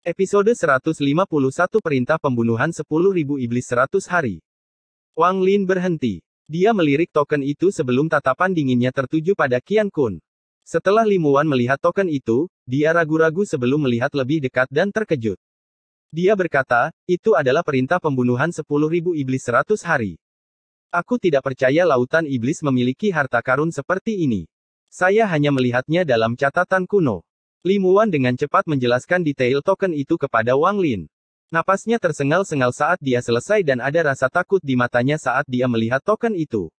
Episode 151 Perintah Pembunuhan 10.000 Iblis 100 Hari. Wang Lin berhenti. Dia melirik token itu sebelum tatapan dinginnya tertuju pada Qian Kun. Setelah Limuan melihat token itu, dia ragu-ragu sebelum melihat lebih dekat dan terkejut. Dia berkata, itu adalah perintah pembunuhan 10.000 iblis 100 hari. Aku tidak percaya lautan iblis memiliki harta karun seperti ini. Saya hanya melihatnya dalam catatan kuno. Limuan dengan cepat menjelaskan detail token itu kepada Wang Lin. Napasnya tersengal-sengal saat dia selesai dan ada rasa takut di matanya saat dia melihat token itu.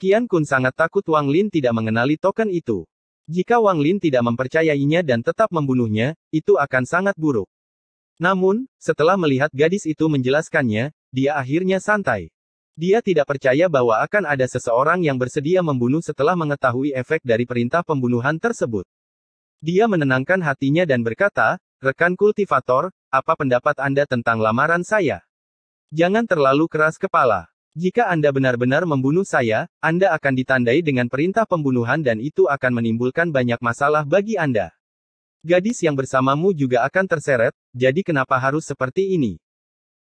Qian Kun sangat takut Wang Lin tidak mengenali token itu. Jika Wang Lin tidak mempercayainya dan tetap membunuhnya, itu akan sangat buruk. Namun, setelah melihat gadis itu menjelaskannya, dia akhirnya santai. Dia tidak percaya bahwa akan ada seseorang yang bersedia membunuh setelah mengetahui efek dari perintah pembunuhan tersebut. Dia menenangkan hatinya dan berkata, rekan kultivator, apa pendapat Anda tentang lamaran saya? Jangan terlalu keras kepala. Jika Anda benar-benar membunuh saya, Anda akan ditandai dengan perintah pembunuhan dan itu akan menimbulkan banyak masalah bagi Anda. Gadis yang bersamamu juga akan terseret, jadi kenapa harus seperti ini?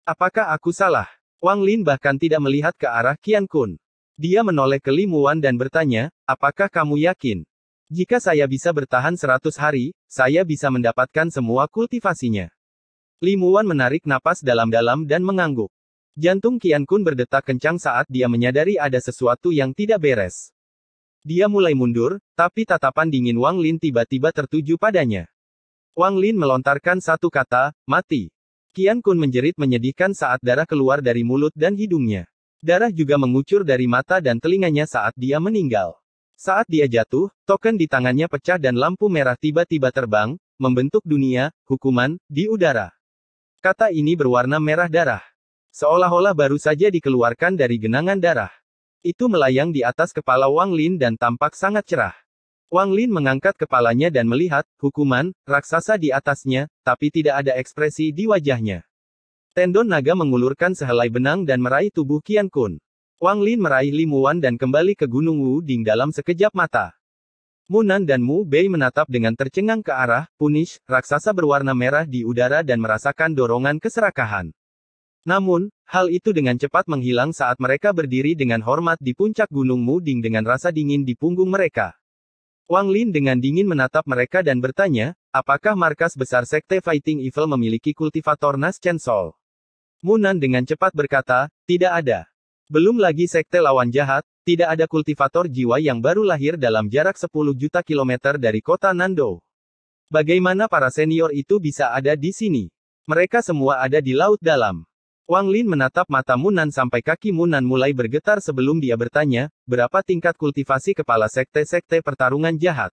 Apakah aku salah? Wang Lin bahkan tidak melihat ke arah Qian Kun. Dia menoleh ke Limuan dan bertanya, apakah kamu yakin? Jika saya bisa bertahan 100 hari, saya bisa mendapatkan semua kultivasinya. Limuan menarik napas dalam-dalam dan mengangguk. Jantung Qian Kun berdetak kencang saat dia menyadari ada sesuatu yang tidak beres. Dia mulai mundur, tapi tatapan dingin Wang Lin tiba-tiba tertuju padanya. Wang Lin melontarkan satu kata, mati. Qian Kun menjerit menyedihkan saat darah keluar dari mulut dan hidungnya. Darah juga mengucur dari mata dan telinganya saat dia meninggal. Saat dia jatuh, token di tangannya pecah dan lampu merah tiba-tiba terbang, membentuk dunia, hukuman, di udara. Kata ini berwarna merah darah. Seolah-olah baru saja dikeluarkan dari genangan darah. Itu melayang di atas kepala Wang Lin dan tampak sangat cerah. Wang Lin mengangkat kepalanya dan melihat, hukuman, raksasa di atasnya, tapi tidak ada ekspresi di wajahnya. Tendon naga mengulurkan sehelai benang dan meraih tubuh Qian Kun. Wang Lin meraih Limuan dan kembali ke Gunung Wu Ding dalam sekejap mata. Munan dan Mu Bei menatap dengan tercengang ke arah Punish, raksasa berwarna merah di udara dan merasakan dorongan keserakahan. Namun, hal itu dengan cepat menghilang saat mereka berdiri dengan hormat di puncak Gunung Mu Ding dengan rasa dingin di punggung mereka. Wang Lin dengan dingin menatap mereka dan bertanya, apakah markas besar Sekte Fighting Evil memiliki kultivator Nas Chen Sol? Munan dengan cepat berkata, tidak ada. Belum lagi sekte lawan jahat, tidak ada kultivator jiwa yang baru lahir dalam jarak 10 juta kilometer dari kota Nando. Bagaimana para senior itu bisa ada di sini? Mereka semua ada di laut dalam. Wang Lin menatap mata Munan sampai kaki Munan mulai bergetar sebelum dia bertanya, berapa tingkat kultivasi kepala sekte-sekte pertarungan jahat?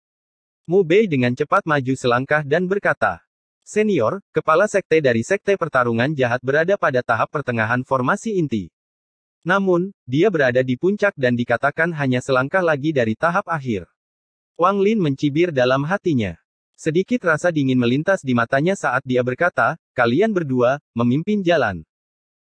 Mu Bei dengan cepat maju selangkah dan berkata, senior, kepala sekte dari sekte pertarungan jahat berada pada tahap pertengahan formasi inti. Namun, dia berada di puncak dan dikatakan hanya selangkah lagi dari tahap akhir. Wang Lin mencibir dalam hatinya. Sedikit rasa dingin melintas di matanya saat dia berkata, kalian berdua, memimpin jalan.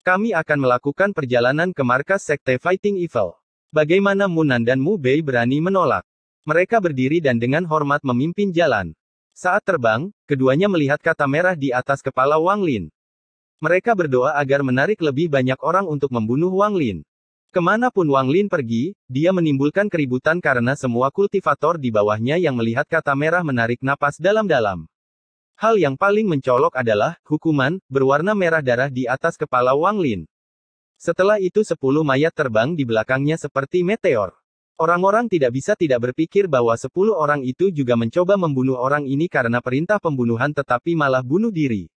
Kami akan melakukan perjalanan ke markas Sekte Fighting Evil. Bagaimana Munan dan Mu Bei berani menolak? Mereka berdiri dan dengan hormat memimpin jalan. Saat terbang, keduanya melihat kata merah di atas kepala Wang Lin. Mereka berdoa agar menarik lebih banyak orang untuk membunuh Wang Lin. Kemanapun Wang Lin pergi, dia menimbulkan keributan karena semua kultivator di bawahnya yang melihat kata merah menarik napas dalam-dalam. Hal yang paling mencolok adalah, hukuman, berwarna merah darah di atas kepala Wang Lin. Setelah itu 10 mayat terbang di belakangnya seperti meteor. Orang-orang tidak bisa tidak berpikir bahwa 10 orang itu juga mencoba membunuh orang ini karena perintah pembunuhan tetapi malah bunuh diri.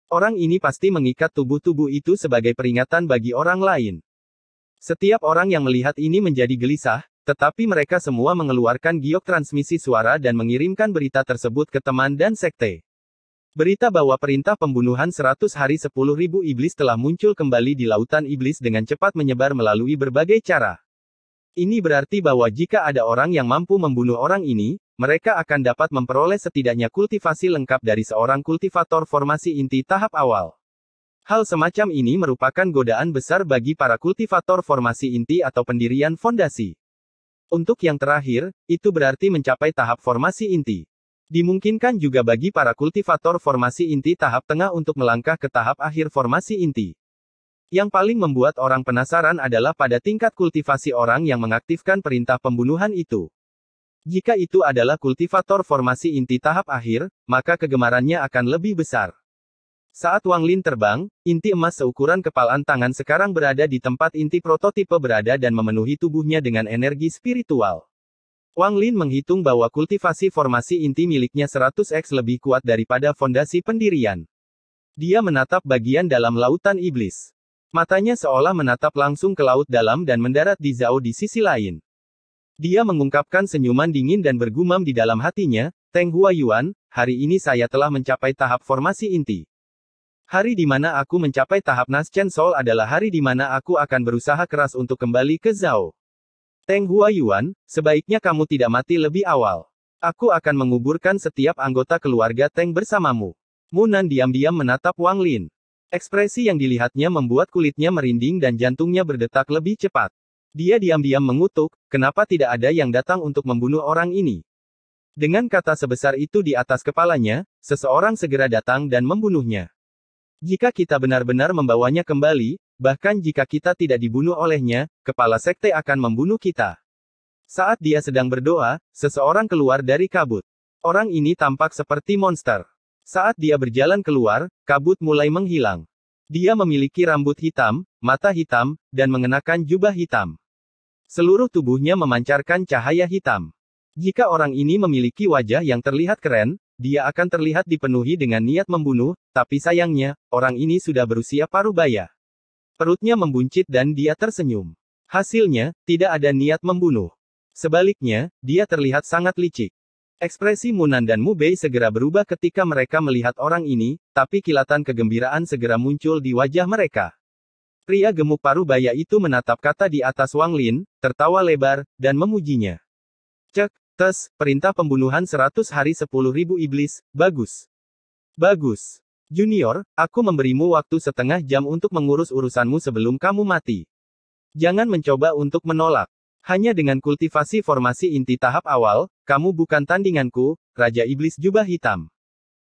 Orang ini pasti mengikat tubuh-tubuh itu sebagai peringatan bagi orang lain. Setiap orang yang melihat ini menjadi gelisah, tetapi mereka semua mengeluarkan giok transmisi suara dan mengirimkan berita tersebut ke teman dan sekte. Berita bahwa perintah pembunuhan 100 hari 10.000 iblis telah muncul kembali di lautan iblis dengan cepat menyebar melalui berbagai cara. Ini berarti bahwa jika ada orang yang mampu membunuh orang ini, mereka akan dapat memperoleh setidaknya kultivasi lengkap dari seorang kultivator formasi inti tahap awal. Hal semacam ini merupakan godaan besar bagi para kultivator formasi inti atau pendirian fondasi. Untuk yang terakhir, itu berarti mencapai tahap formasi inti. Dimungkinkan juga bagi para kultivator formasi inti tahap tengah untuk melangkah ke tahap akhir formasi inti. Yang paling membuat orang penasaran adalah pada tingkat kultivasi orang yang mengaktifkan perintah pembunuhan itu. Jika itu adalah kultivator formasi inti tahap akhir, maka kegemarannya akan lebih besar. Saat Wang Lin terbang, inti emas seukuran kepalan tangan sekarang berada di tempat inti prototipe berada dan memenuhi tubuhnya dengan energi spiritual. Wang Lin menghitung bahwa kultivasi formasi inti miliknya 100x lebih kuat daripada fondasi pendirian. Dia menatap bagian dalam lautan iblis. Matanya seolah menatap langsung ke laut dalam dan mendarat di Zhao di sisi lain. Dia mengungkapkan senyuman dingin dan bergumam di dalam hatinya, Teng Huayuan, hari ini saya telah mencapai tahap formasi inti. Hari di mana aku mencapai tahap Naschen Soul adalah hari di mana aku akan berusaha keras untuk kembali ke Zhao. Teng Huayuan, sebaiknya kamu tidak mati lebih awal. Aku akan menguburkan setiap anggota keluarga Teng bersamamu. Munan diam-diam menatap Wang Lin. Ekspresi yang dilihatnya membuat kulitnya merinding dan jantungnya berdetak lebih cepat. Dia diam-diam mengutuk, kenapa tidak ada yang datang untuk membunuh orang ini? Dengan kata sebesar itu di atas kepalanya, seseorang segera datang dan membunuhnya. Jika kita benar-benar membawanya kembali, bahkan jika kita tidak dibunuh olehnya, kepala sekte akan membunuh kita. Saat dia sedang berdoa, seseorang keluar dari kabut. Orang ini tampak seperti monster. Saat dia berjalan keluar, kabut mulai menghilang. Dia memiliki rambut hitam, mata hitam, dan mengenakan jubah hitam. Seluruh tubuhnya memancarkan cahaya hitam. Jika orang ini memiliki wajah yang terlihat keren, dia akan terlihat dipenuhi dengan niat membunuh, tapi sayangnya, orang ini sudah berusia parubaya. Perutnya membuncit dan dia tersenyum. Hasilnya, tidak ada niat membunuh. Sebaliknya, dia terlihat sangat licik. Ekspresi Munan dan Mu Bei segera berubah ketika mereka melihat orang ini, tapi kilatan kegembiraan segera muncul di wajah mereka. Pria gemuk parubaya itu menatap kata di atas Wang Lin, tertawa lebar, dan memujinya. Cek, tes, perintah pembunuhan 100 hari 10.000 iblis, bagus. Bagus. Junior, aku memberimu waktu setengah jam untuk mengurus urusanmu sebelum kamu mati. Jangan mencoba untuk menolak. Hanya dengan kultivasi formasi inti tahap awal, kamu bukan tandinganku, Raja Iblis Jubah Hitam.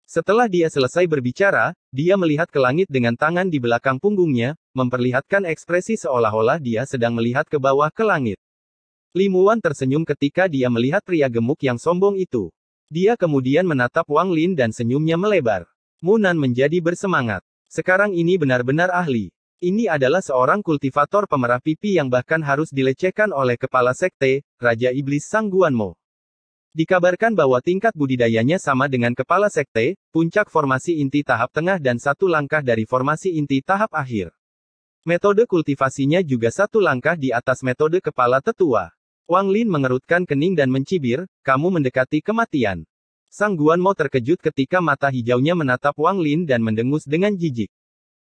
Setelah dia selesai berbicara, dia melihat ke langit dengan tangan di belakang punggungnya, memperlihatkan ekspresi seolah-olah dia sedang melihat ke bawah ke langit. Limuan tersenyum ketika dia melihat pria gemuk yang sombong itu. Dia kemudian menatap Wang Lin dan senyumnya melebar. Munan menjadi bersemangat. Sekarang ini benar-benar ahli. Ini adalah seorang kultivator pemerah pipi yang bahkan harus dilecehkan oleh kepala sekte, Raja Iblis Sang Guanmo. Dikabarkan bahwa tingkat budidayanya sama dengan kepala sekte, puncak formasi inti tahap tengah dan satu langkah dari formasi inti tahap akhir. Metode kultivasinya juga satu langkah di atas metode kepala tetua. Wang Lin mengerutkan kening dan mencibir, kamu mendekati kematian. Sang Guanmo terkejut ketika mata hijaunya menatap Wang Lin dan mendengus dengan jijik.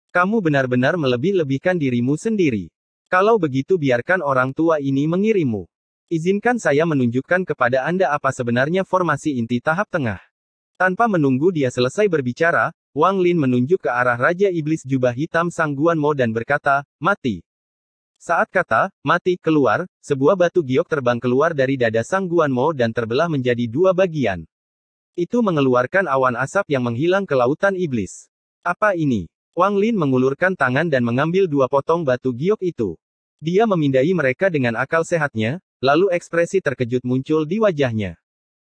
Kamu benar-benar melebih-lebihkan dirimu sendiri. Kalau begitu biarkan orang tua ini mengirimmu. Izinkan saya menunjukkan kepada Anda apa sebenarnya formasi inti tahap tengah. Tanpa menunggu dia selesai berbicara, Wang Lin menunjuk ke arah Raja Iblis Jubah Hitam Sang Guanmo dan berkata, mati. Saat kata, mati, keluar, sebuah batu giok terbang keluar dari dada Sang Guanmo dan terbelah menjadi dua bagian. Itu mengeluarkan awan asap yang menghilang ke lautan iblis. Apa ini? Wang Lin mengulurkan tangan dan mengambil dua potong batu giok itu. Dia memindai mereka dengan akal sehatnya, lalu ekspresi terkejut muncul di wajahnya.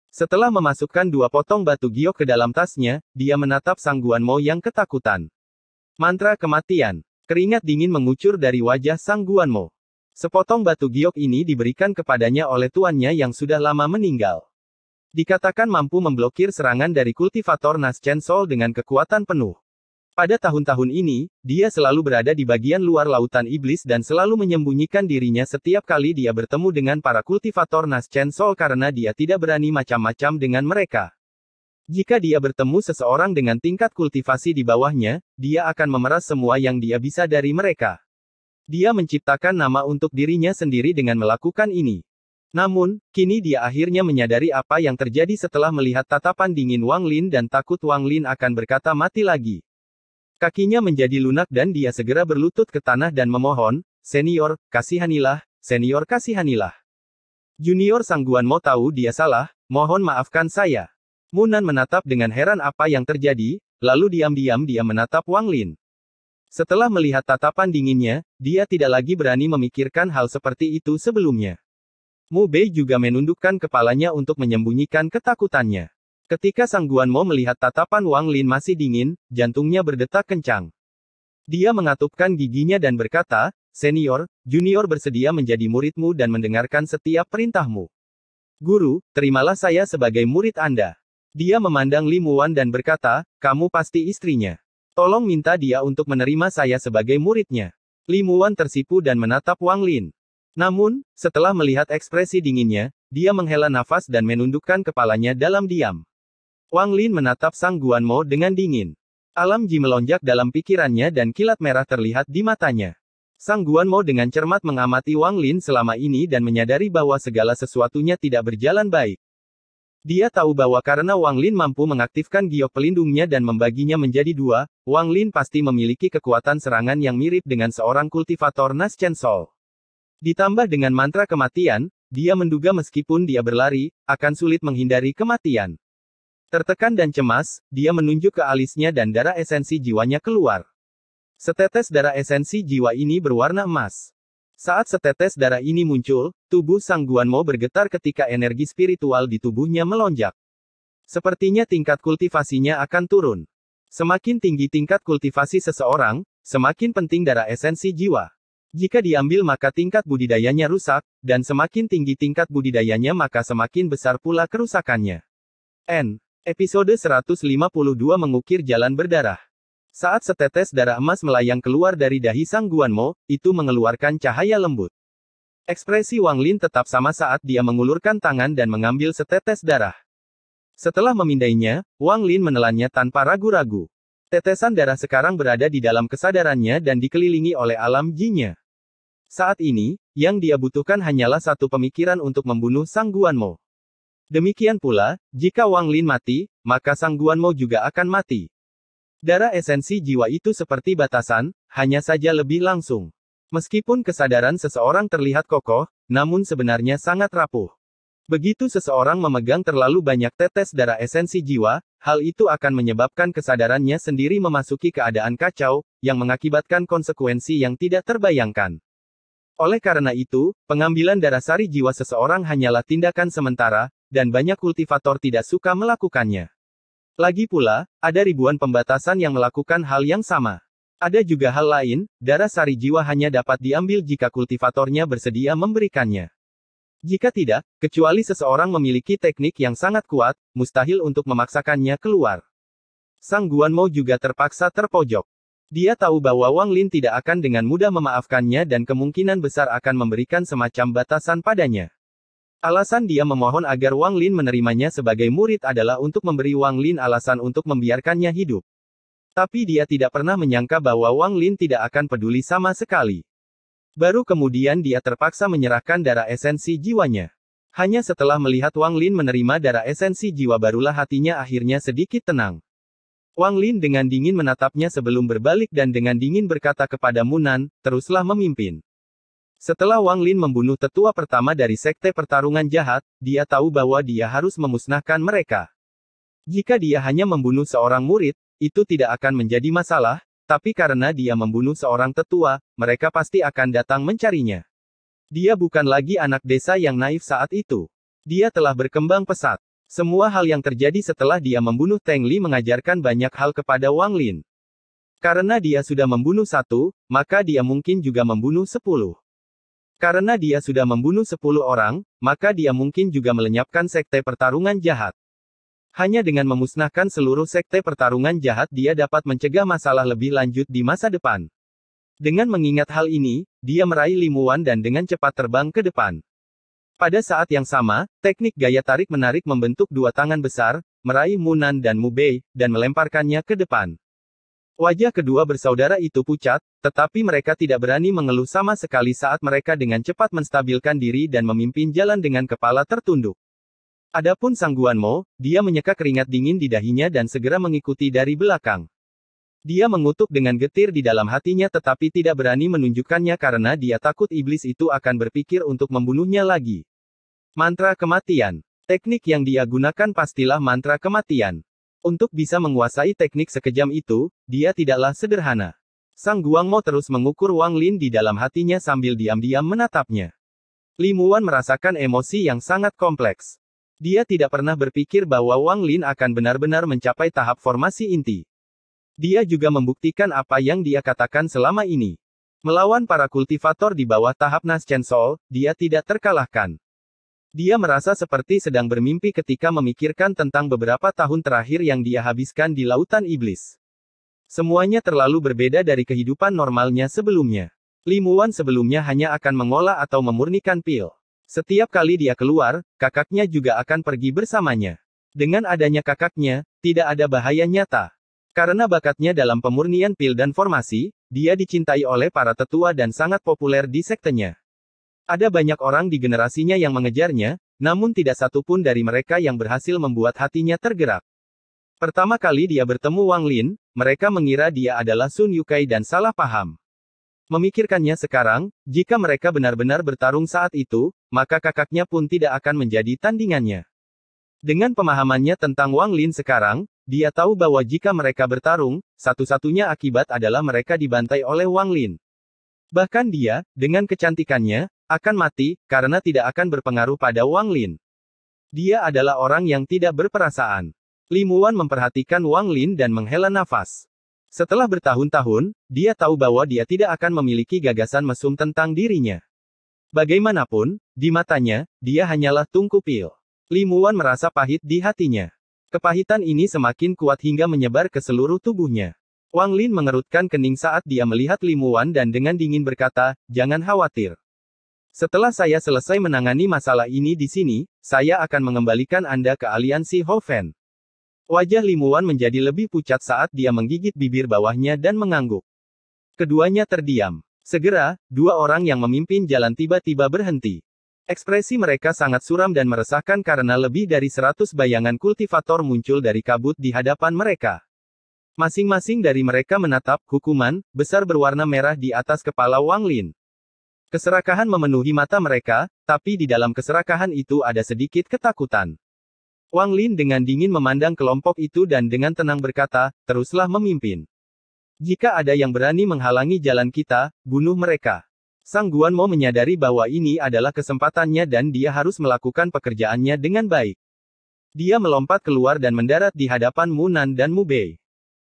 Setelah memasukkan dua potong batu giok ke dalam tasnya, dia menatap Sang Guanmo yang ketakutan. Mantra kematian. Keringat dingin mengucur dari wajah Sang Guanmo. Sepotong batu giok ini diberikan kepadanya oleh tuannya yang sudah lama meninggal. Dikatakan mampu memblokir serangan dari kultivator Naschen Soul dengan kekuatan penuh. Pada tahun-tahun ini, dia selalu berada di bagian luar lautan iblis dan selalu menyembunyikan dirinya setiap kali dia bertemu dengan para kultivator Naschen Soul karena dia tidak berani macam-macam dengan mereka. Jika dia bertemu seseorang dengan tingkat kultivasi di bawahnya, dia akan memeras semua yang dia bisa dari mereka. Dia menciptakan nama untuk dirinya sendiri dengan melakukan ini. Namun, kini dia akhirnya menyadari apa yang terjadi setelah melihat tatapan dingin Wang Lin dan takut Wang Lin akan berkata mati lagi. Kakinya menjadi lunak dan dia segera berlutut ke tanah dan memohon, senior, kasihanilah, senior kasihanilah. Junior Sang Guanmo tahu dia salah, mohon maafkan saya. Munan menatap dengan heran apa yang terjadi, lalu diam-diam dia menatap Wang Lin. Setelah melihat tatapan dinginnya, dia tidak lagi berani memikirkan hal seperti itu sebelumnya. Mu Bei juga menundukkan kepalanya untuk menyembunyikan ketakutannya. Ketika Sang Guanmo melihat tatapan Wang Lin masih dingin, jantungnya berdetak kencang. Dia mengatupkan giginya dan berkata, "Senior, junior bersedia menjadi muridmu dan mendengarkan setiap perintahmu. Guru, terimalah saya sebagai murid Anda." Dia memandang Li Muwan dan berkata, "Kamu pasti istrinya. Tolong minta dia untuk menerima saya sebagai muridnya." Li Muwan tersipu dan menatap Wang Lin. Namun, setelah melihat ekspresi dinginnya, dia menghela nafas dan menundukkan kepalanya dalam diam. Wang Lin menatap Sang Guanmo dengan dingin. Alam Ji melonjak dalam pikirannya dan kilat merah terlihat di matanya. Sang Guanmo dengan cermat mengamati Wang Lin selama ini dan menyadari bahwa segala sesuatunya tidak berjalan baik. Dia tahu bahwa karena Wang Lin mampu mengaktifkan giok pelindungnya dan membaginya menjadi dua, Wang Lin pasti memiliki kekuatan serangan yang mirip dengan seorang kultivator Nas Chen Sol. Ditambah dengan mantra kematian, dia menduga meskipun dia berlari, akan sulit menghindari kematian. Tertekan dan cemas, dia menunjuk ke alisnya dan darah esensi jiwanya keluar. Setetes darah esensi jiwa ini berwarna emas. Saat setetes darah ini muncul, tubuh Sang Guanmo bergetar ketika energi spiritual di tubuhnya melonjak. Sepertinya tingkat kultivasinya akan turun. Semakin tinggi tingkat kultivasi seseorang, semakin penting darah esensi jiwa. Jika diambil maka tingkat budidayanya rusak, dan semakin tinggi tingkat budidayanya maka semakin besar pula kerusakannya. Episode 152 Mengukir Jalan Berdarah. Saat setetes darah emas melayang keluar dari dahi Sang Guanmo, itu mengeluarkan cahaya lembut. Ekspresi Wang Lin tetap sama saat dia mengulurkan tangan dan mengambil setetes darah. Setelah memindainya, Wang Lin menelannya tanpa ragu-ragu. Tetesan darah sekarang berada di dalam kesadarannya dan dikelilingi oleh alam jinya. Saat ini, yang dia butuhkan hanyalah satu pemikiran untuk membunuh Sang Guanmo. Demikian pula, jika Wang Lin mati, maka Sang Guanmo juga akan mati. Darah esensi jiwa itu seperti batasan, hanya saja lebih langsung. Meskipun kesadaran seseorang terlihat kokoh, namun sebenarnya sangat rapuh. Begitu seseorang memegang terlalu banyak tetes darah esensi jiwa, hal itu akan menyebabkan kesadarannya sendiri memasuki keadaan kacau, yang mengakibatkan konsekuensi yang tidak terbayangkan. Oleh karena itu, pengambilan darah sari jiwa seseorang hanyalah tindakan sementara, dan banyak kultivator tidak suka melakukannya. Lagi pula, ada ribuan pembatasan yang melakukan hal yang sama. Ada juga hal lain, darah sari jiwa hanya dapat diambil jika kultivatornya bersedia memberikannya. Jika tidak, kecuali seseorang memiliki teknik yang sangat kuat, mustahil untuk memaksakannya keluar. Sang Guanmo juga terpaksa terpojok. Dia tahu bahwa Wang Lin tidak akan dengan mudah memaafkannya dan kemungkinan besar akan memberikan semacam batasan padanya. Alasan dia memohon agar Wang Lin menerimanya sebagai murid adalah untuk memberi Wang Lin alasan untuk membiarkannya hidup. Tapi dia tidak pernah menyangka bahwa Wang Lin tidak akan peduli sama sekali. Baru kemudian dia terpaksa menyerahkan darah esensi jiwanya. Hanya setelah melihat Wang Lin menerima darah esensi jiwa barulah hatinya akhirnya sedikit tenang. Wang Lin dengan dingin menatapnya sebelum berbalik dan dengan dingin berkata kepada Munan, "Teruslah memimpin." Setelah Wang Lin membunuh tetua pertama dari Sekte Pertarungan Jahat, dia tahu bahwa dia harus memusnahkan mereka. Jika dia hanya membunuh seorang murid, itu tidak akan menjadi masalah, tapi karena dia membunuh seorang tetua, mereka pasti akan datang mencarinya. Dia bukan lagi anak desa yang naif saat itu. Dia telah berkembang pesat. Semua hal yang terjadi setelah dia membunuh Teng Li mengajarkan banyak hal kepada Wang Lin. Karena dia sudah membunuh satu, maka dia mungkin juga membunuh 10. Karena dia sudah membunuh 10 orang, maka dia mungkin juga melenyapkan Sekte Pertarungan Jahat. Hanya dengan memusnahkan seluruh Sekte Pertarungan Jahat dia dapat mencegah masalah lebih lanjut di masa depan. Dengan mengingat hal ini, dia meraih Li Muwan dan dengan cepat terbang ke depan. Pada saat yang sama, teknik gaya tarik-menarik membentuk dua tangan besar, meraih Munan dan Mu Bei, dan melemparkannya ke depan. Wajah kedua bersaudara itu pucat, tetapi mereka tidak berani mengeluh sama sekali saat mereka dengan cepat menstabilkan diri dan memimpin jalan dengan kepala tertunduk. Adapun Sang Guanmo, dia menyeka keringat dingin di dahinya dan segera mengikuti dari belakang. Dia mengutuk dengan getir di dalam hatinya tetapi tidak berani menunjukkannya karena dia takut iblis itu akan berpikir untuk membunuhnya lagi. Mantra Kematian. Teknik yang dia gunakan pastilah mantra kematian. Untuk bisa menguasai teknik sekejam itu, dia tidaklah sederhana. Sang Guangmo terus mengukur Wang Lin di dalam hatinya sambil diam-diam menatapnya. Limuan merasakan emosi yang sangat kompleks. Dia tidak pernah berpikir bahwa Wang Lin akan benar-benar mencapai tahap formasi inti. Dia juga membuktikan apa yang dia katakan selama ini. Melawan para kultivator di bawah tahap Naschen Soul, dia tidak terkalahkan. Dia merasa seperti sedang bermimpi ketika memikirkan tentang beberapa tahun terakhir yang dia habiskan di lautan iblis. Semuanya terlalu berbeda dari kehidupan normalnya sebelumnya. Limuan sebelumnya hanya akan mengolah atau memurnikan pil. Setiap kali dia keluar, kakaknya juga akan pergi bersamanya. Dengan adanya kakaknya, tidak ada bahaya nyata. Karena bakatnya dalam pemurnian pil dan formasi, dia dicintai oleh para tetua dan sangat populer di sektenya. Ada banyak orang di generasinya yang mengejarnya, namun tidak satu pun dari mereka yang berhasil membuat hatinya tergerak. Pertama kali dia bertemu Wang Lin, mereka mengira dia adalah Sun Yukai dan salah paham. Memikirkannya sekarang, jika mereka benar-benar bertarung saat itu, maka kakaknya pun tidak akan menjadi tandingannya. Dengan pemahamannya tentang Wang Lin sekarang, dia tahu bahwa jika mereka bertarung, satu-satunya akibat adalah mereka dibantai oleh Wang Lin. Bahkan dia, dengan kecantikannya, akan mati, karena tidak akan berpengaruh pada Wang Lin. Dia adalah orang yang tidak berperasaan. Limuan memperhatikan Wang Lin dan menghela nafas. Setelah bertahun-tahun, dia tahu bahwa dia tidak akan memiliki gagasan mesum tentang dirinya. Bagaimanapun, di matanya, dia hanyalah tungku pil. Limuan merasa pahit di hatinya. Kepahitan ini semakin kuat hingga menyebar ke seluruh tubuhnya. Wang Lin mengerutkan kening saat dia melihat Limuan dan dengan dingin berkata, "Jangan khawatir. Setelah saya selesai menangani masalah ini di sini, saya akan mengembalikan Anda ke aliansi Hoven." Wajah Limuan menjadi lebih pucat saat dia menggigit bibir bawahnya dan mengangguk. Keduanya terdiam. Segera, dua orang yang memimpin jalan tiba-tiba berhenti. Ekspresi mereka sangat suram dan meresahkan karena lebih dari 100 bayangan kultivator muncul dari kabut di hadapan mereka. Masing-masing dari mereka menatap hukuman besar berwarna merah di atas kepala Wang Lin. Keserakahan memenuhi mata mereka, tapi di dalam keserakahan itu ada sedikit ketakutan. Wang Lin dengan dingin memandang kelompok itu dan dengan tenang berkata, "Teruslah memimpin. Jika ada yang berani menghalangi jalan kita, bunuh mereka." Sang Guanmo menyadari bahwa ini adalah kesempatannya dan dia harus melakukan pekerjaannya dengan baik. Dia melompat keluar dan mendarat di hadapan Mu Nan dan Mu Bei.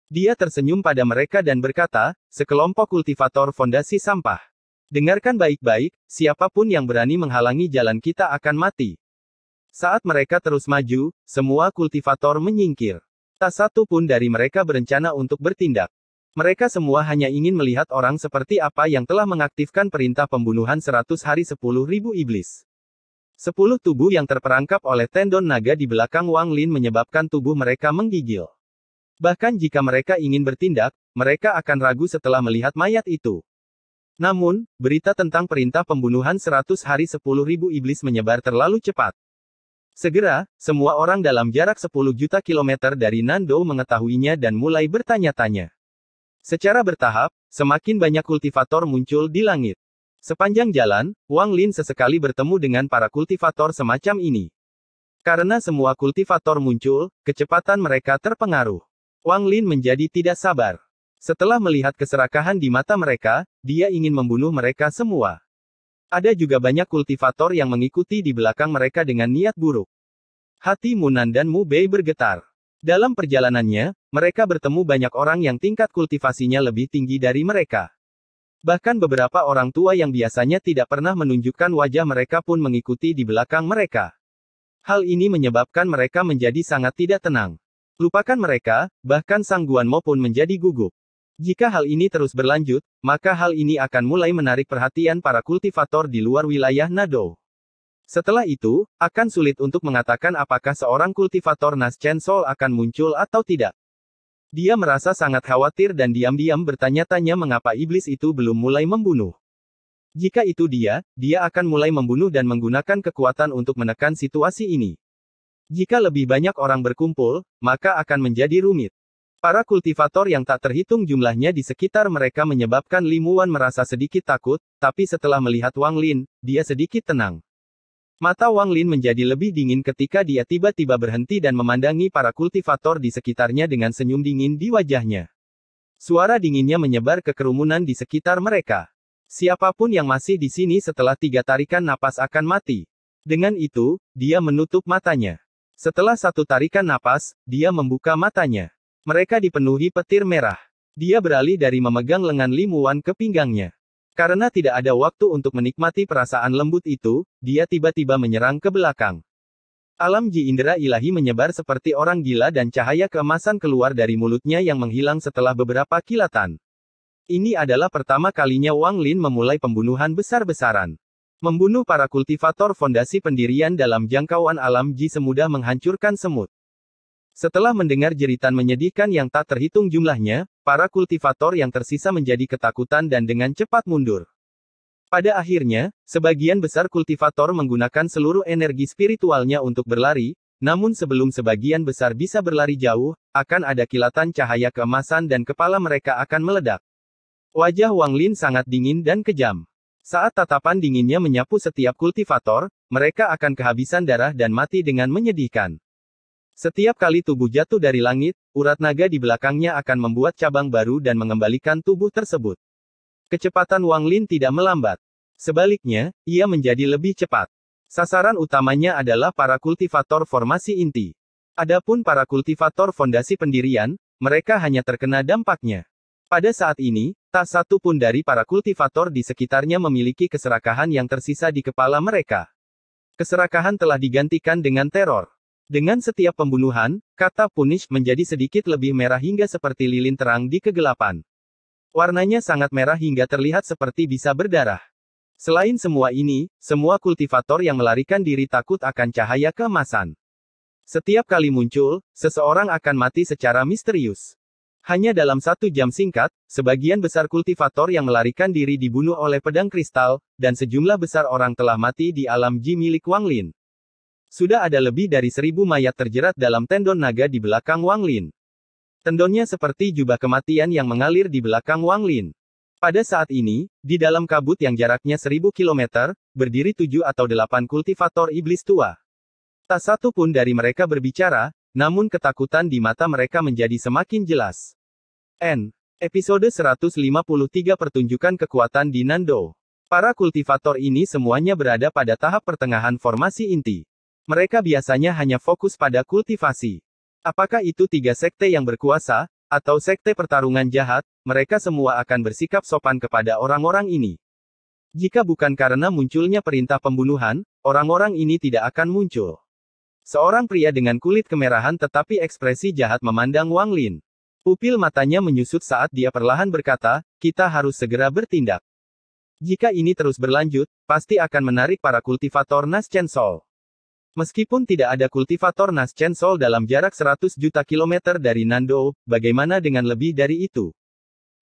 Dia tersenyum pada mereka dan berkata, "Sekelompok kultivator fondasi sampah. Dengarkan baik-baik, siapapun yang berani menghalangi jalan kita akan mati." Saat mereka terus maju, semua kultivator menyingkir. Tak satu pun dari mereka berencana untuk bertindak. Mereka semua hanya ingin melihat orang seperti apa yang telah mengaktifkan perintah pembunuhan 100 hari 10.000 iblis. 10 tubuh yang terperangkap oleh tendon naga di belakang Wang Lin menyebabkan tubuh mereka menggigil. Bahkan jika mereka ingin bertindak, mereka akan ragu setelah melihat mayat itu. Namun, berita tentang perintah pembunuhan 100 hari 10.000 iblis menyebar terlalu cepat. Segera, semua orang dalam jarak 10 juta kilometer dari Nando mengetahuinya dan mulai bertanya-tanya. Secara bertahap, semakin banyak kultivator muncul di langit. Sepanjang jalan, Wang Lin sesekali bertemu dengan para kultivator semacam ini. Karena semua kultivator muncul, kecepatan mereka terpengaruh. Wang Lin menjadi tidak sabar. Setelah melihat keserakahan di mata mereka, dia ingin membunuh mereka semua. Ada juga banyak kultivator yang mengikuti di belakang mereka dengan niat buruk. Hati Mu Nan dan Mu Bei bergetar. Dalam perjalanannya, mereka bertemu banyak orang yang tingkat kultivasinya lebih tinggi dari mereka. Bahkan beberapa orang tua yang biasanya tidak pernah menunjukkan wajah mereka pun mengikuti di belakang mereka. Hal ini menyebabkan mereka menjadi sangat tidak tenang. Lupakan mereka, bahkan Sang Guanmo pun menjadi gugup. Jika hal ini terus berlanjut, maka hal ini akan mulai menarik perhatian para kultivator di luar wilayah Nado. Setelah itu, akan sulit untuk mengatakan apakah seorang kultivator Naschen Soul akan muncul atau tidak. Dia merasa sangat khawatir dan diam-diam bertanya-tanya mengapa iblis itu belum mulai membunuh. Jika itu dia akan mulai membunuh dan menggunakan kekuatan untuk menekan situasi ini. Jika lebih banyak orang berkumpul, maka akan menjadi rumit. Para kultivator yang tak terhitung jumlahnya di sekitar mereka menyebabkan Limuan merasa sedikit takut, tapi setelah melihat Wang Lin, dia sedikit tenang. Mata Wang Lin menjadi lebih dingin ketika dia tiba-tiba berhenti dan memandangi para kultivator di sekitarnya dengan senyum dingin di wajahnya. Suara dinginnya menyebar ke kerumunan di sekitar mereka. Siapapun yang masih di sini setelah 3 tarikan napas akan mati. Dengan itu, dia menutup matanya. Setelah 1 tarikan napas, dia membuka matanya. Mereka dipenuhi petir merah. Dia beralih dari memegang lengan Li Muwan ke pinggangnya. Karena tidak ada waktu untuk menikmati perasaan lembut itu, dia tiba-tiba menyerang ke belakang. Alam ji indera ilahi menyebar seperti orang gila dan cahaya keemasan keluar dari mulutnya yang menghilang setelah beberapa kilatan. Ini adalah pertama kalinya Wang Lin memulai pembunuhan besar-besaran. Membunuh para kultivator fondasi pendirian dalam jangkauan alam ji semudah menghancurkan semut. Setelah mendengar jeritan menyedihkan yang tak terhitung jumlahnya, para kultivator yang tersisa menjadi ketakutan dan dengan cepat mundur. Pada akhirnya, sebagian besar kultivator menggunakan seluruh energi spiritualnya untuk berlari, namun sebelum sebagian besar bisa berlari jauh, akan ada kilatan cahaya keemasan dan kepala mereka akan meledak. Wajah Wang Lin sangat dingin dan kejam. Saat tatapan dinginnya menyapu setiap kultivator, mereka akan kehabisan darah dan mati dengan menyedihkan. Setiap kali tubuh jatuh dari langit, urat naga di belakangnya akan membuat cabang baru dan mengembalikan tubuh tersebut. Kecepatan Wang Lin tidak melambat. Sebaliknya, ia menjadi lebih cepat. Sasaran utamanya adalah para kultivator formasi inti. Adapun para kultivator fondasi pendirian, mereka hanya terkena dampaknya. Pada saat ini, tak satu pun dari para kultivator di sekitarnya memiliki keserakahan yang tersisa di kepala mereka. Keserakahan telah digantikan dengan teror. Dengan setiap pembunuhan, kata punish menjadi sedikit lebih merah hingga seperti lilin terang di kegelapan. Warnanya sangat merah hingga terlihat seperti bisa berdarah. Selain semua ini, semua kultivator yang melarikan diri takut akan cahaya keemasan. Setiap kali muncul, seseorang akan mati secara misterius. Hanya dalam 1 jam singkat, sebagian besar kultivator yang melarikan diri dibunuh oleh pedang kristal, dan sejumlah besar orang telah mati di alam ji milik Wang Lin. Sudah ada lebih dari 1000 mayat terjerat dalam tendon naga di belakang Wang Lin. Tendonnya seperti jubah kematian yang mengalir di belakang Wang Lin. Pada saat ini, di dalam kabut yang jaraknya 1000 km, berdiri 7 atau 8 kultivator iblis tua. Tak satu pun dari mereka berbicara, namun ketakutan di mata mereka menjadi semakin jelas. Episode 153 Pertunjukan Kekuatan di Nando. Para kultivator ini semuanya berada pada tahap pertengahan formasi inti. Mereka biasanya hanya fokus pada kultivasi. Apakah itu 3 sekte yang berkuasa, atau sekte pertarungan jahat, mereka semua akan bersikap sopan kepada orang-orang ini. Jika bukan karena munculnya perintah pembunuhan, orang-orang ini tidak akan muncul. Seorang pria dengan kulit kemerahan tetapi ekspresi jahat memandang Wang Lin. Pupil matanya menyusut saat dia perlahan berkata, kita harus segera bertindak. Jika ini terus berlanjut, pasti akan menarik para kultivator Nas Chen Sol. Meskipun tidak ada kultivator Nas Chen Sol dalam jarak 100 juta kilometer dari Nando, bagaimana dengan lebih dari itu?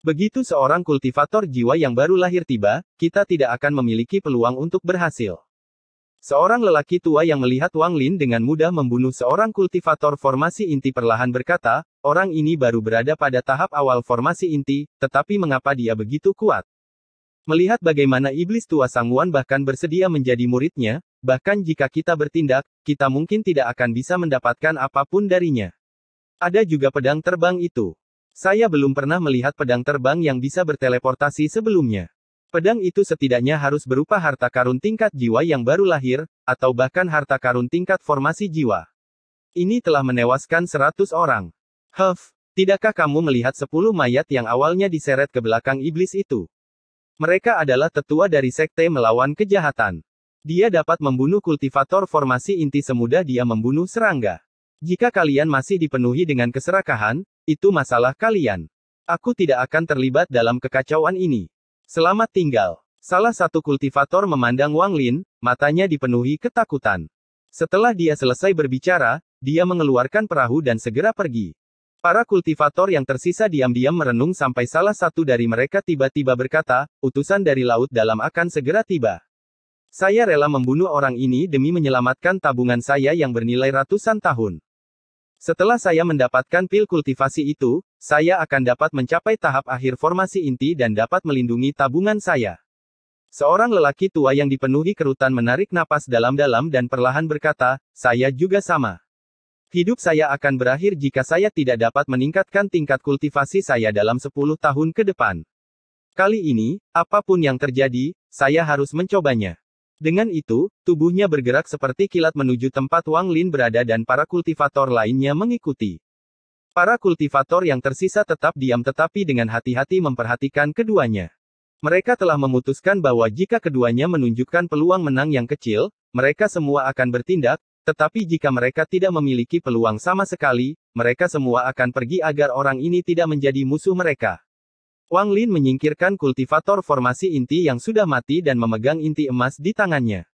Begitu seorang kultivator jiwa yang baru lahir tiba, kita tidak akan memiliki peluang untuk berhasil. Seorang lelaki tua yang melihat Wang Lin dengan mudah membunuh seorang kultivator formasi inti perlahan berkata, orang ini baru berada pada tahap awal formasi inti, tetapi mengapa dia begitu kuat? Melihat bagaimana iblis tua Sangwon bahkan bersedia menjadi muridnya, bahkan jika kita bertindak, kita mungkin tidak akan bisa mendapatkan apapun darinya. Ada juga pedang terbang itu. Saya belum pernah melihat pedang terbang yang bisa berteleportasi sebelumnya. Pedang itu setidaknya harus berupa harta karun tingkat jiwa yang baru lahir, atau bahkan harta karun tingkat formasi jiwa. Ini telah menewaskan 100 orang. Tidakkah kamu melihat 10 mayat yang awalnya diseret ke belakang iblis itu? Mereka adalah tetua dari sekte melawan kejahatan. Dia dapat membunuh kultivator formasi inti semudah dia membunuh serangga. Jika kalian masih dipenuhi dengan keserakahan, itu masalah kalian. Aku tidak akan terlibat dalam kekacauan ini. Selamat tinggal. Salah satu kultivator memandang Wang Lin, matanya dipenuhi ketakutan. Setelah dia selesai berbicara, dia mengeluarkan perahu dan segera pergi. Para kultivator yang tersisa diam-diam merenung sampai salah satu dari mereka tiba-tiba berkata, utusan dari laut dalam akan segera tiba. Saya rela membunuh orang ini demi menyelamatkan tabungan saya yang bernilai ratusan tahun. Setelah saya mendapatkan pil kultivasi itu, saya akan dapat mencapai tahap akhir formasi inti dan dapat melindungi tabungan saya. Seorang lelaki tua yang dipenuhi kerutan menarik napas dalam-dalam dan perlahan berkata, saya juga sama. Hidup saya akan berakhir jika saya tidak dapat meningkatkan tingkat kultivasi saya dalam 10 tahun ke depan. Kali ini, apapun yang terjadi, saya harus mencobanya. Dengan itu, tubuhnya bergerak seperti kilat menuju tempat Wang Lin berada dan para kultivator lainnya mengikuti. Para kultivator yang tersisa tetap diam tetapi dengan hati-hati memperhatikan keduanya. Mereka telah memutuskan bahwa jika keduanya menunjukkan peluang menang yang kecil, mereka semua akan bertindak, tetapi jika mereka tidak memiliki peluang sama sekali, mereka semua akan pergi agar orang ini tidak menjadi musuh mereka. Wang Lin menyingkirkan kultivator formasi inti yang sudah mati dan memegang inti emas di tangannya.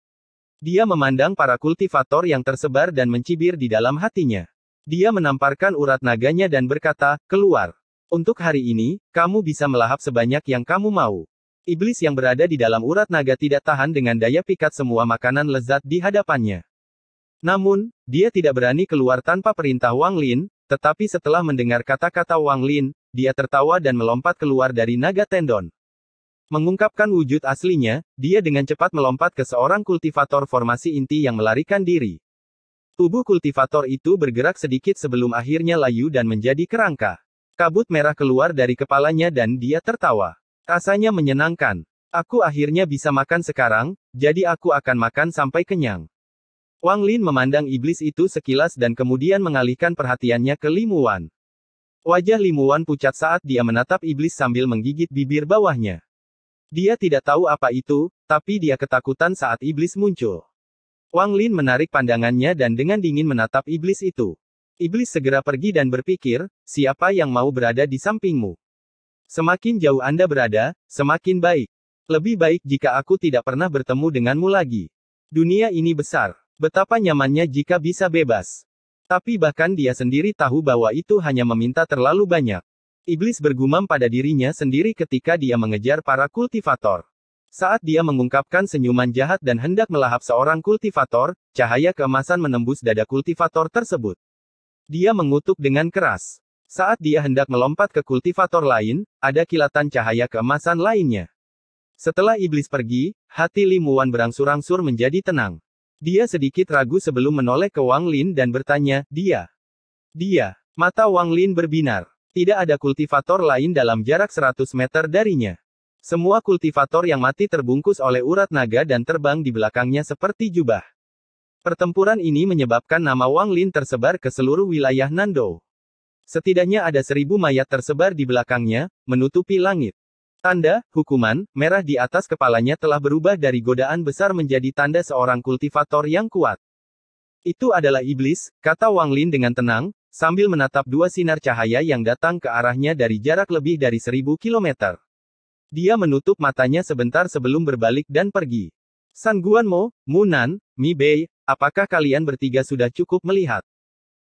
Dia memandang para kultivator yang tersebar dan mencibir di dalam hatinya. Dia menamparkan urat naganya dan berkata, keluar. Untuk hari ini, kamu bisa melahap sebanyak yang kamu mau. Iblis yang berada di dalam urat naga tidak tahan dengan daya pikat semua makanan lezat di hadapannya. Namun, dia tidak berani keluar tanpa perintah Wang Lin, tetapi setelah mendengar kata-kata Wang Lin, dia tertawa dan melompat keluar dari naga tendon. Mengungkapkan wujud aslinya, dia dengan cepat melompat ke seorang kultivator formasi inti yang melarikan diri. Tubuh kultivator itu bergerak sedikit sebelum akhirnya layu dan menjadi kerangka. Kabut merah keluar dari kepalanya dan dia tertawa. Rasanya menyenangkan. Aku akhirnya bisa makan sekarang, jadi aku akan makan sampai kenyang. Wang Lin memandang iblis itu sekilas dan kemudian mengalihkan perhatiannya ke Li Muwan. Wajah Li Muwan pucat saat dia menatap iblis sambil menggigit bibir bawahnya. Dia tidak tahu apa itu, tapi dia ketakutan saat iblis muncul. Wang Lin menarik pandangannya dan dengan dingin menatap iblis itu. Iblis segera pergi dan berpikir, siapa yang mau berada di sampingmu? Semakin jauh Anda berada, semakin baik. Lebih baik jika aku tidak pernah bertemu denganmu lagi. Dunia ini besar. Betapa nyamannya jika bisa bebas. Tapi bahkan dia sendiri tahu bahwa itu hanya meminta terlalu banyak. Iblis bergumam pada dirinya sendiri ketika dia mengejar para kultivator. Saat dia mengungkapkan senyuman jahat dan hendak melahap seorang kultivator, cahaya keemasan menembus dada kultivator tersebut. Dia mengutuk dengan keras. Saat dia hendak melompat ke kultivator lain, ada kilatan cahaya keemasan lainnya. Setelah iblis pergi, hati Li Muwan berangsur-angsur menjadi tenang. Dia sedikit ragu sebelum menoleh ke Wang Lin dan bertanya, dia. Mata Wang Lin berbinar. Tidak ada kultivator lain dalam jarak 100 meter darinya. Semua kultivator yang mati terbungkus oleh urat naga dan terbang di belakangnya seperti jubah. Pertempuran ini menyebabkan nama Wang Lin tersebar ke seluruh wilayah Nandou. Setidaknya ada 1000 mayat tersebar di belakangnya, menutupi langit. Tanda, hukuman, merah di atas kepalanya telah berubah dari godaan besar menjadi tanda seorang kultivator yang kuat. Itu adalah iblis, kata Wang Lin dengan tenang, sambil menatap dua sinar cahaya yang datang ke arahnya dari jarak lebih dari 1000 kilometer. Dia menutup matanya sebentar sebelum berbalik dan pergi. San Guanmo, Mu Nan, Mi Bei, apakah kalian bertiga sudah cukup melihat?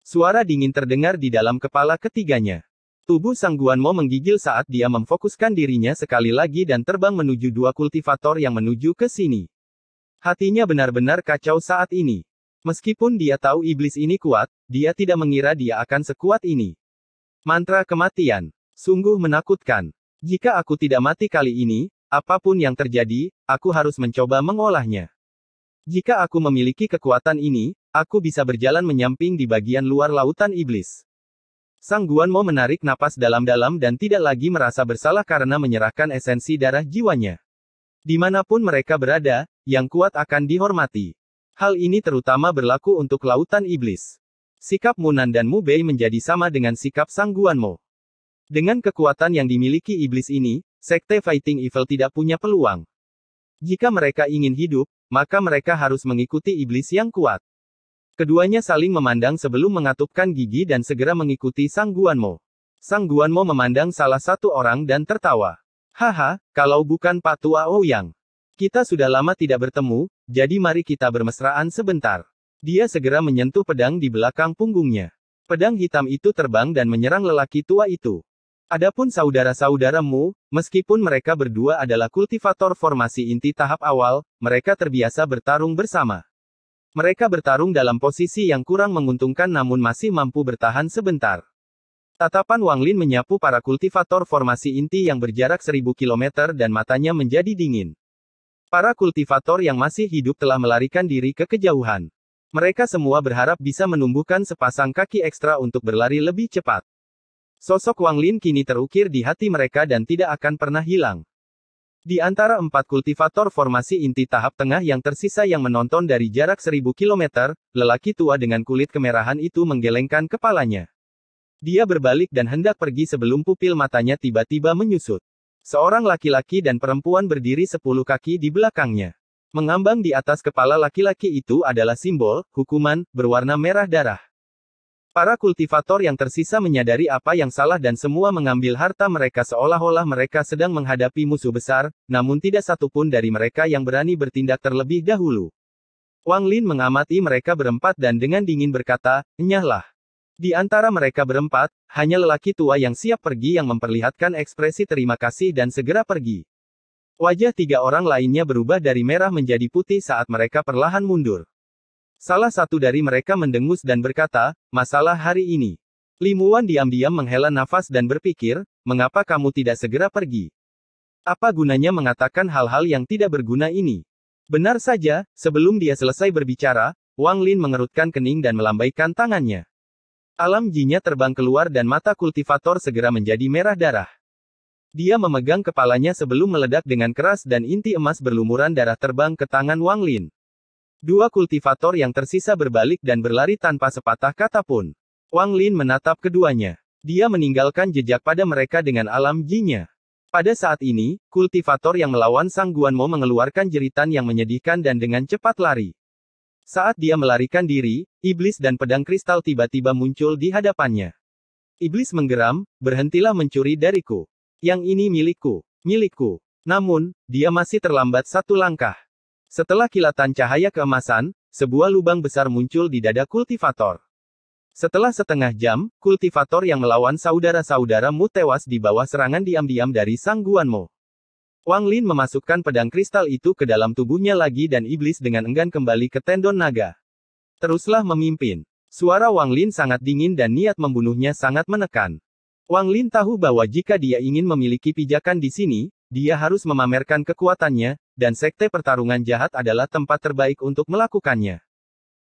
Suara dingin terdengar di dalam kepala ketiganya. Tubuh Sang Guanmo menggigil saat dia memfokuskan dirinya sekali lagi dan terbang menuju dua kultivator yang menuju ke sini. Hatinya benar-benar kacau saat ini. Meskipun dia tahu iblis ini kuat, dia tidak mengira dia akan sekuat ini. Mantra kematian. Sungguh menakutkan. Jika aku tidak mati kali ini, apapun yang terjadi, aku harus mencoba mengolahnya. Jika aku memiliki kekuatan ini, aku bisa berjalan menyamping di bagian luar lautan iblis. Sang Guanmo menarik napas dalam-dalam dan tidak lagi merasa bersalah karena menyerahkan esensi darah jiwanya. Dimanapun mereka berada, yang kuat akan dihormati. Hal ini terutama berlaku untuk lautan iblis. Sikap Mu Nan dan Mu Bei menjadi sama dengan sikap Sang Guanmo. Dengan kekuatan yang dimiliki iblis ini, Sekte Fighting Evil tidak punya peluang. Jika mereka ingin hidup, maka mereka harus mengikuti iblis yang kuat. Keduanya saling memandang sebelum mengatupkan gigi dan segera mengikuti Sang Guanmo. Sang Guanmo memandang salah satu orang dan tertawa. Haha, kalau bukan Pak Tua Ouyang. Kita sudah lama tidak bertemu, jadi mari kita bermesraan sebentar. Dia segera menyentuh pedang di belakang punggungnya. Pedang hitam itu terbang dan menyerang lelaki tua itu. Adapun saudara-saudaramu, meskipun mereka berdua adalah kultivator formasi inti tahap awal, mereka terbiasa bertarung bersama. Mereka bertarung dalam posisi yang kurang menguntungkan namun masih mampu bertahan sebentar. Tatapan Wang Lin menyapu para kultivator formasi inti yang berjarak 1000 km dan matanya menjadi dingin. Para kultivator yang masih hidup telah melarikan diri ke kejauhan. Mereka semua berharap bisa menumbuhkan sepasang kaki ekstra untuk berlari lebih cepat. Sosok Wang Lin kini terukir di hati mereka dan tidak akan pernah hilang. Di antara 4 kultivator formasi inti tahap tengah yang tersisa yang menonton dari jarak 1000 km, lelaki tua dengan kulit kemerahan itu menggelengkan kepalanya. Dia berbalik dan hendak pergi sebelum pupil matanya tiba-tiba menyusut. Seorang laki-laki dan perempuan berdiri 10 kaki di belakangnya. Mengambang di atas kepala laki-laki itu adalah simbol, hukuman, berwarna merah darah. Para kultivator yang tersisa menyadari apa yang salah dan semua mengambil harta mereka seolah-olah mereka sedang menghadapi musuh besar, namun tidak satupun dari mereka yang berani bertindak terlebih dahulu. Wang Lin mengamati mereka berempat dan dengan dingin berkata, "Nyahlah." Di antara mereka berempat, hanya lelaki tua yang siap pergi yang memperlihatkan ekspresi terima kasih dan segera pergi. Wajah 3 orang lainnya berubah dari merah menjadi putih saat mereka perlahan mundur. Salah satu dari mereka mendengus dan berkata, "Masalah hari ini." Limuan diam-diam menghela nafas dan berpikir, "Mengapa kamu tidak segera pergi? Apa gunanya mengatakan hal-hal yang tidak berguna ini?" Benar saja, sebelum dia selesai berbicara, Wang Lin mengerutkan kening dan melambaikan tangannya. Alam jinya terbang keluar dan mata kultivator segera menjadi merah darah. Dia memegang kepalanya sebelum meledak dengan keras dan inti emas berlumuran darah terbang ke tangan Wang Lin. 2 kultivator yang tersisa berbalik dan berlari tanpa sepatah kata pun. Wang Lin menatap keduanya. Dia meninggalkan jejak pada mereka dengan alam jinya. Pada saat ini, kultivator yang melawan Sang Guanmo mengeluarkan jeritan yang menyedihkan dan dengan cepat lari. Saat dia melarikan diri, iblis dan pedang kristal tiba-tiba muncul di hadapannya. Iblis menggeram, "Berhentilah mencuri dariku. Yang ini milikku. Milikku." Namun, dia masih terlambat 1 langkah. Setelah kilatan cahaya keemasan, sebuah lubang besar muncul di dada kultivator. Setelah setengah jam, kultivator yang melawan saudara-saudaramu tewas di bawah serangan diam-diam dari Sang Guanmo. Wang Lin memasukkan pedang kristal itu ke dalam tubuhnya lagi dan iblis dengan enggan kembali ke tendon naga. "Teruslah memimpin." Suara Wang Lin sangat dingin dan niat membunuhnya sangat menekan. Wang Lin tahu bahwa jika dia ingin memiliki pijakan di sini, dia harus memamerkan kekuatannya, dan sekte pertarungan jahat adalah tempat terbaik untuk melakukannya.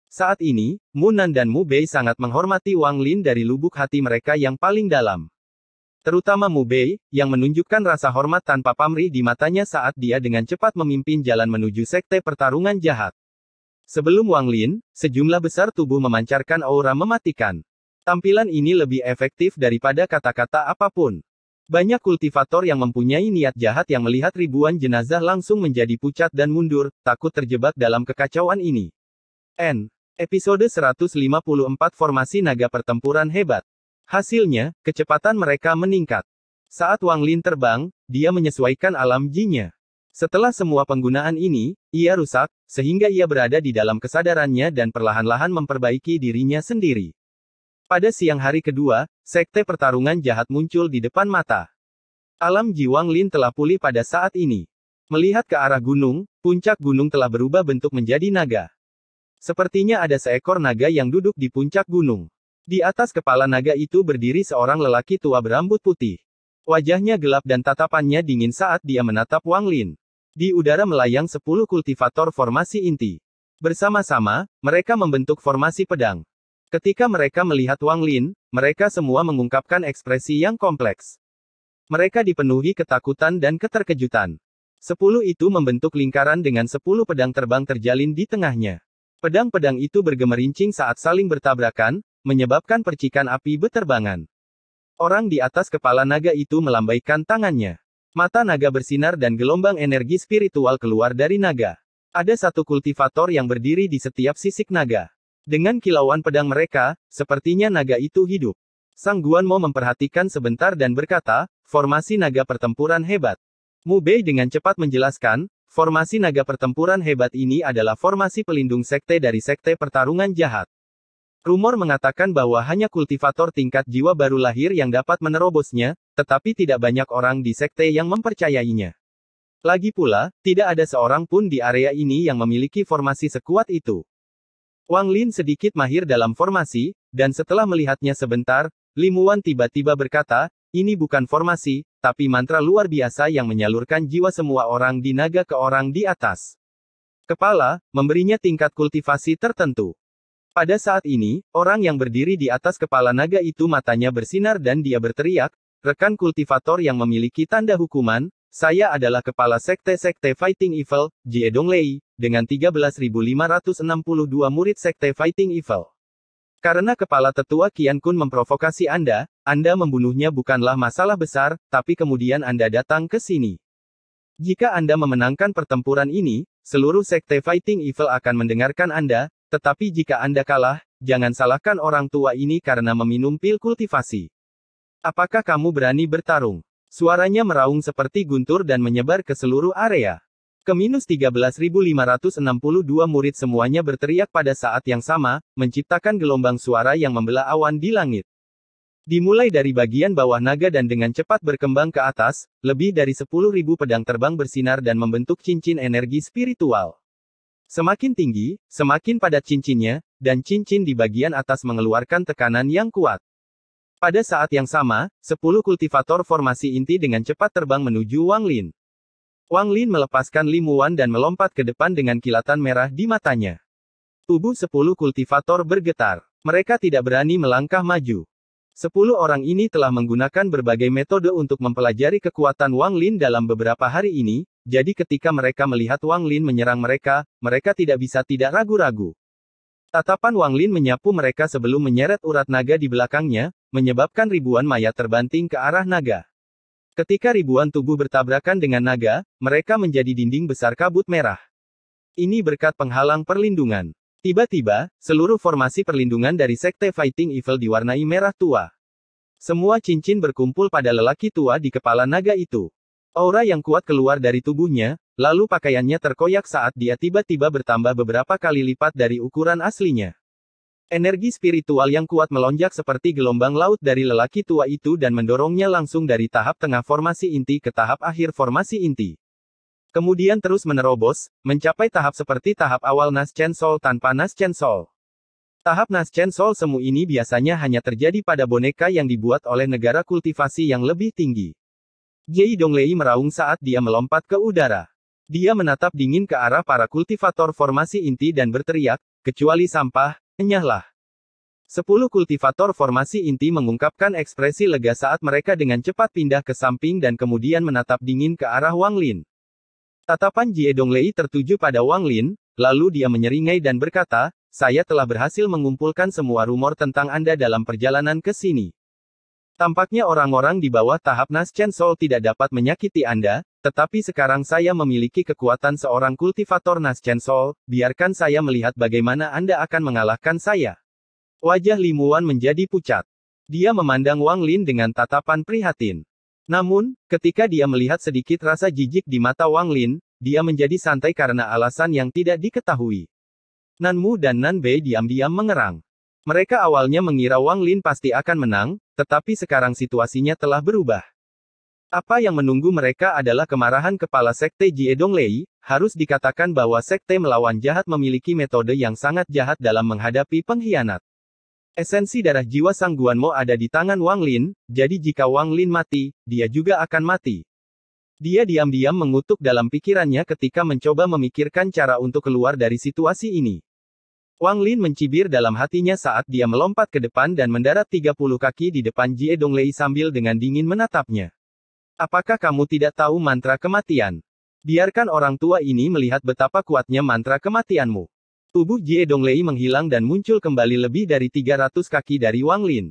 Saat ini, Mu Nan dan Mu Bei sangat menghormati Wang Lin dari lubuk hati mereka yang paling dalam. Terutama Mu Bei, yang menunjukkan rasa hormat tanpa pamrih di matanya saat dia dengan cepat memimpin jalan menuju sekte pertarungan jahat. Sebelum Wang Lin, sejumlah besar tubuh memancarkan aura mematikan. Tampilan ini lebih efektif daripada kata-kata apapun. Banyak kultivator yang mempunyai niat jahat yang melihat ribuan jenazah langsung menjadi pucat dan mundur, takut terjebak dalam kekacauan ini. Episode 154 Formasi Naga Pertempuran Hebat. Hasilnya, kecepatan mereka meningkat. Saat Wang Lin terbang, dia menyesuaikan alam jinya. Setelah semua penggunaan ini, ia rusak, sehingga ia berada di dalam kesadarannya dan perlahan-lahan memperbaiki dirinya sendiri. Pada siang hari kedua, sekte pertarungan jahat muncul di depan mata. Alam ji Wang Lin telah pulih pada saat ini. Melihat ke arah gunung, puncak gunung telah berubah bentuk menjadi naga. Sepertinya ada seekor naga yang duduk di puncak gunung. Di atas kepala naga itu berdiri seorang lelaki tua berambut putih. Wajahnya gelap dan tatapannya dingin saat dia menatap Wang Lin. Di udara melayang 10 kultivator formasi inti. Bersama-sama, mereka membentuk formasi pedang. Ketika mereka melihat Wang Lin, mereka semua mengungkapkan ekspresi yang kompleks. Mereka dipenuhi ketakutan dan keterkejutan. 10 itu membentuk lingkaran dengan 10 pedang terbang terjalin di tengahnya. Pedang-pedang itu bergemerincing saat saling bertabrakan, menyebabkan percikan api beterbangan. Orang di atas kepala naga itu melambaikan tangannya. Mata naga bersinar dan gelombang energi spiritual keluar dari naga. Ada 1 kultivator yang berdiri di setiap sisik naga. Dengan kilauan pedang mereka, sepertinya naga itu hidup. Sang Guanmo memperhatikan sebentar dan berkata, "Formasi naga pertempuran hebat." Mu Bei dengan cepat menjelaskan, formasi naga pertempuran hebat ini adalah formasi pelindung sekte dari sekte pertarungan jahat. Rumor mengatakan bahwa hanya kultivator tingkat jiwa baru lahir yang dapat menerobosnya, tetapi tidak banyak orang di sekte yang mempercayainya. Lagi pula, tidak ada seorang pun di area ini yang memiliki formasi sekuat itu. Wang Lin sedikit mahir dalam formasi, dan setelah melihatnya sebentar, Limuan tiba-tiba berkata, "Ini bukan formasi, tapi mantra luar biasa yang menyalurkan jiwa semua orang di naga ke orang di atas. Kepala, memberinya tingkat kultivasi tertentu. Pada saat ini, orang yang berdiri di atas kepala naga itu matanya bersinar dan dia berteriak, rekan kultivator yang memiliki tanda hukuman, saya adalah kepala sekte-sekte Fighting Evil, Jie Donglei, dengan 13.562 murid sekte Fighting Evil. Karena kepala tetua Qian Kun memprovokasi Anda membunuhnya bukanlah masalah besar, tapi kemudian Anda datang ke sini. Jika Anda memenangkan pertempuran ini, seluruh sekte Fighting Evil akan mendengarkan Anda, tetapi jika Anda kalah, jangan salahkan orang tua ini karena meminum pil kultivasi. Apakah kamu berani bertarung? Suaranya meraung seperti guntur dan menyebar ke seluruh area. Ke-13.562 murid semuanya berteriak pada saat yang sama, menciptakan gelombang suara yang membelah awan di langit. Dimulai dari bagian bawah naga dan dengan cepat berkembang ke atas, lebih dari 10.000 pedang terbang bersinar dan membentuk cincin energi spiritual. Semakin tinggi, semakin padat cincinnya, dan cincin di bagian atas mengeluarkan tekanan yang kuat. Pada saat yang sama, 10 kultivator formasi inti dengan cepat terbang menuju Wang Lin. Wang Lin melepaskan limuan dan melompat ke depan dengan kilatan merah di matanya. Tubuh 10 kultivator bergetar. Mereka tidak berani melangkah maju. 10 orang ini telah menggunakan berbagai metode untuk mempelajari kekuatan Wang Lin dalam beberapa hari ini, jadi ketika mereka melihat Wang Lin menyerang mereka, mereka tidak bisa tidak ragu-ragu. Tatapan Wang Lin menyapu mereka sebelum menyeret urat naga di belakangnya, menyebabkan ribuan mayat terbanting ke arah naga. Ketika ribuan tubuh bertabrakan dengan naga, mereka menjadi dinding besar kabut merah. Ini berkat penghalang perlindungan. Tiba-tiba, seluruh formasi perlindungan dari sekte Fighting Evil diwarnai merah tua. Semua cincin berkumpul pada lelaki tua di kepala naga itu. Aura yang kuat keluar dari tubuhnya, lalu pakaiannya terkoyak saat dia tiba-tiba bertambah beberapa kali lipat dari ukuran aslinya. Energi spiritual yang kuat melonjak seperti gelombang laut dari lelaki tua itu dan mendorongnya langsung dari tahap tengah formasi inti ke tahap akhir formasi inti. Kemudian terus menerobos, mencapai tahap seperti tahap awal Naschen Soul tanpa Naschen Soul. Tahap Naschen Soul semu ini biasanya hanya terjadi pada boneka yang dibuat oleh negara kultivasi yang lebih tinggi. Jie Donglei meraung saat dia melompat ke udara. Dia menatap dingin ke arah para kultivator formasi inti dan berteriak, kecuali sampah, enyahlah. 10 kultivator formasi inti mengungkapkan ekspresi lega saat mereka dengan cepat pindah ke samping dan kemudian menatap dingin ke arah Wang Lin. Tatapan Jie Donglei tertuju pada Wang Lin, lalu dia menyeringai dan berkata, saya telah berhasil mengumpulkan semua rumor tentang Anda dalam perjalanan ke sini. Tampaknya orang-orang di bawah tahap Naschen Soul tidak dapat menyakiti Anda, tetapi sekarang saya memiliki kekuatan seorang kultivator Naschen Soul, biarkan saya melihat bagaimana Anda akan mengalahkan saya. Wajah Limuan menjadi pucat. Dia memandang Wang Lin dengan tatapan prihatin. Namun, ketika dia melihat sedikit rasa jijik di mata Wang Lin, dia menjadi santai karena alasan yang tidak diketahui. Nanmu dan Nanbei diam-diam mengerang. Mereka awalnya mengira Wang Lin pasti akan menang, tetapi sekarang situasinya telah berubah. Apa yang menunggu mereka adalah kemarahan kepala sekte Jie Donglei, harus dikatakan bahwa sekte melawan jahat memiliki metode yang sangat jahat dalam menghadapi pengkhianat. Esensi darah jiwa Sang Guanmo ada di tangan Wang Lin, jadi jika Wang Lin mati, dia juga akan mati. Dia diam-diam mengutuk dalam pikirannya ketika mencoba memikirkan cara untuk keluar dari situasi ini. Wang Lin mencibir dalam hatinya saat dia melompat ke depan dan mendarat 30 kaki di depan Jie Donglei sambil dengan dingin menatapnya. Apakah kamu tidak tahu mantra kematian? Biarkan orang tua ini melihat betapa kuatnya mantra kematianmu. Tubuh Jie Donglei menghilang dan muncul kembali lebih dari 300 kaki dari Wang Lin.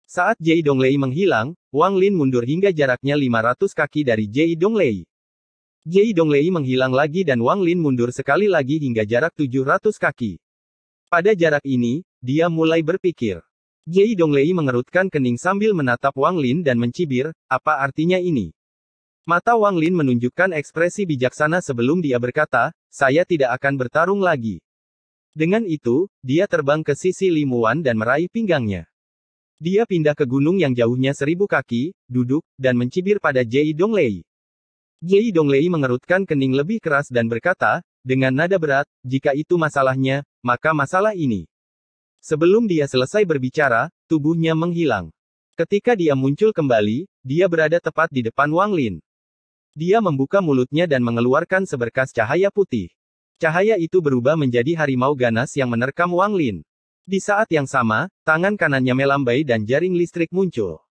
Saat Jie Donglei menghilang, Wang Lin mundur hingga jaraknya 500 kaki dari Jie Donglei. Jie Donglei menghilang lagi dan Wang Lin mundur sekali lagi hingga jarak 700 kaki. Pada jarak ini, dia mulai berpikir. Jie Donglei mengerutkan kening sambil menatap Wang Lin dan mencibir, apa artinya ini? Mata Wang Lin menunjukkan ekspresi bijaksana sebelum dia berkata, saya tidak akan bertarung lagi. Dengan itu, dia terbang ke sisi Limuan dan meraih pinggangnya. Dia pindah ke gunung yang jauhnya 1000 kaki, duduk, dan mencibir pada Jie Donglei. Jie Donglei mengerutkan kening lebih keras dan berkata, dengan nada berat, jika itu masalahnya, maka masalah ini. Sebelum dia selesai berbicara, tubuhnya menghilang. Ketika dia muncul kembali, dia berada tepat di depan Wang Lin. Dia membuka mulutnya dan mengeluarkan seberkas cahaya putih. Cahaya itu berubah menjadi harimau ganas yang menerkam Wang Lin. Di saat yang sama, tangan kanannya melambai dan jaring listrik muncul.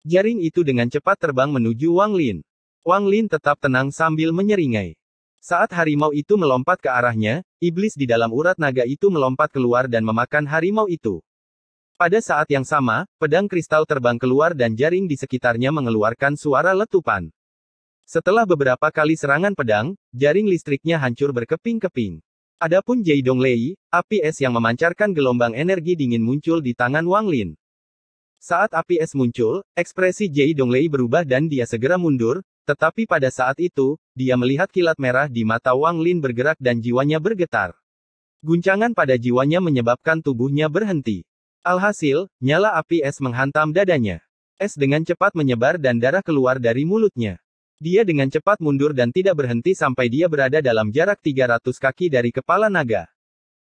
Jaring itu dengan cepat terbang menuju Wang Lin. Wang Lin tetap tenang sambil menyeringai. Saat harimau itu melompat ke arahnya, iblis di dalam urat naga itu melompat keluar dan memakan harimau itu. Pada saat yang sama, pedang kristal terbang keluar dan jaring di sekitarnya mengeluarkan suara letupan. Setelah beberapa kali serangan pedang, jaring listriknya hancur berkeping-keping. Adapun Jai Donglei, api es yang memancarkan gelombang energi dingin muncul di tangan Wang Lin. Saat api es muncul, ekspresi Jai Donglei berubah dan dia segera mundur, tetapi pada saat itu, dia melihat kilat merah di mata Wang Lin bergerak dan jiwanya bergetar. Guncangan pada jiwanya menyebabkan tubuhnya berhenti. Alhasil, nyala api es menghantam dadanya. Es dengan cepat menyebar dan darah keluar dari mulutnya. Dia dengan cepat mundur dan tidak berhenti sampai dia berada dalam jarak 300 kaki dari kepala naga.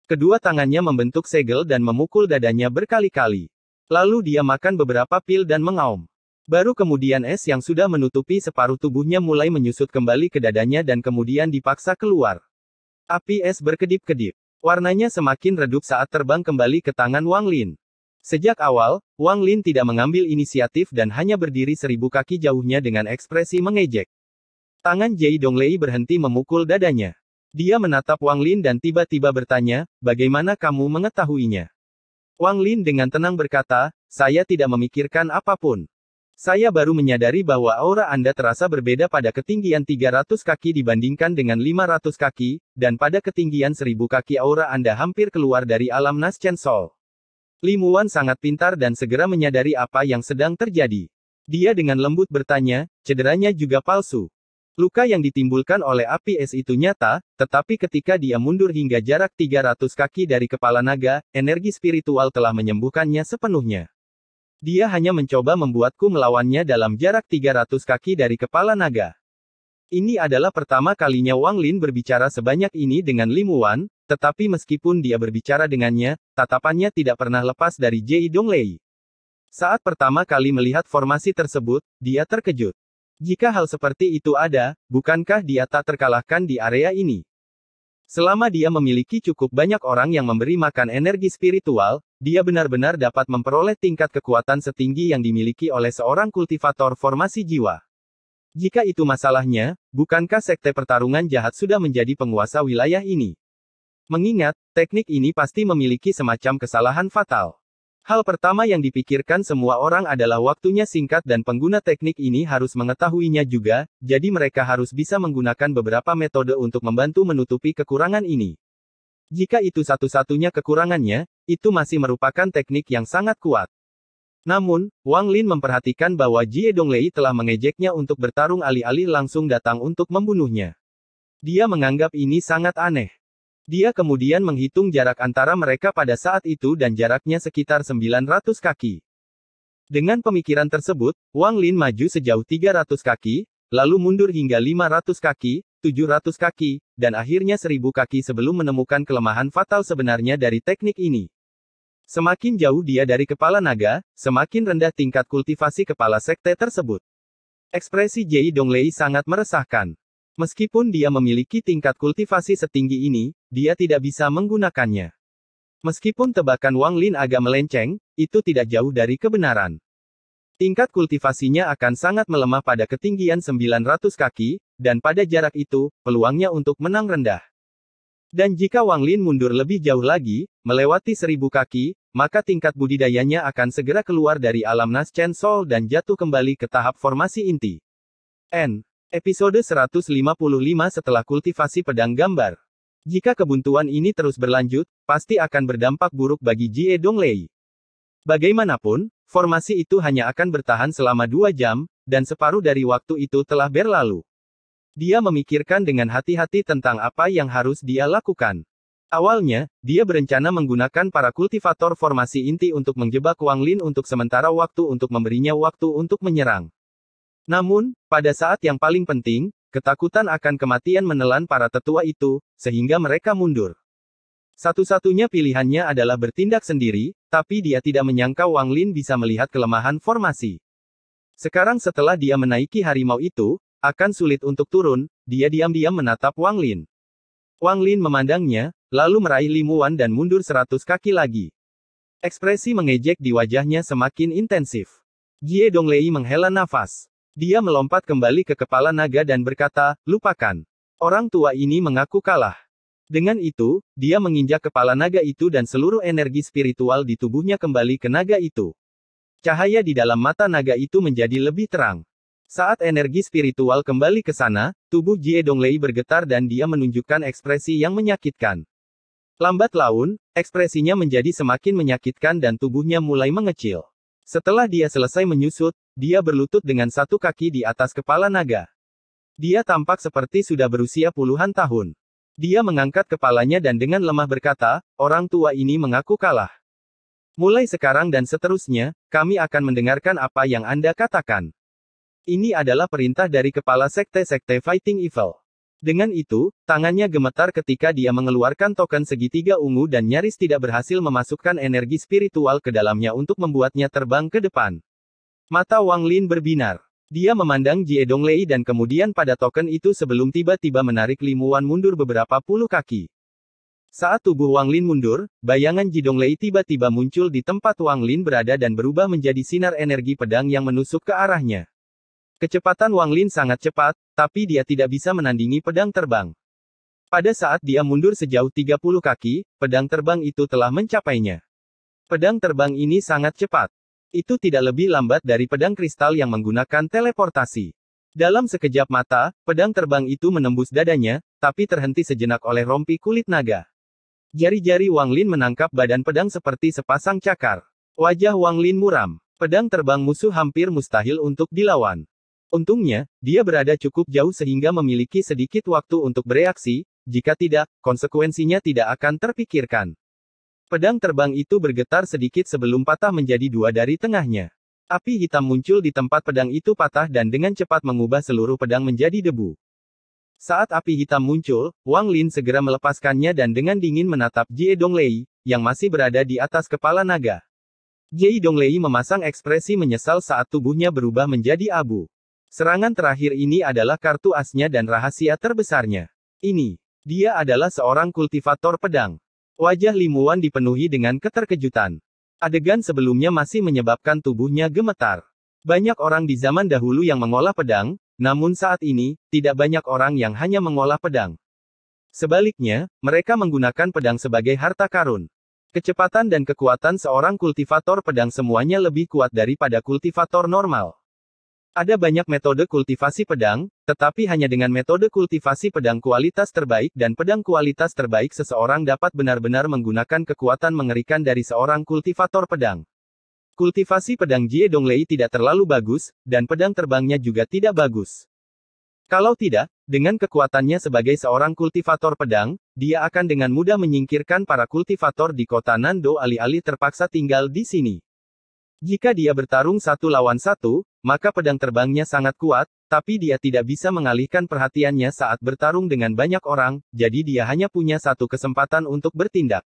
Kedua tangannya membentuk segel dan memukul dadanya berkali-kali. Lalu dia makan beberapa pil dan mengaum. Baru kemudian es yang sudah menutupi separuh tubuhnya mulai menyusut kembali ke dadanya dan kemudian dipaksa keluar. Api es berkedip-kedip. Warnanya semakin redup saat terbang kembali ke tangan Wang Lin. Sejak awal, Wang Lin tidak mengambil inisiatif dan hanya berdiri 1000 kaki jauhnya dengan ekspresi mengejek. Tangan Jai Donglei berhenti memukul dadanya. Dia menatap Wang Lin dan tiba-tiba bertanya, "Bagaimana kamu mengetahuinya?" Wang Lin dengan tenang berkata, "Saya tidak memikirkan apapun. Saya baru menyadari bahwa aura Anda terasa berbeda pada ketinggian 300 kaki dibandingkan dengan 500 kaki, dan pada ketinggian 1000 kaki aura Anda hampir keluar dari alam Naschen Soul." Li Muan sangat pintar dan segera menyadari apa yang sedang terjadi. Dia dengan lembut bertanya, "Cederanya juga palsu?" Luka yang ditimbulkan oleh api es itu nyata, tetapi ketika dia mundur hingga jarak 300 kaki dari kepala naga, energi spiritual telah menyembuhkannya sepenuhnya. Dia hanya mencoba membuatku melawannya dalam jarak 300 kaki dari kepala naga. Ini adalah pertama kalinya Wang Lin berbicara sebanyak ini dengan Li Muan, tetapi meskipun dia berbicara dengannya, tatapannya tidak pernah lepas dari Jai Donglei. Saat pertama kali melihat formasi tersebut, dia terkejut. Jika hal seperti itu ada, bukankah dia tak terkalahkan di area ini? Selama dia memiliki cukup banyak orang yang memberi makan energi spiritual, dia benar-benar dapat memperoleh tingkat kekuatan setinggi yang dimiliki oleh seorang kultivator formasi jiwa. Jika itu masalahnya, bukankah sekte pertarungan jahat sudah menjadi penguasa wilayah ini? Mengingat, teknik ini pasti memiliki semacam kesalahan fatal. Hal pertama yang dipikirkan semua orang adalah waktunya singkat dan pengguna teknik ini harus mengetahuinya juga, jadi mereka harus bisa menggunakan beberapa metode untuk membantu menutupi kekurangan ini. Jika itu satu-satunya kekurangannya, itu masih merupakan teknik yang sangat kuat. Namun, Wang Lin memperhatikan bahwa Jie Donglei telah mengejeknya untuk bertarung alih-alih langsung datang untuk membunuhnya. Dia menganggap ini sangat aneh. Dia kemudian menghitung jarak antara mereka pada saat itu dan jaraknya sekitar 900 kaki. Dengan pemikiran tersebut, Wang Lin maju sejauh 300 kaki, lalu mundur hingga 500 kaki, 700 kaki, dan akhirnya 1000 kaki sebelum menemukan kelemahan fatal sebenarnya dari teknik ini. Semakin jauh dia dari kepala naga, semakin rendah tingkat kultivasi kepala sekte tersebut. Ekspresi Jai Donglei sangat meresahkan. Meskipun dia memiliki tingkat kultivasi setinggi ini, dia tidak bisa menggunakannya. Meskipun tebakan Wang Lin agak melenceng, itu tidak jauh dari kebenaran. Tingkat kultivasinya akan sangat melemah pada ketinggian 900 kaki, dan pada jarak itu, peluangnya untuk menang rendah. Dan jika Wang Lin mundur lebih jauh lagi, melewati 1000 kaki, maka tingkat budidayanya akan segera keluar dari alam Naschen Soul dan jatuh kembali ke tahap formasi inti. Episode 155 setelah kultivasi pedang gambar. Jika kebuntuan ini terus berlanjut, pasti akan berdampak buruk bagi Jie Donglei. Bagaimanapun, formasi itu hanya akan bertahan selama 2 jam, dan separuh dari waktu itu telah berlalu. Dia memikirkan dengan hati-hati tentang apa yang harus dia lakukan. Awalnya, dia berencana menggunakan para kultivator formasi inti untuk menjebak Wang Lin untuk sementara waktu untuk memberinya waktu untuk menyerang. Namun, pada saat yang paling penting, ketakutan akan kematian menelan para tetua itu, sehingga mereka mundur. Satu-satunya pilihannya adalah bertindak sendiri, tapi dia tidak menyangka Wang Lin bisa melihat kelemahan formasi. Sekarang setelah dia menaiki harimau itu, akan sulit untuk turun, dia diam-diam menatap Wang Lin. Wang Lin memandangnya, lalu meraih limuan dan mundur 100 kaki lagi. Ekspresi mengejek di wajahnya semakin intensif. Jie Donglei menghela nafas. Dia melompat kembali ke kepala naga dan berkata, lupakan. Orang tua ini mengaku kalah. Dengan itu, dia menginjak kepala naga itu dan seluruh energi spiritual di tubuhnya kembali ke naga itu. Cahaya di dalam mata naga itu menjadi lebih terang. Saat energi spiritual kembali ke sana, tubuh Jie Donglei bergetar dan dia menunjukkan ekspresi yang menyakitkan. Lambat laun, ekspresinya menjadi semakin menyakitkan dan tubuhnya mulai mengecil. Setelah dia selesai menyusut, dia berlutut dengan satu kaki di atas kepala naga. Dia tampak seperti sudah berusia puluhan tahun. Dia mengangkat kepalanya dan dengan lemah berkata, orang tua ini mengaku kalah. Mulai sekarang dan seterusnya, kami akan mendengarkan apa yang Anda katakan. Ini adalah perintah dari kepala sekte-sekte Fighting Evil. Dengan itu, tangannya gemetar ketika dia mengeluarkan token segitiga ungu dan nyaris tidak berhasil memasukkan energi spiritual ke dalamnya untuk membuatnya terbang ke depan. Mata Wang Lin berbinar. Dia memandang Jie Donglei dan kemudian pada token itu sebelum tiba-tiba menarik limuan mundur beberapa puluh kaki. Saat tubuh Wang Lin mundur, bayangan Jie Donglei tiba-tiba muncul di tempat Wang Lin berada dan berubah menjadi sinar energi pedang yang menusuk ke arahnya. Kecepatan Wang Lin sangat cepat, tapi dia tidak bisa menandingi pedang terbang. Pada saat dia mundur sejauh 30 kaki, pedang terbang itu telah mencapainya. Pedang terbang ini sangat cepat. Itu tidak lebih lambat dari pedang kristal yang menggunakan teleportasi. Dalam sekejap mata, pedang terbang itu menembus dadanya, tapi terhenti sejenak oleh rompi kulit naga. Jari-jari Wang Lin menangkap badan pedang seperti sepasang cakar. Wajah Wang Lin muram. Pedang terbang musuh hampir mustahil untuk dilawan. Untungnya, dia berada cukup jauh sehingga memiliki sedikit waktu untuk bereaksi, jika tidak, konsekuensinya tidak akan terpikirkan. Pedang terbang itu bergetar sedikit sebelum patah menjadi dua dari tengahnya. Api hitam muncul di tempat pedang itu patah dan dengan cepat mengubah seluruh pedang menjadi debu. Saat api hitam muncul, Wang Lin segera melepaskannya dan dengan dingin menatap Jie Donglei, yang masih berada di atas kepala naga. Jie Donglei memasang ekspresi menyesal saat tubuhnya berubah menjadi abu. Serangan terakhir ini adalah kartu asnya dan rahasia terbesarnya. Dia adalah seorang kultivator pedang. Wajah Limuan dipenuhi dengan keterkejutan. Adegan sebelumnya masih menyebabkan tubuhnya gemetar. Banyak orang di zaman dahulu yang mengolah pedang, namun saat ini, tidak banyak orang yang hanya mengolah pedang. Sebaliknya, mereka menggunakan pedang sebagai harta karun. Kecepatan dan kekuatan seorang kultivator pedang semuanya lebih kuat daripada kultivator normal. Ada banyak metode kultivasi pedang, tetapi hanya dengan metode kultivasi pedang kualitas terbaik dan pedang kualitas terbaik seseorang dapat benar-benar menggunakan kekuatan mengerikan dari seorang kultivator pedang. Kultivasi pedang Jie Donglei tidak terlalu bagus, dan pedang terbangnya juga tidak bagus. Kalau tidak, dengan kekuatannya sebagai seorang kultivator pedang, dia akan dengan mudah menyingkirkan para kultivator di kota Nando alih-alih terpaksa tinggal di sini. Jika dia bertarung satu lawan satu, maka pedang terbangnya sangat kuat, tapi dia tidak bisa mengalihkan perhatiannya saat bertarung dengan banyak orang, jadi dia hanya punya satu kesempatan untuk bertindak.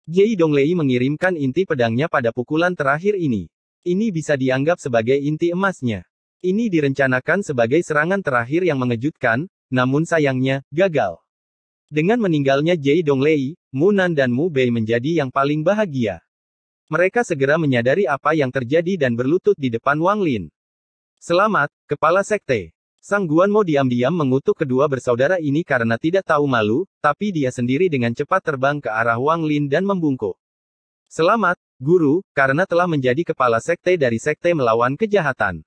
Jie Donglei mengirimkan inti pedangnya pada pukulan terakhir ini. Ini bisa dianggap sebagai inti emasnya. Ini direncanakan sebagai serangan terakhir yang mengejutkan, namun sayangnya, gagal. Dengan meninggalnya Jie Donglei, Mu Nan dan Mu Bei menjadi yang paling bahagia. Mereka segera menyadari apa yang terjadi dan berlutut di depan Wang Lin. Selamat, Kepala Sekte. Sang Guanmo diam-diam mengutuk kedua bersaudara ini karena tidak tahu malu, tapi dia sendiri dengan cepat terbang ke arah Wang Lin dan membungkuk. Selamat, Guru, karena telah menjadi kepala sekte dari sekte melawan kejahatan.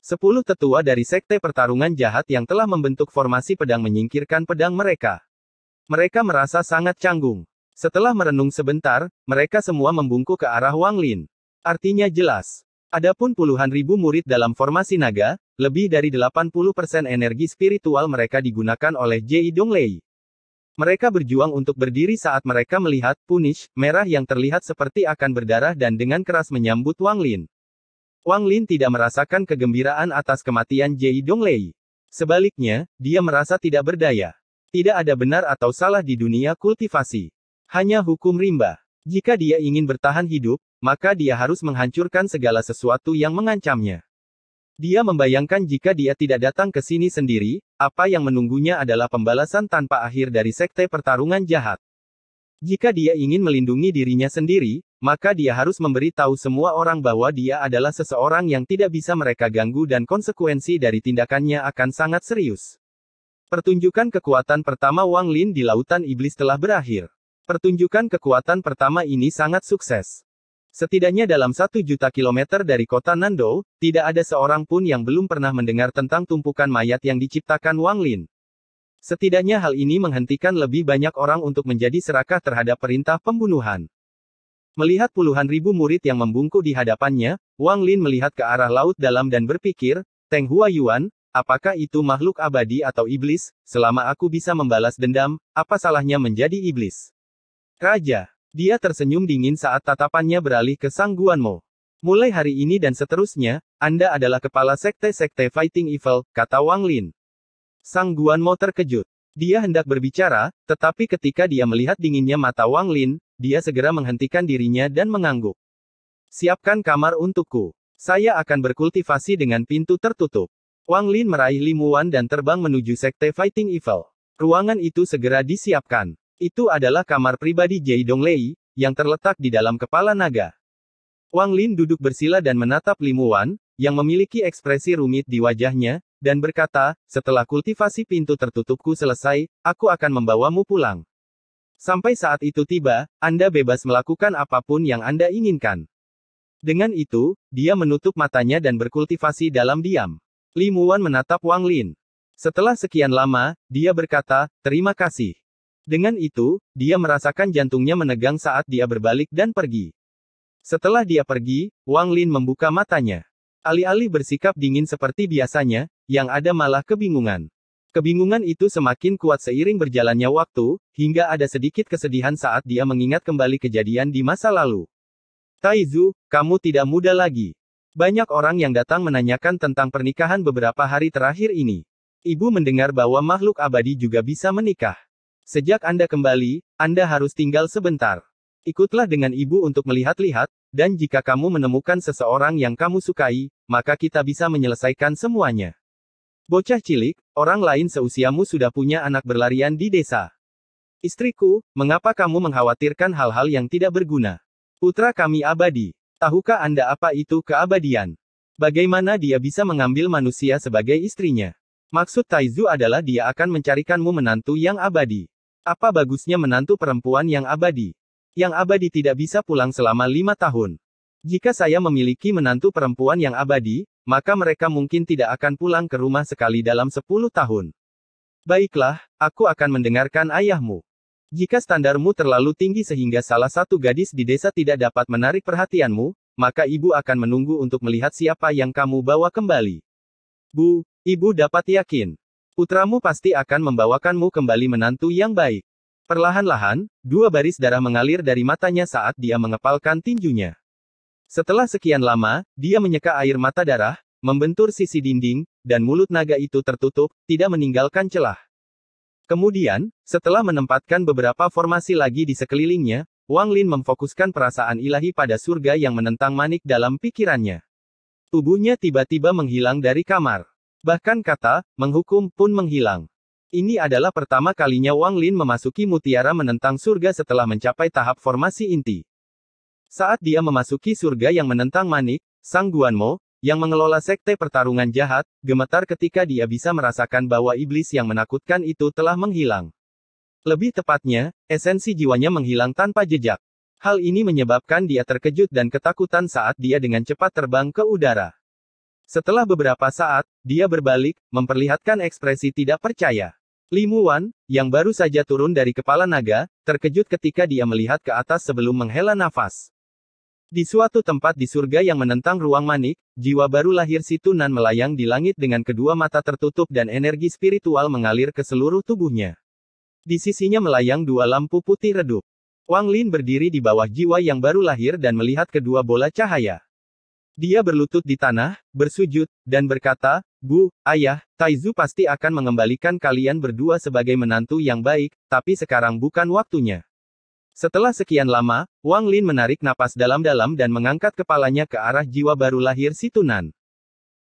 10 tetua dari sekte pertarungan jahat yang telah membentuk formasi pedang menyingkirkan pedang mereka. Mereka merasa sangat canggung. Setelah merenung sebentar, mereka semua membungkuk ke arah Wang Lin. Artinya jelas. Adapun puluhan ribu murid dalam formasi naga, lebih dari 80% energi spiritual mereka digunakan oleh Jie Donglei. Mereka berjuang untuk berdiri saat mereka melihat Punish merah yang terlihat seperti akan berdarah dan dengan keras menyambut Wang Lin. Wang Lin tidak merasakan kegembiraan atas kematian Jie Donglei. Sebaliknya, dia merasa tidak berdaya. Tidak ada benar atau salah di dunia kultivasi. Hanya hukum rimba. Jika dia ingin bertahan hidup, maka dia harus menghancurkan segala sesuatu yang mengancamnya. Dia membayangkan jika dia tidak datang ke sini sendiri, apa yang menunggunya adalah pembalasan tanpa akhir dari sekte pertarungan jahat. Jika dia ingin melindungi dirinya sendiri, maka dia harus memberi tahu semua orang bahwa dia adalah seseorang yang tidak bisa mereka ganggu dan konsekuensi dari tindakannya akan sangat serius. Pertunjukan kekuatan pertama Wang Lin di Lautan Iblis telah berakhir. Pertunjukan kekuatan pertama ini sangat sukses. Setidaknya dalam 1 juta kilometer dari kota Nando, tidak ada seorang pun yang belum pernah mendengar tentang tumpukan mayat yang diciptakan Wang Lin. Setidaknya hal ini menghentikan lebih banyak orang untuk menjadi serakah terhadap perintah pembunuhan. Melihat puluhan ribu murid yang membungkuk di hadapannya, Wang Lin melihat ke arah laut dalam dan berpikir, Teng Huayuan, apakah itu makhluk abadi atau iblis? Selama aku bisa membalas dendam, apa salahnya menjadi iblis? Raja. Dia tersenyum dingin saat tatapannya beralih ke Sang Guanmo. Mulai hari ini dan seterusnya, Anda adalah kepala sekte-sekte Fighting Evil, kata Wang Lin. Sang Guanmo terkejut. Dia hendak berbicara, tetapi ketika dia melihat dinginnya mata Wang Lin, dia segera menghentikan dirinya dan mengangguk. Siapkan kamar untukku. Saya akan berkultivasi dengan pintu tertutup. Wang Lin meraih limuan dan terbang menuju sekte Fighting Evil. Ruangan itu segera disiapkan. Itu adalah kamar pribadi Jai Donglei, yang terletak di dalam kepala naga. Wang Lin duduk bersila dan menatap Limuan, yang memiliki ekspresi rumit di wajahnya, dan berkata, setelah kultivasi pintu tertutupku selesai, aku akan membawamu pulang. Sampai saat itu tiba, Anda bebas melakukan apapun yang Anda inginkan. Dengan itu, dia menutup matanya dan berkultivasi dalam diam. Limuan menatap Wang Lin. Setelah sekian lama, dia berkata, terima kasih. Dengan itu, dia merasakan jantungnya menegang saat dia berbalik dan pergi. Setelah dia pergi, Wang Lin membuka matanya. Alih-alih bersikap dingin seperti biasanya, yang ada malah kebingungan. Kebingungan itu semakin kuat seiring berjalannya waktu, hingga ada sedikit kesedihan saat dia mengingat kembali kejadian di masa lalu. Taizu, kamu tidak muda lagi. Banyak orang yang datang menanyakan tentang pernikahan beberapa hari terakhir ini. Ibu mendengar bahwa makhluk abadi juga bisa menikah. Sejak Anda kembali, Anda harus tinggal sebentar. Ikutlah dengan ibu untuk melihat-lihat, dan jika kamu menemukan seseorang yang kamu sukai, maka kita bisa menyelesaikan semuanya. Bocah cilik, orang lain seusiamu sudah punya anak berlarian di desa. Istriku, mengapa kamu mengkhawatirkan hal-hal yang tidak berguna? Putra kami abadi. Tahukah Anda apa itu keabadian? Bagaimana dia bisa mengambil manusia sebagai istrinya? Maksud Taizu adalah dia akan mencarikanmu menantu yang abadi. Apa bagusnya menantu perempuan yang abadi? Yang abadi tidak bisa pulang selama 5 tahun. Jika saya memiliki menantu perempuan yang abadi, maka mereka mungkin tidak akan pulang ke rumah sekali dalam 10 tahun. Baiklah, aku akan mendengarkan ayahmu. Jika standarmu terlalu tinggi sehingga salah satu gadis di desa tidak dapat menarik perhatianmu, maka ibu akan menunggu untuk melihat siapa yang kamu bawa kembali. Bu, ibu dapat yakin. Putramu pasti akan membawakanmu kembali menantu yang baik. Perlahan-lahan, 2 baris darah mengalir dari matanya saat dia mengepalkan tinjunya. Setelah sekian lama, dia menyeka air mata darah, membentur sisi dinding, dan mulut naga itu tertutup, tidak meninggalkan celah. Kemudian, setelah menempatkan beberapa formasi lagi di sekelilingnya, Wang Lin memfokuskan perasaan ilahi pada surga yang menentang manik dalam pikirannya. Tubuhnya tiba-tiba menghilang dari kamar. Bahkan kata, menghukum pun menghilang. Ini adalah pertama kalinya Wang Lin memasuki mutiara menentang surga setelah mencapai tahap formasi inti. Saat dia memasuki surga yang menentang manik, Sang Guanmo, yang mengelola sekte pertarungan jahat, gemetar ketika dia bisa merasakan bahwa iblis yang menakutkan itu telah menghilang. Lebih tepatnya, esensi jiwanya menghilang tanpa jejak. Hal ini menyebabkan dia terkejut dan ketakutan saat dia dengan cepat terbang ke udara. Setelah beberapa saat, dia berbalik, memperlihatkan ekspresi tidak percaya. Limuan, yang baru saja turun dari kepala naga, terkejut ketika dia melihat ke atas sebelum menghela nafas. Di suatu tempat di surga yang menentang ruang manik, jiwa baru lahir si Tunan melayang di langit dengan kedua mata tertutup dan energi spiritual mengalir ke seluruh tubuhnya. Di sisinya melayang 2 lampu putih redup. Wang Lin berdiri di bawah jiwa yang baru lahir dan melihat kedua bola cahaya. Dia berlutut di tanah, bersujud, dan berkata, Bu, Ayah, Taizu pasti akan mengembalikan kalian berdua sebagai menantu yang baik, tapi sekarang bukan waktunya. Setelah sekian lama, Wang Lin menarik napas dalam-dalam dan mengangkat kepalanya ke arah jiwa baru lahir si Tunan.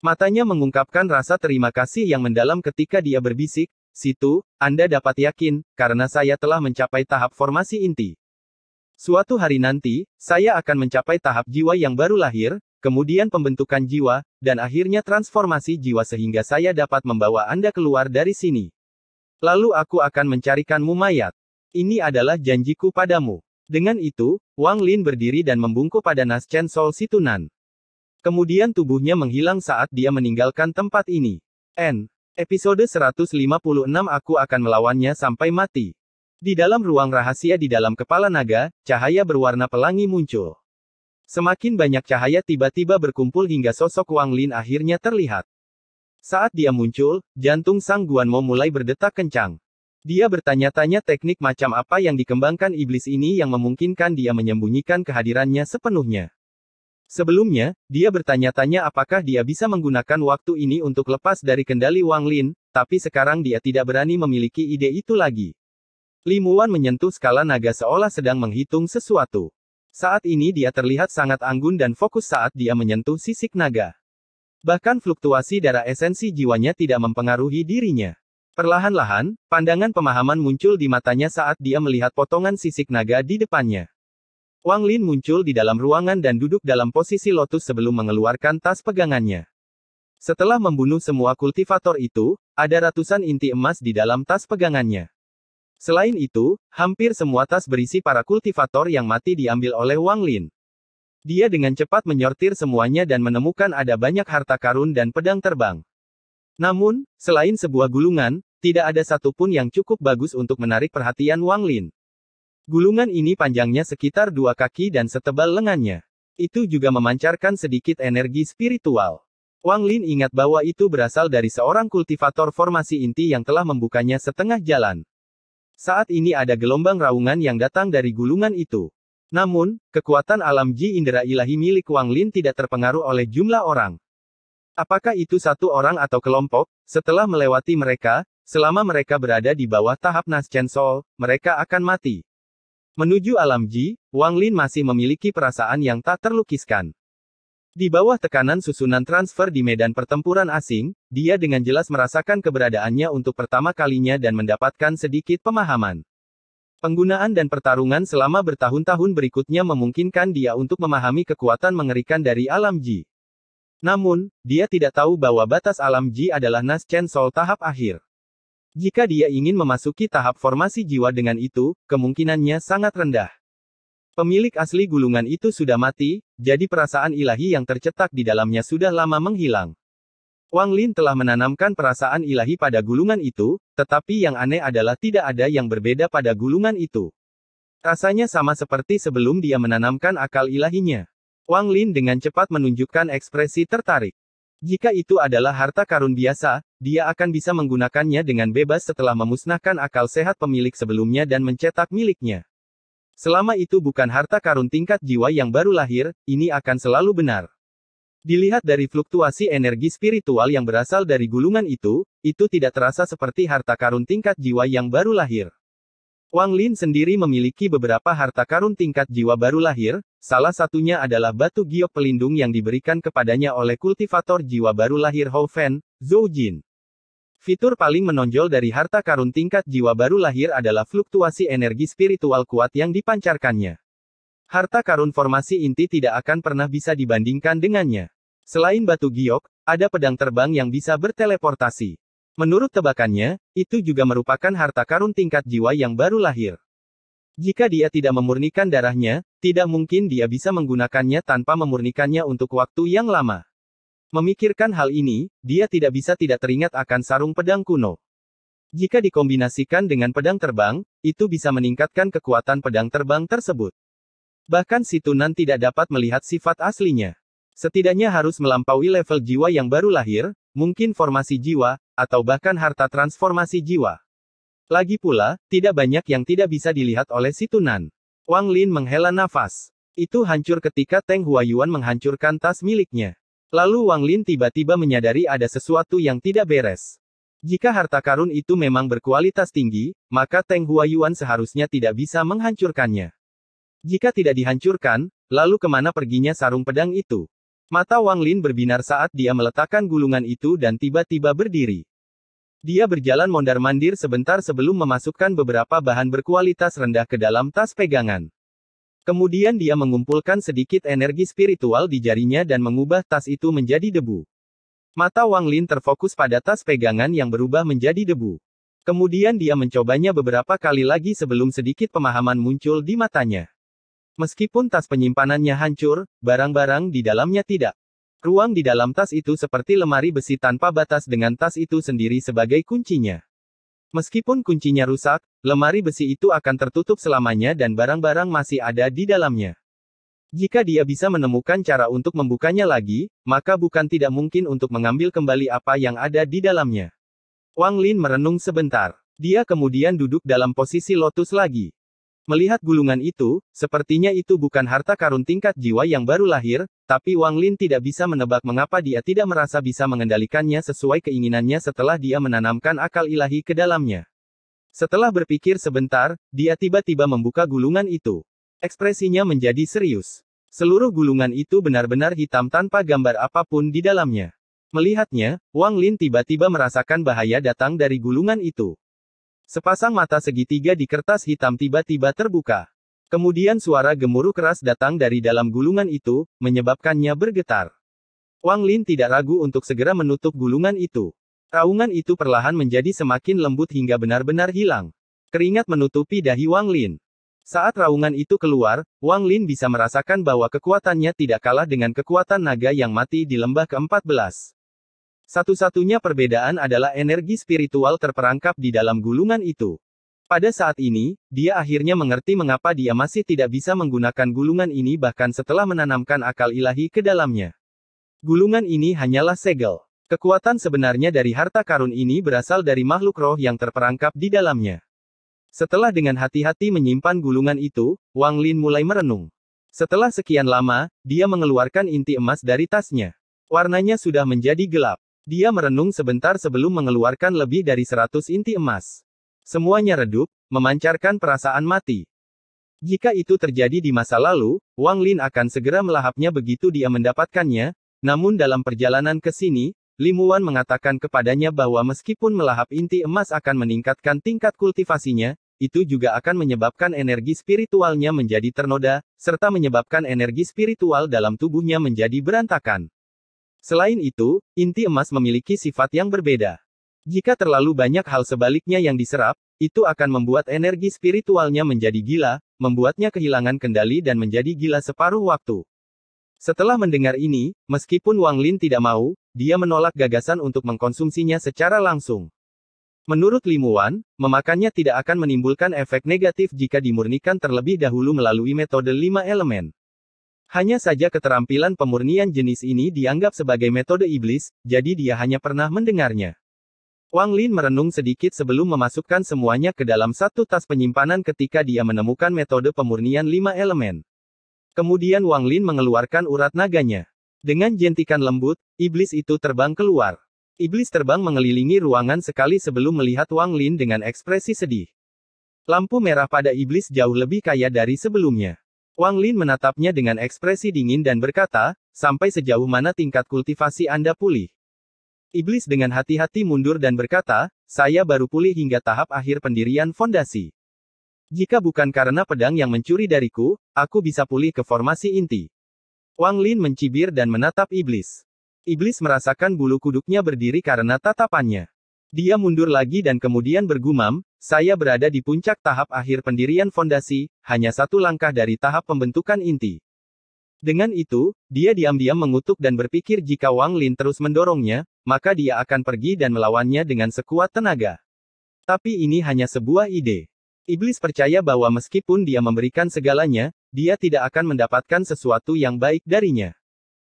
Matanya mengungkapkan rasa terima kasih yang mendalam ketika dia berbisik, "Situ, Anda dapat yakin, karena saya telah mencapai tahap formasi inti. Suatu hari nanti, saya akan mencapai tahap jiwa yang baru lahir, kemudian pembentukan jiwa, dan akhirnya transformasi jiwa sehingga saya dapat membawa Anda keluar dari sini. Lalu aku akan mencarikanmu mayat. Ini adalah janjiku padamu." Dengan itu, Wang Lin berdiri dan membungkuk pada Naschen Soul Situnan. Kemudian tubuhnya menghilang saat dia meninggalkan tempat ini. Episode 156 Aku akan melawannya sampai mati. Di dalam ruang rahasia di dalam kepala naga, cahaya berwarna pelangi muncul. Semakin banyak cahaya tiba-tiba berkumpul hingga sosok Wang Lin akhirnya terlihat. Saat dia muncul, jantung Sang Guanmo mulai berdetak kencang. Dia bertanya-tanya teknik macam apa yang dikembangkan iblis ini yang memungkinkan dia menyembunyikan kehadirannya sepenuhnya. Sebelumnya, dia bertanya-tanya apakah dia bisa menggunakan waktu ini untuk lepas dari kendali Wang Lin, tapi sekarang dia tidak berani memiliki ide itu lagi. Li Muan menyentuh skala naga seolah sedang menghitung sesuatu. Saat ini dia terlihat sangat anggun dan fokus saat dia menyentuh sisik naga. Bahkan fluktuasi darah esensi jiwanya tidak mempengaruhi dirinya. Perlahan-lahan, pandangan pemahaman muncul di matanya saat dia melihat potongan sisik naga di depannya. Wang Lin muncul di dalam ruangan dan duduk dalam posisi lotus sebelum mengeluarkan tas pegangannya. Setelah membunuh semua kultivator itu, ada ratusan inti emas di dalam tas pegangannya. Selain itu, hampir semua tas berisi para kultivator yang mati diambil oleh Wang Lin. Dia dengan cepat menyortir semuanya dan menemukan ada banyak harta karun dan pedang terbang. Namun, selain sebuah gulungan, tidak ada satupun yang cukup bagus untuk menarik perhatian Wang Lin. Gulungan ini panjangnya sekitar 2 kaki dan setebal lengannya. Itu juga memancarkan sedikit energi spiritual. Wang Lin ingat bahwa itu berasal dari seorang kultivator formasi inti yang telah membukanya setengah jalan. Saat ini ada gelombang raungan yang datang dari gulungan itu. Namun, kekuatan alam Ji Indera Ilahi milik Wang Lin tidak terpengaruh oleh jumlah orang. Apakah itu satu orang atau kelompok, setelah melewati mereka, selama mereka berada di bawah tahap Naschen Soul, mereka akan mati. Menuju alam Ji, Wang Lin masih memiliki perasaan yang tak terlukiskan. Di bawah tekanan susunan transfer di medan pertempuran asing, dia dengan jelas merasakan keberadaannya untuk pertama kalinya dan mendapatkan sedikit pemahaman. Penggunaan dan pertarungan selama bertahun-tahun berikutnya memungkinkan dia untuk memahami kekuatan mengerikan dari alam Ji. Namun, dia tidak tahu bahwa batas alam Ji adalah Naschen Soul tahap akhir. Jika dia ingin memasuki tahap formasi jiwa dengan itu, kemungkinannya sangat rendah. Pemilik asli gulungan itu sudah mati, jadi perasaan ilahi yang tercetak di dalamnya sudah lama menghilang. Wang Lin telah menanamkan perasaan ilahi pada gulungan itu, tetapi yang aneh adalah tidak ada yang berbeda pada gulungan itu. Rasanya sama seperti sebelum dia menanamkan akal ilahinya. Wang Lin dengan cepat menunjukkan ekspresi tertarik. Jika itu adalah harta karun biasa, dia akan bisa menggunakannya dengan bebas setelah memusnahkan akal sehat pemilik sebelumnya dan mencetak miliknya. Selama itu bukan harta karun tingkat jiwa yang baru lahir, ini akan selalu benar. Dilihat dari fluktuasi energi spiritual yang berasal dari gulungan itu tidak terasa seperti harta karun tingkat jiwa yang baru lahir. Wang Lin sendiri memiliki beberapa harta karun tingkat jiwa baru lahir, salah satunya adalah batu giok pelindung yang diberikan kepadanya oleh kultivator jiwa baru lahir Hou Fen, Zhou Jin. Fitur paling menonjol dari harta karun tingkat jiwa baru lahir adalah fluktuasi energi spiritual kuat yang dipancarkannya. Harta karun formasi inti tidak akan pernah bisa dibandingkan dengannya. Selain batu giok, ada pedang terbang yang bisa berteleportasi. Menurut tebakannya, itu juga merupakan harta karun tingkat jiwa yang baru lahir. Jika dia tidak memurnikan darahnya, tidak mungkin dia bisa menggunakannya tanpa memurnikannya untuk waktu yang lama. Memikirkan hal ini, dia tidak bisa tidak teringat akan sarung pedang kuno. Jika dikombinasikan dengan pedang terbang, itu bisa meningkatkan kekuatan pedang terbang tersebut. Bahkan si Tunan tidak dapat melihat sifat aslinya. Setidaknya harus melampaui level jiwa yang baru lahir, mungkin formasi jiwa, atau bahkan harta transformasi jiwa. Lagi pula, tidak banyak yang tidak bisa dilihat oleh si Tunan. Wang Lin menghela nafas. Itu hancur ketika Teng Huayuan menghancurkan tas miliknya. Lalu Wang Lin tiba-tiba menyadari ada sesuatu yang tidak beres. Jika harta karun itu memang berkualitas tinggi, maka Teng Huayuan seharusnya tidak bisa menghancurkannya. Jika tidak dihancurkan, lalu kemana perginya sarung pedang itu? Mata Wang Lin berbinar saat dia meletakkan gulungan itu dan tiba-tiba berdiri. Dia berjalan mondar-mandir sebentar sebelum memasukkan beberapa bahan berkualitas rendah ke dalam tas pegangan. Kemudian dia mengumpulkan sedikit energi spiritual di jarinya dan mengubah tas itu menjadi debu. Mata Wang Lin terfokus pada tas pegangan yang berubah menjadi debu. Kemudian dia mencobanya beberapa kali lagi sebelum sedikit pemahaman muncul di matanya. Meskipun tas penyimpanannya hancur, barang-barang di dalamnya tidak. Ruang di dalam tas itu seperti lemari besi tanpa batas dengan tas itu sendiri sebagai kuncinya. Meskipun kuncinya rusak, lemari besi itu akan tertutup selamanya dan barang-barang masih ada di dalamnya. Jika dia bisa menemukan cara untuk membukanya lagi, maka bukan tidak mungkin untuk mengambil kembali apa yang ada di dalamnya. Wang Lin merenung sebentar. Dia kemudian duduk dalam posisi lotus lagi. Melihat gulungan itu, sepertinya itu bukan harta karun tingkat jiwa yang baru lahir, tapi Wang Lin tidak bisa menebak mengapa dia tidak merasa bisa mengendalikannya sesuai keinginannya setelah dia menanamkan akal ilahi ke dalamnya. Setelah berpikir sebentar, dia tiba-tiba membuka gulungan itu. Ekspresinya menjadi serius. Seluruh gulungan itu benar-benar hitam tanpa gambar apapun di dalamnya. Melihatnya, Wang Lin tiba-tiba merasakan bahaya datang dari gulungan itu. Sepasang mata segitiga di kertas hitam tiba-tiba terbuka. Kemudian suara gemuruh keras datang dari dalam gulungan itu, menyebabkannya bergetar. Wang Lin tidak ragu untuk segera menutup gulungan itu. Raungan itu perlahan menjadi semakin lembut hingga benar-benar hilang. Keringat menutupi dahi Wang Lin. Saat raungan itu keluar, Wang Lin bisa merasakan bahwa kekuatannya tidak kalah dengan kekuatan naga yang mati di lembah ke-14. Satu-satunya perbedaan adalah energi spiritual terperangkap di dalam gulungan itu. Pada saat ini, dia akhirnya mengerti mengapa dia masih tidak bisa menggunakan gulungan ini bahkan setelah menanamkan akal ilahi ke dalamnya. Gulungan ini hanyalah segel. Kekuatan sebenarnya dari harta karun ini berasal dari makhluk roh yang terperangkap di dalamnya. Setelah dengan hati-hati menyimpan gulungan itu, Wang Lin mulai merenung. Setelah sekian lama, dia mengeluarkan inti emas dari tasnya. Warnanya sudah menjadi gelap. Dia merenung sebentar sebelum mengeluarkan lebih dari 100 inti emas. Semuanya redup, memancarkan perasaan mati. Jika itu terjadi di masa lalu, Wang Lin akan segera melahapnya begitu dia mendapatkannya, namun dalam perjalanan ke sini, Limuan mengatakan kepadanya bahwa meskipun melahap inti emas akan meningkatkan tingkat kultivasinya, itu juga akan menyebabkan energi spiritualnya menjadi ternoda, serta menyebabkan energi spiritual dalam tubuhnya menjadi berantakan. Selain itu, inti emas memiliki sifat yang berbeda. Jika terlalu banyak hal sebaliknya yang diserap, itu akan membuat energi spiritualnya menjadi gila, membuatnya kehilangan kendali dan menjadi gila separuh waktu. Setelah mendengar ini, meskipun Wang Lin tidak mau, dia menolak gagasan untuk mengkonsumsinya secara langsung. Menurut Limuan, memakannya tidak akan menimbulkan efek negatif jika dimurnikan terlebih dahulu melalui metode 5 elemen. Hanya saja keterampilan pemurnian jenis ini dianggap sebagai metode iblis, jadi dia hanya pernah mendengarnya. Wang Lin merenung sedikit sebelum memasukkan semuanya ke dalam satu tas penyimpanan ketika dia menemukan metode pemurnian 5 elemen. Kemudian Wang Lin mengeluarkan urat naganya. Dengan jentikan lembut, iblis itu terbang keluar. Iblis terbang mengelilingi ruangan sekali sebelum melihat Wang Lin dengan ekspresi sedih. Lampu merah pada iblis jauh lebih kaya dari sebelumnya. Wang Lin menatapnya dengan ekspresi dingin dan berkata, sampai sejauh mana tingkat kultivasi Anda pulih? Iblis dengan hati-hati mundur dan berkata, saya baru pulih hingga tahap akhir pendirian fondasi. Jika bukan karena pedang yang mencuri dariku, aku bisa pulih ke formasi inti. Wang Lin mencibir dan menatap iblis. Iblis merasakan bulu kuduknya berdiri karena tatapannya. Dia mundur lagi dan kemudian bergumam, saya berada di puncak tahap akhir pendirian fondasi, hanya satu langkah dari tahap pembentukan inti. Dengan itu, dia diam-diam mengutuk dan berpikir jika Wang Lin terus mendorongnya, maka dia akan pergi dan melawannya dengan sekuat tenaga. Tapi ini hanya sebuah ide. Iblis percaya bahwa meskipun dia memberikan segalanya, dia tidak akan mendapatkan sesuatu yang baik darinya.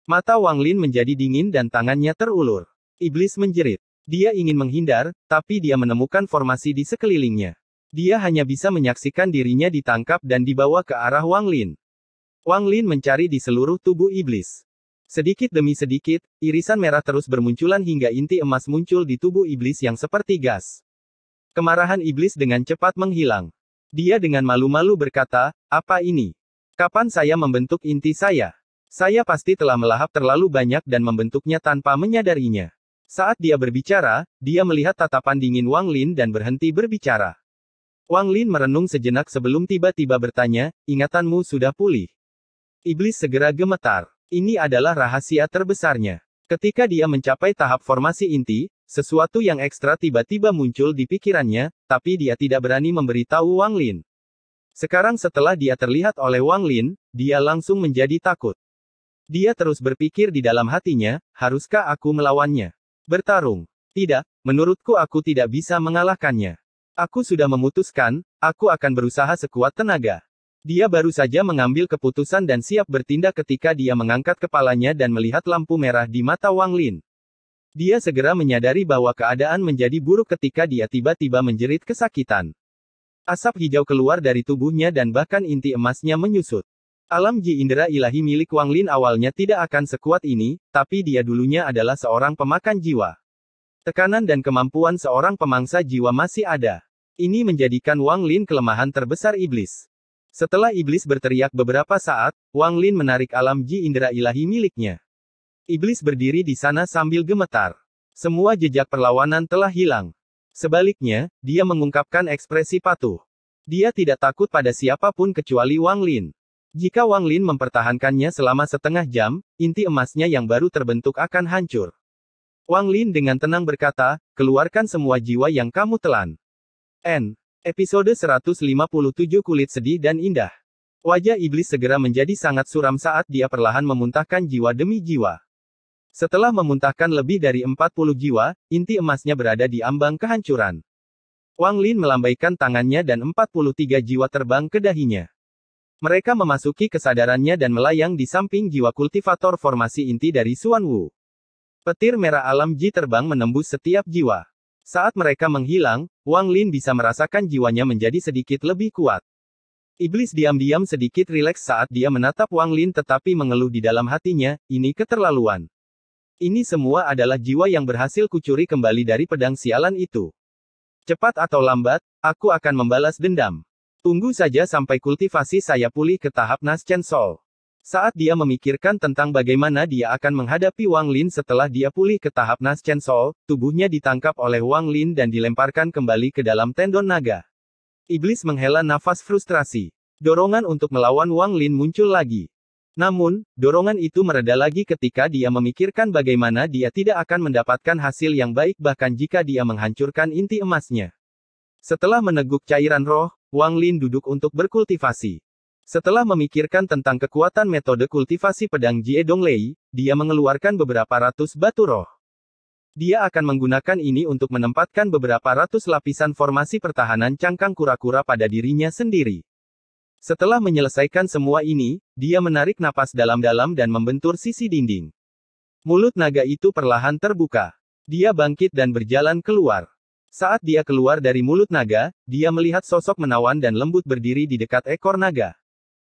Mata Wang Lin menjadi dingin dan tangannya terulur. Iblis menjerit. Dia ingin menghindar, tapi dia menemukan formasi di sekelilingnya. Dia hanya bisa menyaksikan dirinya ditangkap dan dibawa ke arah Wang Lin. Wang Lin mencari di seluruh tubuh iblis. Sedikit demi sedikit, irisan merah terus bermunculan hingga inti emas muncul di tubuh iblis yang seperti gas. Kemarahan iblis dengan cepat menghilang. Dia dengan malu-malu berkata, apa ini? Kapan saya membentuk inti saya? Saya pasti telah melahap terlalu banyak dan membentuknya tanpa menyadarinya. Saat dia berbicara, dia melihat tatapan dingin Wang Lin dan berhenti berbicara. Wang Lin merenung sejenak sebelum tiba-tiba bertanya, ingatanmu sudah pulih. Iblis segera gemetar. Ini adalah rahasia terbesarnya. Ketika dia mencapai tahap formasi inti, sesuatu yang ekstra tiba-tiba muncul di pikirannya, tapi dia tidak berani memberitahu Wang Lin. Sekarang setelah dia terlihat oleh Wang Lin, dia langsung menjadi takut. Dia terus berpikir di dalam hatinya, haruskah aku melawannya? Bertarung. Tidak, menurutku aku tidak bisa mengalahkannya. Aku sudah memutuskan, aku akan berusaha sekuat tenaga. Dia baru saja mengambil keputusan dan siap bertindak ketika dia mengangkat kepalanya dan melihat lampu merah di mata Wang Lin. Dia segera menyadari bahwa keadaan menjadi buruk ketika dia tiba-tiba menjerit kesakitan. Asap hijau keluar dari tubuhnya dan bahkan inti emasnya menyusut. Alam ji indera ilahi milik Wang Lin awalnya tidak akan sekuat ini, tapi dia dulunya adalah seorang pemakan jiwa. Tekanan dan kemampuan seorang pemangsa jiwa masih ada. Ini menjadikan Wang Lin kelemahan terbesar iblis. Setelah iblis berteriak beberapa saat, Wang Lin menarik alam ji indera ilahi miliknya. Iblis berdiri di sana sambil gemetar. Semua jejak perlawanan telah hilang. Sebaliknya, dia mengungkapkan ekspresi patuh. Dia tidak takut pada siapapun kecuali Wang Lin. Jika Wang Lin mempertahankannya selama setengah jam, inti emasnya yang baru terbentuk akan hancur. Wang Lin dengan tenang berkata, keluarkan semua jiwa yang kamu telan. Episode 157 Kulit Sedih dan Indah. Wajah iblis segera menjadi sangat suram saat dia perlahan memuntahkan jiwa demi jiwa. Setelah memuntahkan lebih dari 40 jiwa, inti emasnya berada di ambang kehancuran. Wang Lin melambaikan tangannya dan 43 jiwa terbang ke dahinya. Mereka memasuki kesadarannya dan melayang di samping jiwa kultivator formasi inti dari Xuan Wu. Petir merah alam ji terbang menembus setiap jiwa. Saat mereka menghilang, Wang Lin bisa merasakan jiwanya menjadi sedikit lebih kuat. Iblis diam-diam sedikit rileks saat dia menatap Wang Lin tetapi mengeluh di dalam hatinya, ini keterlaluan. Ini semua adalah jiwa yang berhasil kucuri kembali dari pedang sialan itu. Cepat atau lambat, aku akan membalas dendam. Tunggu saja sampai kultivasi saya pulih ke tahap Naschen Soul. Saat dia memikirkan tentang bagaimana dia akan menghadapi Wang Lin setelah dia pulih ke tahap Naschen Soul, tubuhnya ditangkap oleh Wang Lin dan dilemparkan kembali ke dalam tendon naga. Iblis menghela nafas frustrasi. Dorongan untuk melawan Wang Lin muncul lagi. Namun, dorongan itu mereda lagi ketika dia memikirkan bagaimana dia tidak akan mendapatkan hasil yang baik bahkan jika dia menghancurkan inti emasnya. Setelah meneguk cairan roh, Wang Lin duduk untuk berkultivasi. Setelah memikirkan tentang kekuatan metode kultivasi pedang Jie Donglei, dia mengeluarkan beberapa ratus batu roh. Dia akan menggunakan ini untuk menempatkan beberapa ratus lapisan formasi pertahanan cangkang kura-kura pada dirinya sendiri. Setelah menyelesaikan semua ini, dia menarik napas dalam-dalam dan membentur sisi dinding. Mulut naga itu perlahan terbuka. Dia bangkit dan berjalan keluar. Saat dia keluar dari mulut naga, dia melihat sosok menawan dan lembut berdiri di dekat ekor naga.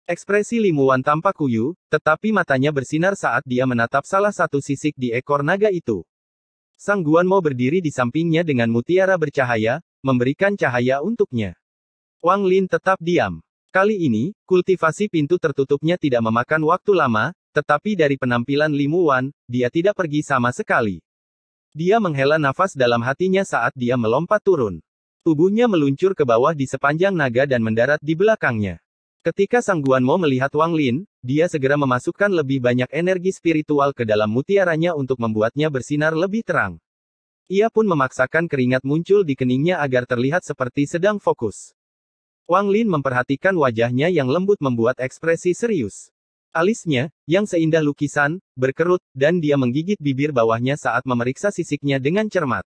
Ekspresi Limuan tampak kuyu, tetapi matanya bersinar saat dia menatap salah satu sisik di ekor naga itu. Sang Guanmo berdiri di sampingnya dengan mutiara bercahaya, memberikan cahaya untuknya. Wang Lin tetap diam. Kali ini, kultivasi pintu tertutupnya tidak memakan waktu lama, tetapi dari penampilan Limuan, dia tidak pergi sama sekali. Dia menghela nafas dalam hatinya saat dia melompat turun. Tubuhnya meluncur ke bawah di sepanjang naga dan mendarat di belakangnya. Ketika Sang Guanmo melihat Wang Lin, dia segera memasukkan lebih banyak energi spiritual ke dalam mutiaranya untuk membuatnya bersinar lebih terang. Ia pun memaksakan keringat muncul di keningnya agar terlihat seperti sedang fokus. Wang Lin memperhatikan wajahnya yang lembut membuat ekspresi serius. Alisnya, yang seindah lukisan, berkerut, dan dia menggigit bibir bawahnya saat memeriksa sisiknya dengan cermat.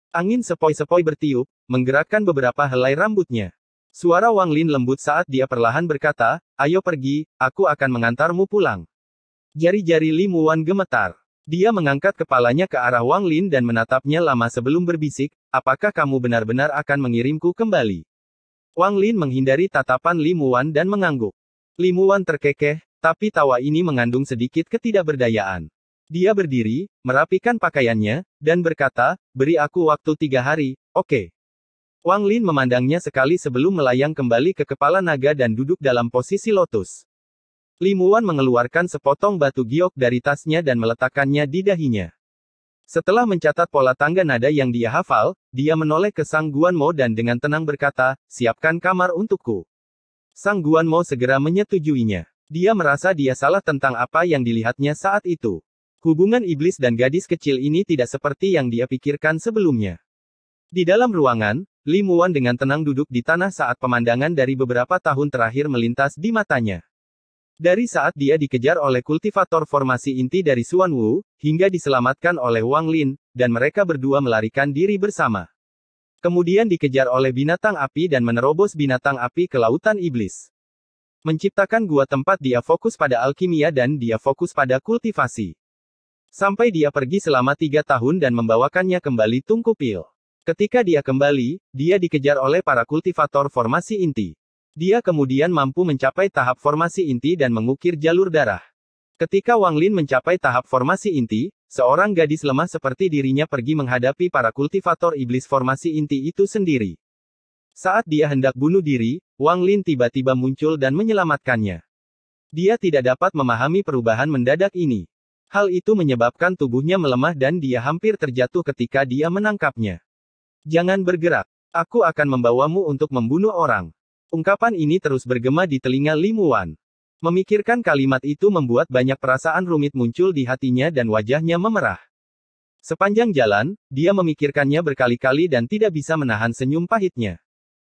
Angin sepoi-sepoi bertiup, menggerakkan beberapa helai rambutnya. Suara Wang Lin lembut saat dia perlahan berkata, ayo pergi, aku akan mengantarmu pulang. Jari-jari Li Muan gemetar. Dia mengangkat kepalanya ke arah Wang Lin dan menatapnya lama sebelum berbisik, apakah kamu benar-benar akan mengirimku kembali? Wang Lin menghindari tatapan Li Muan dan mengangguk. Li Muan terkekeh, tapi tawa ini mengandung sedikit ketidakberdayaan. Dia berdiri, merapikan pakaiannya, dan berkata, beri aku waktu 3 hari, oke. Wang Lin memandangnya sekali sebelum melayang kembali ke kepala naga dan duduk dalam posisi lotus. Li Muwan mengeluarkan sepotong batu giok dari tasnya dan meletakkannya di dahinya. Setelah mencatat pola tangga nada yang dia hafal, dia menoleh ke Sang Guanmo dan dengan tenang berkata, "Siapkan kamar untukku." Sang Guanmo segera menyetujuinya. Dia merasa dia salah tentang apa yang dilihatnya saat itu. Hubungan iblis dan gadis kecil ini tidak seperti yang dia pikirkan sebelumnya. Di dalam ruangan, Li Muwan dengan tenang duduk di tanah saat pemandangan dari beberapa tahun terakhir melintas di matanya. Dari saat dia dikejar oleh kultivator formasi inti dari Xuan Wu, hingga diselamatkan oleh Wang Lin, dan mereka berdua melarikan diri bersama. Kemudian dikejar oleh binatang api dan menerobos binatang api ke lautan iblis. Menciptakan gua tempat dia fokus pada alkimia dan dia fokus pada kultivasi. Sampai dia pergi selama 3 tahun dan membawakannya kembali Tungku Pil. Ketika dia kembali, dia dikejar oleh para kultivator formasi inti. Dia kemudian mampu mencapai tahap formasi inti dan mengukir jalur darah. Ketika Wang Lin mencapai tahap formasi inti, seorang gadis lemah seperti dirinya pergi menghadapi para kultivator iblis formasi inti itu sendiri. Saat dia hendak bunuh diri, Wang Lin tiba-tiba muncul dan menyelamatkannya. Dia tidak dapat memahami perubahan mendadak ini. Hal itu menyebabkan tubuhnya melemah dan dia hampir terjatuh ketika dia menangkapnya. "Jangan bergerak. Aku akan membawamu untuk membunuh orang." Ungkapan ini terus bergema di telinga Li Muwan. Memikirkan kalimat itu membuat banyak perasaan rumit muncul di hatinya dan wajahnya memerah. Sepanjang jalan, dia memikirkannya berkali-kali dan tidak bisa menahan senyum pahitnya.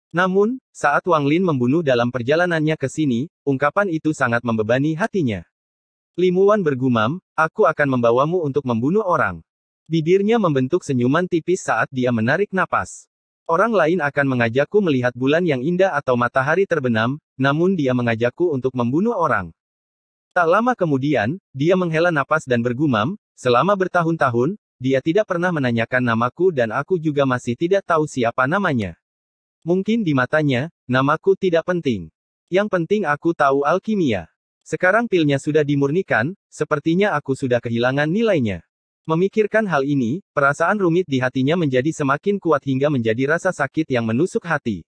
Namun, saat Wang Lin membunuh dalam perjalanannya ke sini, ungkapan itu sangat membebani hatinya. Li Muwan bergumam, "Aku akan membawamu untuk membunuh orang." Bibirnya membentuk senyuman tipis saat dia menarik napas. Orang lain akan mengajakku melihat bulan yang indah atau matahari terbenam, namun dia mengajakku untuk membunuh orang. Tak lama kemudian, dia menghela napas dan bergumam, "Selama bertahun-tahun, dia tidak pernah menanyakan namaku dan aku juga masih tidak tahu siapa namanya. Mungkin di matanya, namaku tidak penting. Yang penting aku tahu alkimia. Sekarang pilnya sudah dimurnikan, sepertinya aku sudah kehilangan nilainya." Memikirkan hal ini, perasaan rumit di hatinya menjadi semakin kuat hingga menjadi rasa sakit yang menusuk hati.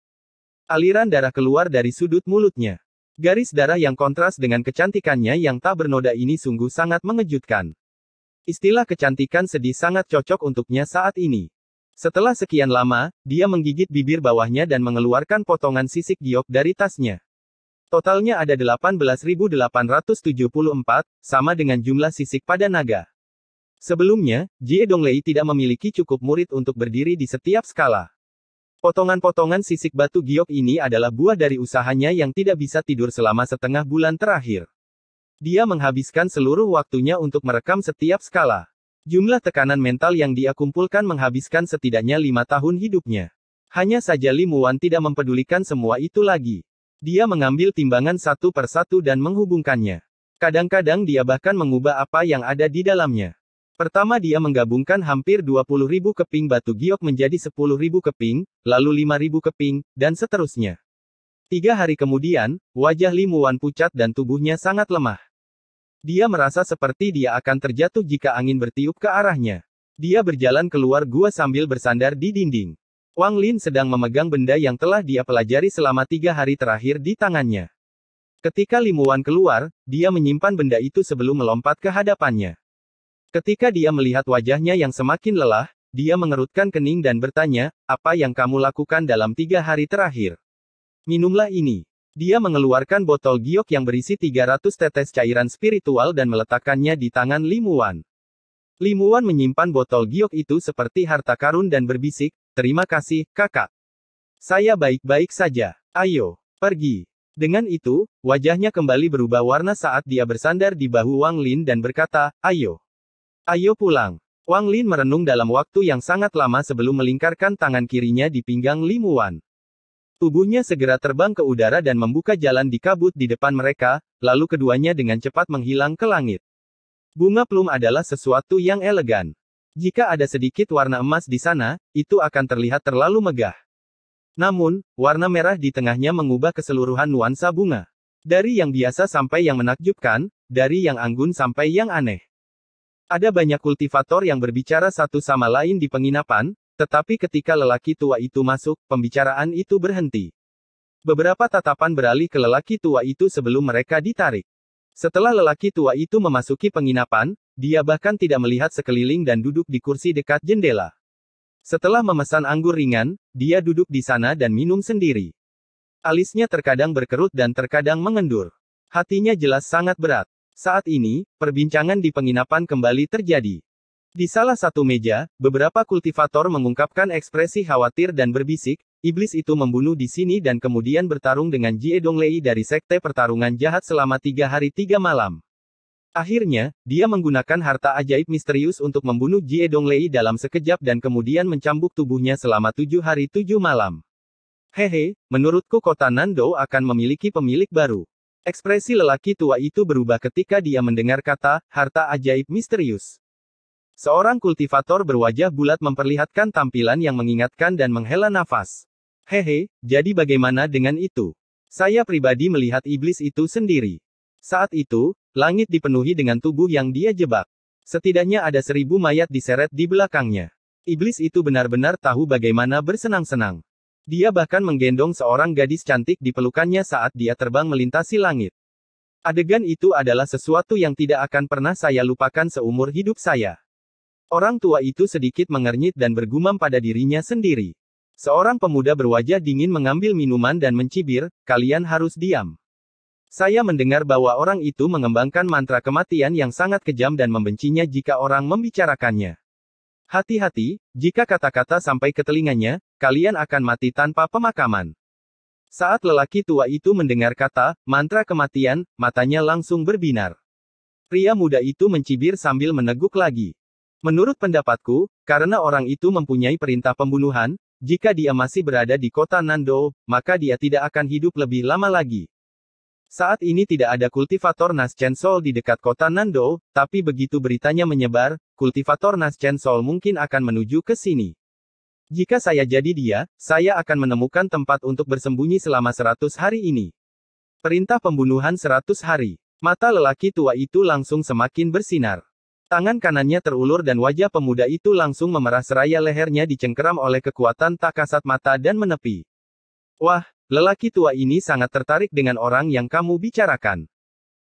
Aliran darah keluar dari sudut mulutnya. Garis darah yang kontras dengan kecantikannya yang tak bernoda ini sungguh sangat mengejutkan. Istilah kecantikan sedih sangat cocok untuknya saat ini. Setelah sekian lama, dia menggigit bibir bawahnya dan mengeluarkan potongan sisik giok dari tasnya. Totalnya ada 18.874, sama dengan jumlah sisik pada naga. Sebelumnya, Jie Donglei tidak memiliki cukup murid untuk berdiri di setiap skala. Potongan-potongan sisik batu giok ini adalah buah dari usahanya yang tidak bisa tidur selama setengah bulan terakhir. Dia menghabiskan seluruh waktunya untuk merekam setiap skala. Jumlah tekanan mental yang dia kumpulkan menghabiskan setidaknya 5 tahun hidupnya. Hanya saja Li Muwan tidak mempedulikan semua itu lagi. Dia mengambil timbangan satu per satu dan menghubungkannya. Kadang-kadang dia bahkan mengubah apa yang ada di dalamnya. Pertama dia menggabungkan hampir 20.000 keping batu giok menjadi 10.000 keping, lalu 5.000 keping, dan seterusnya. 3 hari kemudian, wajah Li Muwan pucat dan tubuhnya sangat lemah. Dia merasa seperti dia akan terjatuh jika angin bertiup ke arahnya. Dia berjalan keluar gua sambil bersandar di dinding. Wang Lin sedang memegang benda yang telah dia pelajari selama 3 hari terakhir di tangannya. Ketika Li Muwan keluar, dia menyimpan benda itu sebelum melompat ke hadapannya. Ketika dia melihat wajahnya yang semakin lelah, dia mengerutkan kening dan bertanya, "Apa yang kamu lakukan dalam 3 hari terakhir?" "Minumlah ini." Dia mengeluarkan botol giok yang berisi 300 tetes cairan spiritual dan meletakkannya di tangan Li Muwan. Li Muwan menyimpan botol giok itu seperti harta karun dan berbisik, "Terima kasih, kakak. Saya baik-baik saja. Ayo, pergi." Dengan itu, wajahnya kembali berubah warna saat dia bersandar di bahu Wang Lin dan berkata, "Ayo. Ayo pulang." Wang Lin merenung dalam waktu yang sangat lama sebelum melingkarkan tangan kirinya di pinggang Li Muwan. Tubuhnya segera terbang ke udara dan membuka jalan di kabut di depan mereka, lalu keduanya dengan cepat menghilang ke langit. Bunga plum adalah sesuatu yang elegan. Jika ada sedikit warna emas di sana, itu akan terlihat terlalu megah. Namun, warna merah di tengahnya mengubah keseluruhan nuansa bunga. Dari yang biasa sampai yang menakjubkan, dari yang anggun sampai yang aneh. Ada banyak kultivator yang berbicara satu sama lain di penginapan, tetapi ketika lelaki tua itu masuk, pembicaraan itu berhenti. Beberapa tatapan beralih ke lelaki tua itu sebelum mereka ditarik. Setelah lelaki tua itu memasuki penginapan, dia bahkan tidak melihat sekeliling dan duduk di kursi dekat jendela. Setelah memesan anggur ringan, dia duduk di sana dan minum sendiri. Alisnya terkadang berkerut dan terkadang mengendur. Hatinya jelas sangat berat. Saat ini, perbincangan di penginapan kembali terjadi. Di salah satu meja, beberapa kultivator mengungkapkan ekspresi khawatir dan berbisik, iblis itu membunuh di sini dan kemudian bertarung dengan Jie Donglei dari Sekte Pertarungan Jahat selama 3 hari 3 malam. Akhirnya, dia menggunakan harta ajaib misterius untuk membunuh Jie Donglei dalam sekejap dan kemudian mencambuk tubuhnya selama 7 hari 7 malam. Hehe, menurutku kota Nando akan memiliki pemilik baru. Ekspresi lelaki tua itu berubah ketika dia mendengar kata, harta ajaib misterius. Seorang kultivator berwajah bulat memperlihatkan tampilan yang mengingatkan dan menghela nafas. Hehe, jadi bagaimana dengan itu? Saya pribadi melihat iblis itu sendiri. Saat itu, langit dipenuhi dengan tubuh yang dia jebak. Setidaknya ada 1000 mayat diseret di belakangnya. Iblis itu benar-benar tahu bagaimana bersenang-senang. Dia bahkan menggendong seorang gadis cantik di pelukannya saat dia terbang melintasi langit. Adegan itu adalah sesuatu yang tidak akan pernah saya lupakan seumur hidup saya. Orang tua itu sedikit mengernyit dan bergumam pada dirinya sendiri. Seorang pemuda berwajah dingin mengambil minuman dan mencibir, kalian harus diam. Saya mendengar bahwa orang itu mengembangkan mantra kematian yang sangat kejam dan membencinya jika orang membicarakannya. Hati-hati, jika kata-kata sampai ke telinganya, kalian akan mati tanpa pemakaman. Saat lelaki tua itu mendengar kata, mantra kematian, matanya langsung berbinar. Pria muda itu mencibir sambil meneguk lagi. Menurut pendapatku, karena orang itu mempunyai perintah pembunuhan, jika dia masih berada di kota Nando, maka dia tidak akan hidup lebih lama lagi. Saat ini tidak ada kultivator Nas Chensol di dekat kota Nando, tapi begitu beritanya menyebar, kultivator Nas Chensol mungkin akan menuju ke sini. Jika saya jadi dia, saya akan menemukan tempat untuk bersembunyi selama 100 hari ini. Perintah pembunuhan 100 hari. Mata lelaki tua itu langsung semakin bersinar. Tangan kanannya terulur dan wajah pemuda itu langsung memerah seraya lehernya dicengkeram oleh kekuatan tak kasat mata dan menepi. Wah, lelaki tua ini sangat tertarik dengan orang yang kamu bicarakan.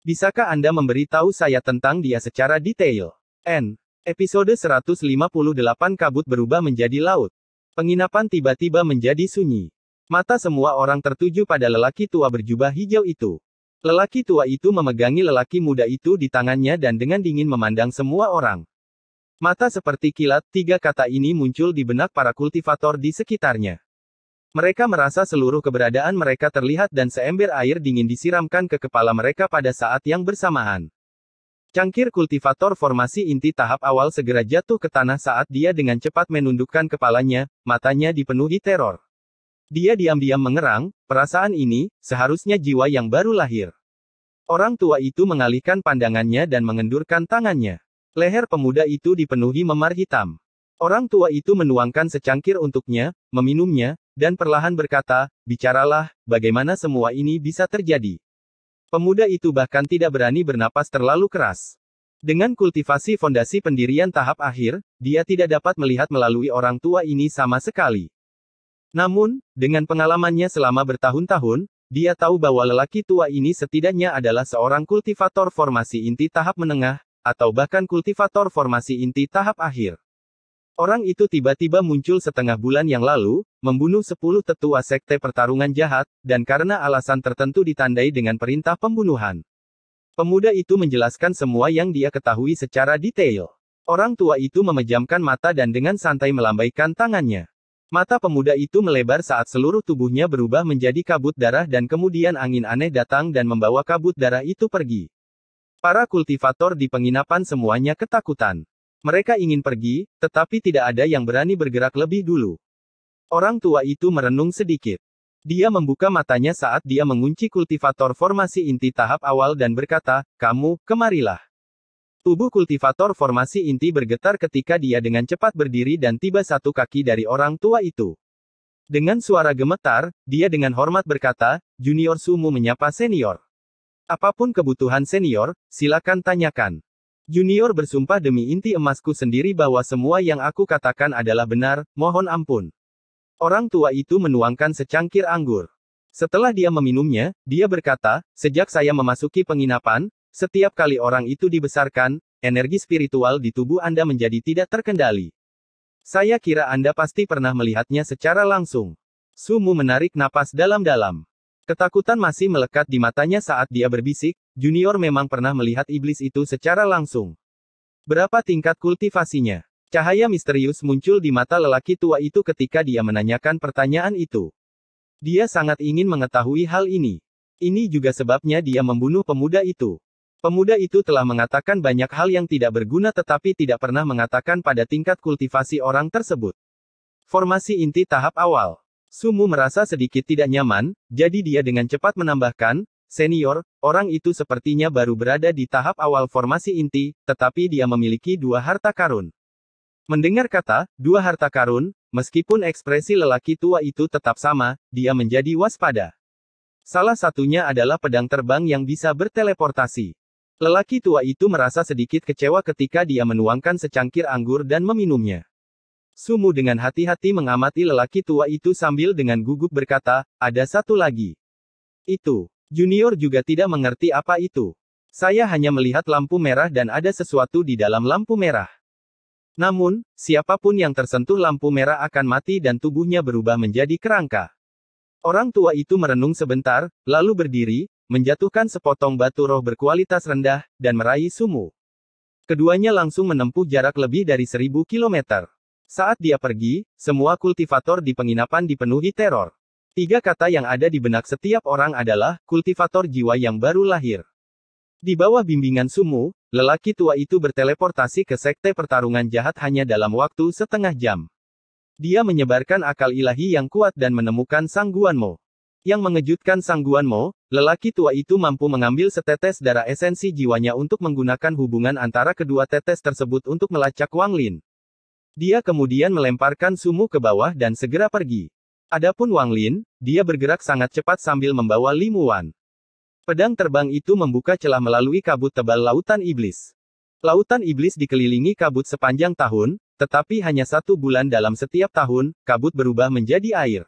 Bisakah Anda memberi tahu saya tentang dia secara detail? Episode 158 kabut berubah menjadi laut. Penginapan tiba-tiba menjadi sunyi. Mata semua orang tertuju pada lelaki tua berjubah hijau itu. Lelaki tua itu memegangi lelaki muda itu di tangannya dan dengan dingin memandang semua orang. Mata seperti kilat, 3 kata ini muncul di benak para kultivator di sekitarnya. Mereka merasa seluruh keberadaan mereka terlihat dan seember air dingin disiramkan ke kepala mereka pada saat yang bersamaan. Cangkir kultivator formasi inti tahap awal segera jatuh ke tanah saat dia dengan cepat menundukkan kepalanya, matanya dipenuhi teror. Dia diam-diam mengerang, perasaan ini, seharusnya jiwa yang baru lahir. Orang tua itu mengalihkan pandangannya dan mengendurkan tangannya. Leher pemuda itu dipenuhi memar hitam. Orang tua itu menuangkan secangkir untuknya, meminumnya, dan perlahan berkata, bicaralah, bagaimana semua ini bisa terjadi. Pemuda itu bahkan tidak berani bernapas terlalu keras. Dengan kultivasi fondasi pendirian tahap akhir, dia tidak dapat melihat melalui orang tua ini sama sekali. Namun, dengan pengalamannya selama bertahun-tahun, dia tahu bahwa lelaki tua ini setidaknya adalah seorang kultivator formasi inti tahap menengah, atau bahkan kultivator formasi inti tahap akhir. Orang itu tiba-tiba muncul setengah bulan yang lalu, membunuh 10 tetua sekte pertarungan jahat, dan karena alasan tertentu ditandai dengan perintah pembunuhan. Pemuda itu menjelaskan semua yang dia ketahui secara detail. Orang tua itu memejamkan mata dan dengan santai melambaikan tangannya. Mata pemuda itu melebar saat seluruh tubuhnya berubah menjadi kabut darah dan kemudian angin aneh datang dan membawa kabut darah itu pergi. Para kultivator di penginapan semuanya ketakutan. Mereka ingin pergi, tetapi tidak ada yang berani bergerak lebih dulu. Orang tua itu merenung sedikit. Dia membuka matanya saat dia mengunci kultivator formasi inti tahap awal dan berkata, kamu, kemarilah. Tubuh kultivator formasi inti bergetar ketika dia dengan cepat berdiri dan tiba satu kaki dari orang tua itu. Dengan suara gemetar, dia dengan hormat berkata, Junior Sumu menyapa senior. Apapun kebutuhan senior, silakan tanyakan. Junior bersumpah demi inti emasku sendiri bahwa semua yang aku katakan adalah benar, mohon ampun. Orang tua itu menuangkan secangkir anggur. Setelah dia meminumnya, dia berkata, sejak saya memasuki penginapan, Setiap kali orang itu dibesarkan, energi spiritual di tubuh Anda menjadi tidak terkendali. Saya kira Anda pasti pernah melihatnya secara langsung. Sumu menarik napas dalam-dalam. Ketakutan masih melekat di matanya saat dia berbisik, Junior memang pernah melihat iblis itu secara langsung. Berapa tingkat kultivasinya? Cahaya misterius muncul di mata lelaki tua itu ketika dia menanyakan pertanyaan itu. Dia sangat ingin mengetahui hal ini. Ini juga sebabnya dia membunuh pemuda itu. Pemuda itu telah mengatakan banyak hal yang tidak berguna tetapi tidak pernah mengatakan pada tingkat kultivasi orang tersebut. Formasi inti tahap awal. Sumu merasa sedikit tidak nyaman, jadi dia dengan cepat menambahkan, "Senior, orang itu sepertinya baru berada di tahap awal formasi inti, tetapi dia memiliki 2 harta karun." Mendengar kata, 2 harta karun, meskipun ekspresi lelaki tua itu tetap sama, dia menjadi waspada. Salah satunya adalah pedang terbang yang bisa berteleportasi. Lelaki tua itu merasa sedikit kecewa ketika dia menuangkan secangkir anggur dan meminumnya. Sumu dengan hati-hati mengamati lelaki tua itu sambil dengan gugup berkata, "Ada satu lagi." Itu. Junior juga tidak mengerti apa itu. "Saya hanya melihat lampu merah dan ada sesuatu di dalam lampu merah." Namun, siapapun yang tersentuh lampu merah akan mati dan tubuhnya berubah menjadi kerangka. Orang tua itu merenung sebentar, lalu berdiri, menjatuhkan sepotong batu roh berkualitas rendah, dan meraih Sumu. Keduanya langsung menempuh jarak lebih dari 1000 kilometer. Saat dia pergi, semua kultivator di penginapan dipenuhi teror. 3 kata yang ada di benak setiap orang adalah, kultivator jiwa yang baru lahir. Di bawah bimbingan Sumu, lelaki tua itu berteleportasi ke sekte pertarungan jahat hanya dalam waktu setengah jam. Dia menyebarkan akal ilahi yang kuat dan menemukan Sang Guanmo. Yang mengejutkan Sang Guanmo, lelaki tua itu mampu mengambil setetes darah esensi jiwanya untuk menggunakan hubungan antara kedua tetes tersebut untuk melacak Wang Lin. Dia kemudian melemparkan Sumu ke bawah dan segera pergi. Adapun Wang Lin, dia bergerak sangat cepat sambil membawa Li Muwan. Pedang terbang itu membuka celah melalui kabut tebal Lautan Iblis. Lautan Iblis dikelilingi kabut sepanjang tahun, tetapi hanya 1 bulan dalam setiap tahun, kabut berubah menjadi air.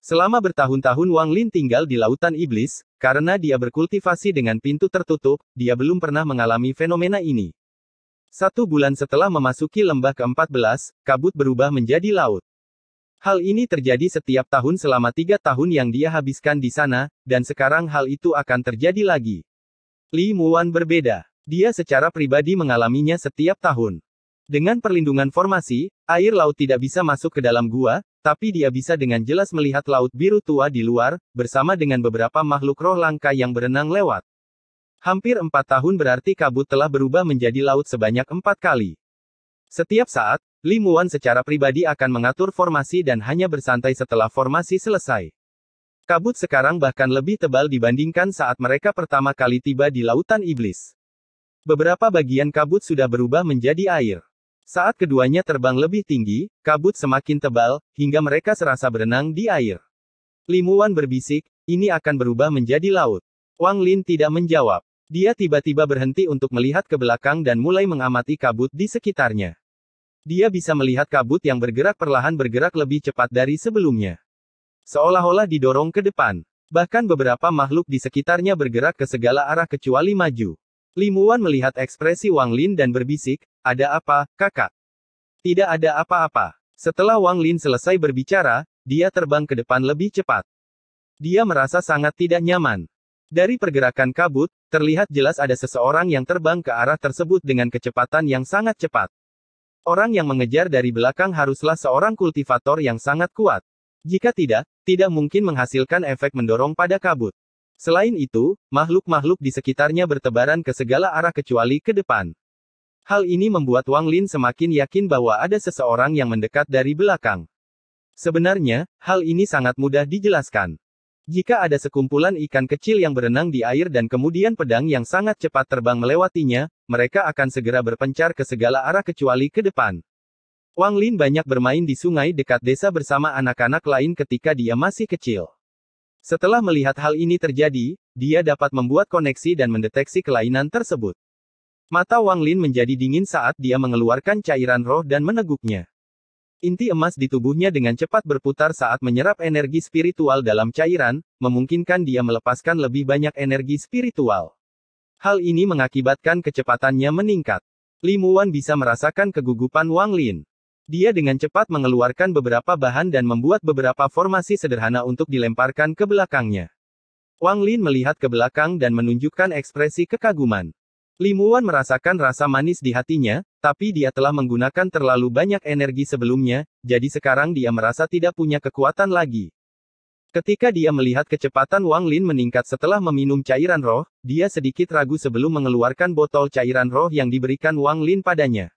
Selama bertahun-tahun Wang Lin tinggal di Lautan Iblis, karena dia berkultivasi dengan pintu tertutup, dia belum pernah mengalami fenomena ini. 1 bulan setelah memasuki lembah ke-14, kabut berubah menjadi laut. Hal ini terjadi setiap tahun selama 3 tahun yang dia habiskan di sana, dan sekarang hal itu akan terjadi lagi. Li Muwan berbeda. Dia secara pribadi mengalaminya setiap tahun. Dengan perlindungan formasi, air laut tidak bisa masuk ke dalam gua, tapi dia bisa dengan jelas melihat laut biru tua di luar, bersama dengan beberapa makhluk roh langka yang berenang lewat. Hampir 4 tahun berarti kabut telah berubah menjadi laut sebanyak 4 kali. Setiap saat, Li Muwan secara pribadi akan mengatur formasi dan hanya bersantai setelah formasi selesai. Kabut sekarang bahkan lebih tebal dibandingkan saat mereka pertama kali tiba di Lautan Iblis. Beberapa bagian kabut sudah berubah menjadi air. Saat keduanya terbang lebih tinggi, kabut semakin tebal, hingga mereka serasa berenang di air. Li Muwan berbisik, "Ini akan berubah menjadi laut." Wang Lin tidak menjawab. Dia tiba-tiba berhenti untuk melihat ke belakang dan mulai mengamati kabut di sekitarnya. Dia bisa melihat kabut yang bergerak perlahan bergerak lebih cepat dari sebelumnya. Seolah-olah didorong ke depan. Bahkan beberapa makhluk di sekitarnya bergerak ke segala arah kecuali maju. Li Muwan melihat ekspresi Wang Lin dan berbisik, "Ada apa, kakak?" "Tidak ada apa-apa." Setelah Wang Lin selesai berbicara, dia terbang ke depan lebih cepat. Dia merasa sangat tidak nyaman. Dari pergerakan kabut, terlihat jelas ada seseorang yang terbang ke arah tersebut dengan kecepatan yang sangat cepat. Orang yang mengejar dari belakang haruslah seorang kultivator yang sangat kuat. Jika tidak, tidak mungkin menghasilkan efek mendorong pada kabut. Selain itu, makhluk-makhluk di sekitarnya bertebaran ke segala arah kecuali ke depan. Hal ini membuat Wang Lin semakin yakin bahwa ada seseorang yang mendekat dari belakang. Sebenarnya, hal ini sangat mudah dijelaskan. Jika ada sekumpulan ikan kecil yang berenang di air dan kemudian pedang yang sangat cepat terbang melewatinya, mereka akan segera berpencar ke segala arah kecuali ke depan. Wang Lin banyak bermain di sungai dekat desa bersama anak-anak lain ketika dia masih kecil. Setelah melihat hal ini terjadi, dia dapat membuat koneksi dan mendeteksi kelainan tersebut. Mata Wang Lin menjadi dingin saat dia mengeluarkan cairan roh dan meneguknya. Inti emas di tubuhnya dengan cepat berputar saat menyerap energi spiritual dalam cairan, memungkinkan dia melepaskan lebih banyak energi spiritual. Hal ini mengakibatkan kecepatannya meningkat. Li Muwan bisa merasakan kegugupan Wang Lin. Dia dengan cepat mengeluarkan beberapa bahan dan membuat beberapa formasi sederhana untuk dilemparkan ke belakangnya. Wang Lin melihat ke belakang dan menunjukkan ekspresi kekaguman. Li Muwan merasakan rasa manis di hatinya, tapi dia telah menggunakan terlalu banyak energi sebelumnya, jadi sekarang dia merasa tidak punya kekuatan lagi. Ketika dia melihat kecepatan Wang Lin meningkat setelah meminum cairan roh, dia sedikit ragu sebelum mengeluarkan botol cairan roh yang diberikan Wang Lin padanya.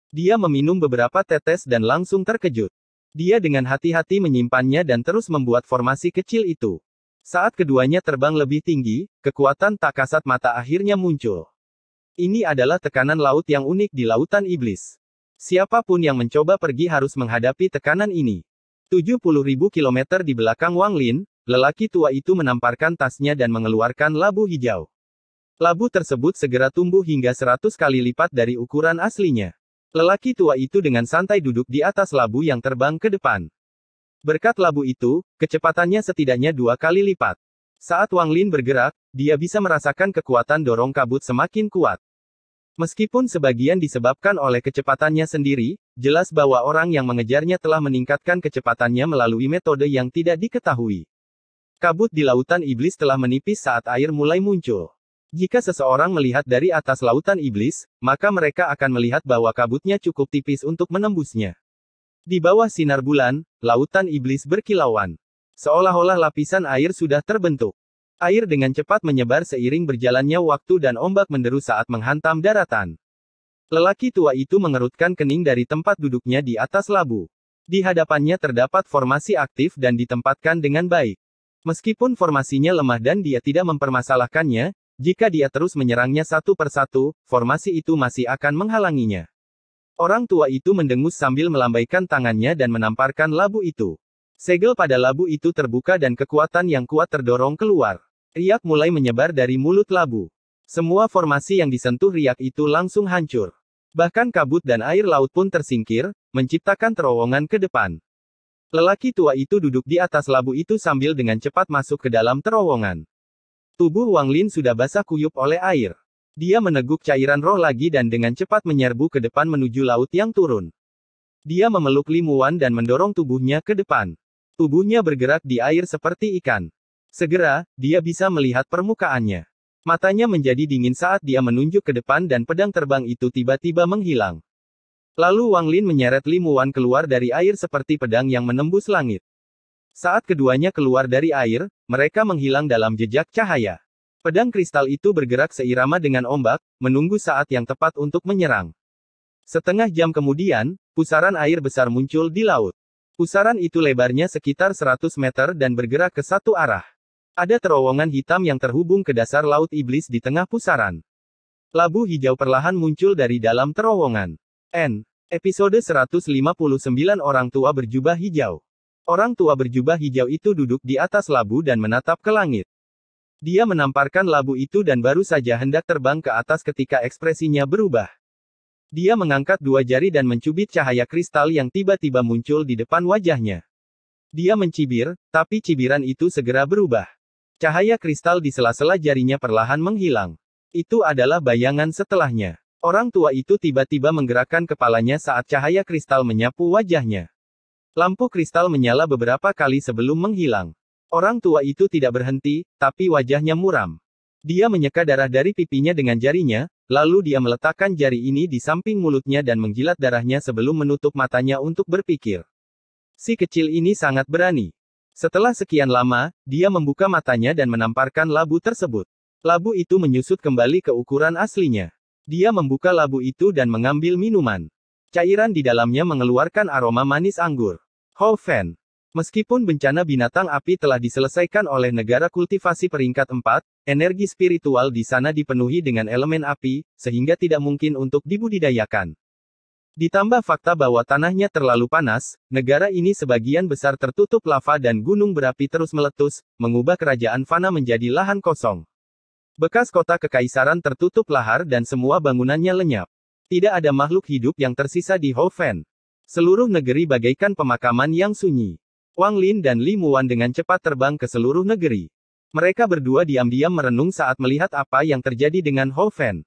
Dia meminum beberapa tetes dan langsung terkejut. Dia dengan hati-hati menyimpannya dan terus membuat formasi kecil itu. Saat keduanya terbang lebih tinggi, kekuatan tak kasat mata akhirnya muncul. Ini adalah tekanan laut yang unik di Lautan Iblis. Siapapun yang mencoba pergi harus menghadapi tekanan ini. 70.000 kilometer di belakang Wang Lin, lelaki tua itu menamparkan tasnya dan mengeluarkan labu hijau. Labu tersebut segera tumbuh hingga 100 kali lipat dari ukuran aslinya. Lelaki tua itu dengan santai duduk di atas labu yang terbang ke depan. Berkat labu itu, kecepatannya setidaknya 2 kali lipat. Saat Wang Lin bergerak, dia bisa merasakan kekuatan dorong kabut semakin kuat. Meskipun sebagian disebabkan oleh kecepatannya sendiri, jelas bahwa orang yang mengejarnya telah meningkatkan kecepatannya melalui metode yang tidak diketahui. Kabut di Lautan Iblis telah menipis saat air mulai muncul. Jika seseorang melihat dari atas Lautan Iblis, maka mereka akan melihat bahwa kabutnya cukup tipis untuk menembusnya. Di bawah sinar bulan, Lautan Iblis berkilauan. Seolah-olah lapisan air sudah terbentuk. Air dengan cepat menyebar seiring berjalannya waktu dan ombak menderu saat menghantam daratan. Lelaki tua itu mengerutkan kening dari tempat duduknya di atas labu. Di hadapannya terdapat formasi aktif dan ditempatkan dengan baik. Meskipun formasinya lemah dan dia tidak mempermasalahkannya, jika dia terus menyerangnya satu persatu, formasi itu masih akan menghalanginya. Orang tua itu mendengus sambil melambaikan tangannya dan menamparkan labu itu. Segel pada labu itu terbuka dan kekuatan yang kuat terdorong keluar. Riak mulai menyebar dari mulut labu. Semua formasi yang disentuh riak itu langsung hancur. Bahkan kabut dan air laut pun tersingkir, menciptakan terowongan ke depan. Lelaki tua itu duduk di atas labu itu sambil dengan cepat masuk ke dalam terowongan. Tubuh Wang Lin sudah basah kuyup oleh air. Dia meneguk cairan roh lagi dan dengan cepat menyerbu ke depan menuju laut yang turun. Dia memeluk Li Muwan dan mendorong tubuhnya ke depan. Tubuhnya bergerak di air seperti ikan. Segera, dia bisa melihat permukaannya. Matanya menjadi dingin saat dia menunjuk ke depan dan pedang terbang itu tiba-tiba menghilang. Lalu Wang Lin menyeret Li Muwan keluar dari air seperti pedang yang menembus langit. Saat keduanya keluar dari air, mereka menghilang dalam jejak cahaya. Pedang kristal itu bergerak seirama dengan ombak, menunggu saat yang tepat untuk menyerang. Setengah jam kemudian, pusaran air besar muncul di laut. Pusaran itu lebarnya sekitar 100 meter dan bergerak ke satu arah. Ada terowongan hitam yang terhubung ke dasar Laut Iblis di tengah pusaran. Labu hijau perlahan muncul dari dalam terowongan. Episode 159 Orang tua berjubah hijau. Orang tua berjubah hijau itu duduk di atas labu dan menatap ke langit. Dia menamparkan labu itu dan baru saja hendak terbang ke atas ketika ekspresinya berubah. Dia mengangkat 2 jari dan mencubit cahaya kristal yang tiba-tiba muncul di depan wajahnya. Dia mencibir, tapi cibiran itu segera berubah. Cahaya kristal di sela-sela jarinya perlahan menghilang. Itu adalah bayangan setelahnya. Orang tua itu tiba-tiba menggerakkan kepalanya saat cahaya kristal menyapu wajahnya. Lampu kristal menyala beberapa kali sebelum menghilang. Orang tua itu tidak berhenti, tapi wajahnya muram. Dia menyeka darah dari pipinya dengan jarinya, lalu dia meletakkan jari ini di samping mulutnya dan menjilat darahnya sebelum menutup matanya untuk berpikir. Si kecil ini sangat berani. Setelah sekian lama, dia membuka matanya dan menamparkan labu tersebut. Labu itu menyusut kembali ke ukuran aslinya. Dia membuka labu itu dan mengambil minuman. Cairan di dalamnya mengeluarkan aroma manis anggur. Hou Fan. Meskipun bencana binatang api telah diselesaikan oleh negara kultivasi peringkat 4, energi spiritual di sana dipenuhi dengan elemen api, sehingga tidak mungkin untuk dibudidayakan. Ditambah fakta bahwa tanahnya terlalu panas, negara ini sebagian besar tertutup lava dan gunung berapi terus meletus, mengubah kerajaan Fana menjadi lahan kosong. Bekas kota kekaisaran tertutup lahar dan semua bangunannya lenyap. Tidak ada makhluk hidup yang tersisa di Hou Fan. Seluruh negeri bagaikan pemakaman yang sunyi. Wang Lin dan Li Muwan dengan cepat terbang ke seluruh negeri. Mereka berdua diam-diam merenung saat melihat apa yang terjadi dengan Hou Fan.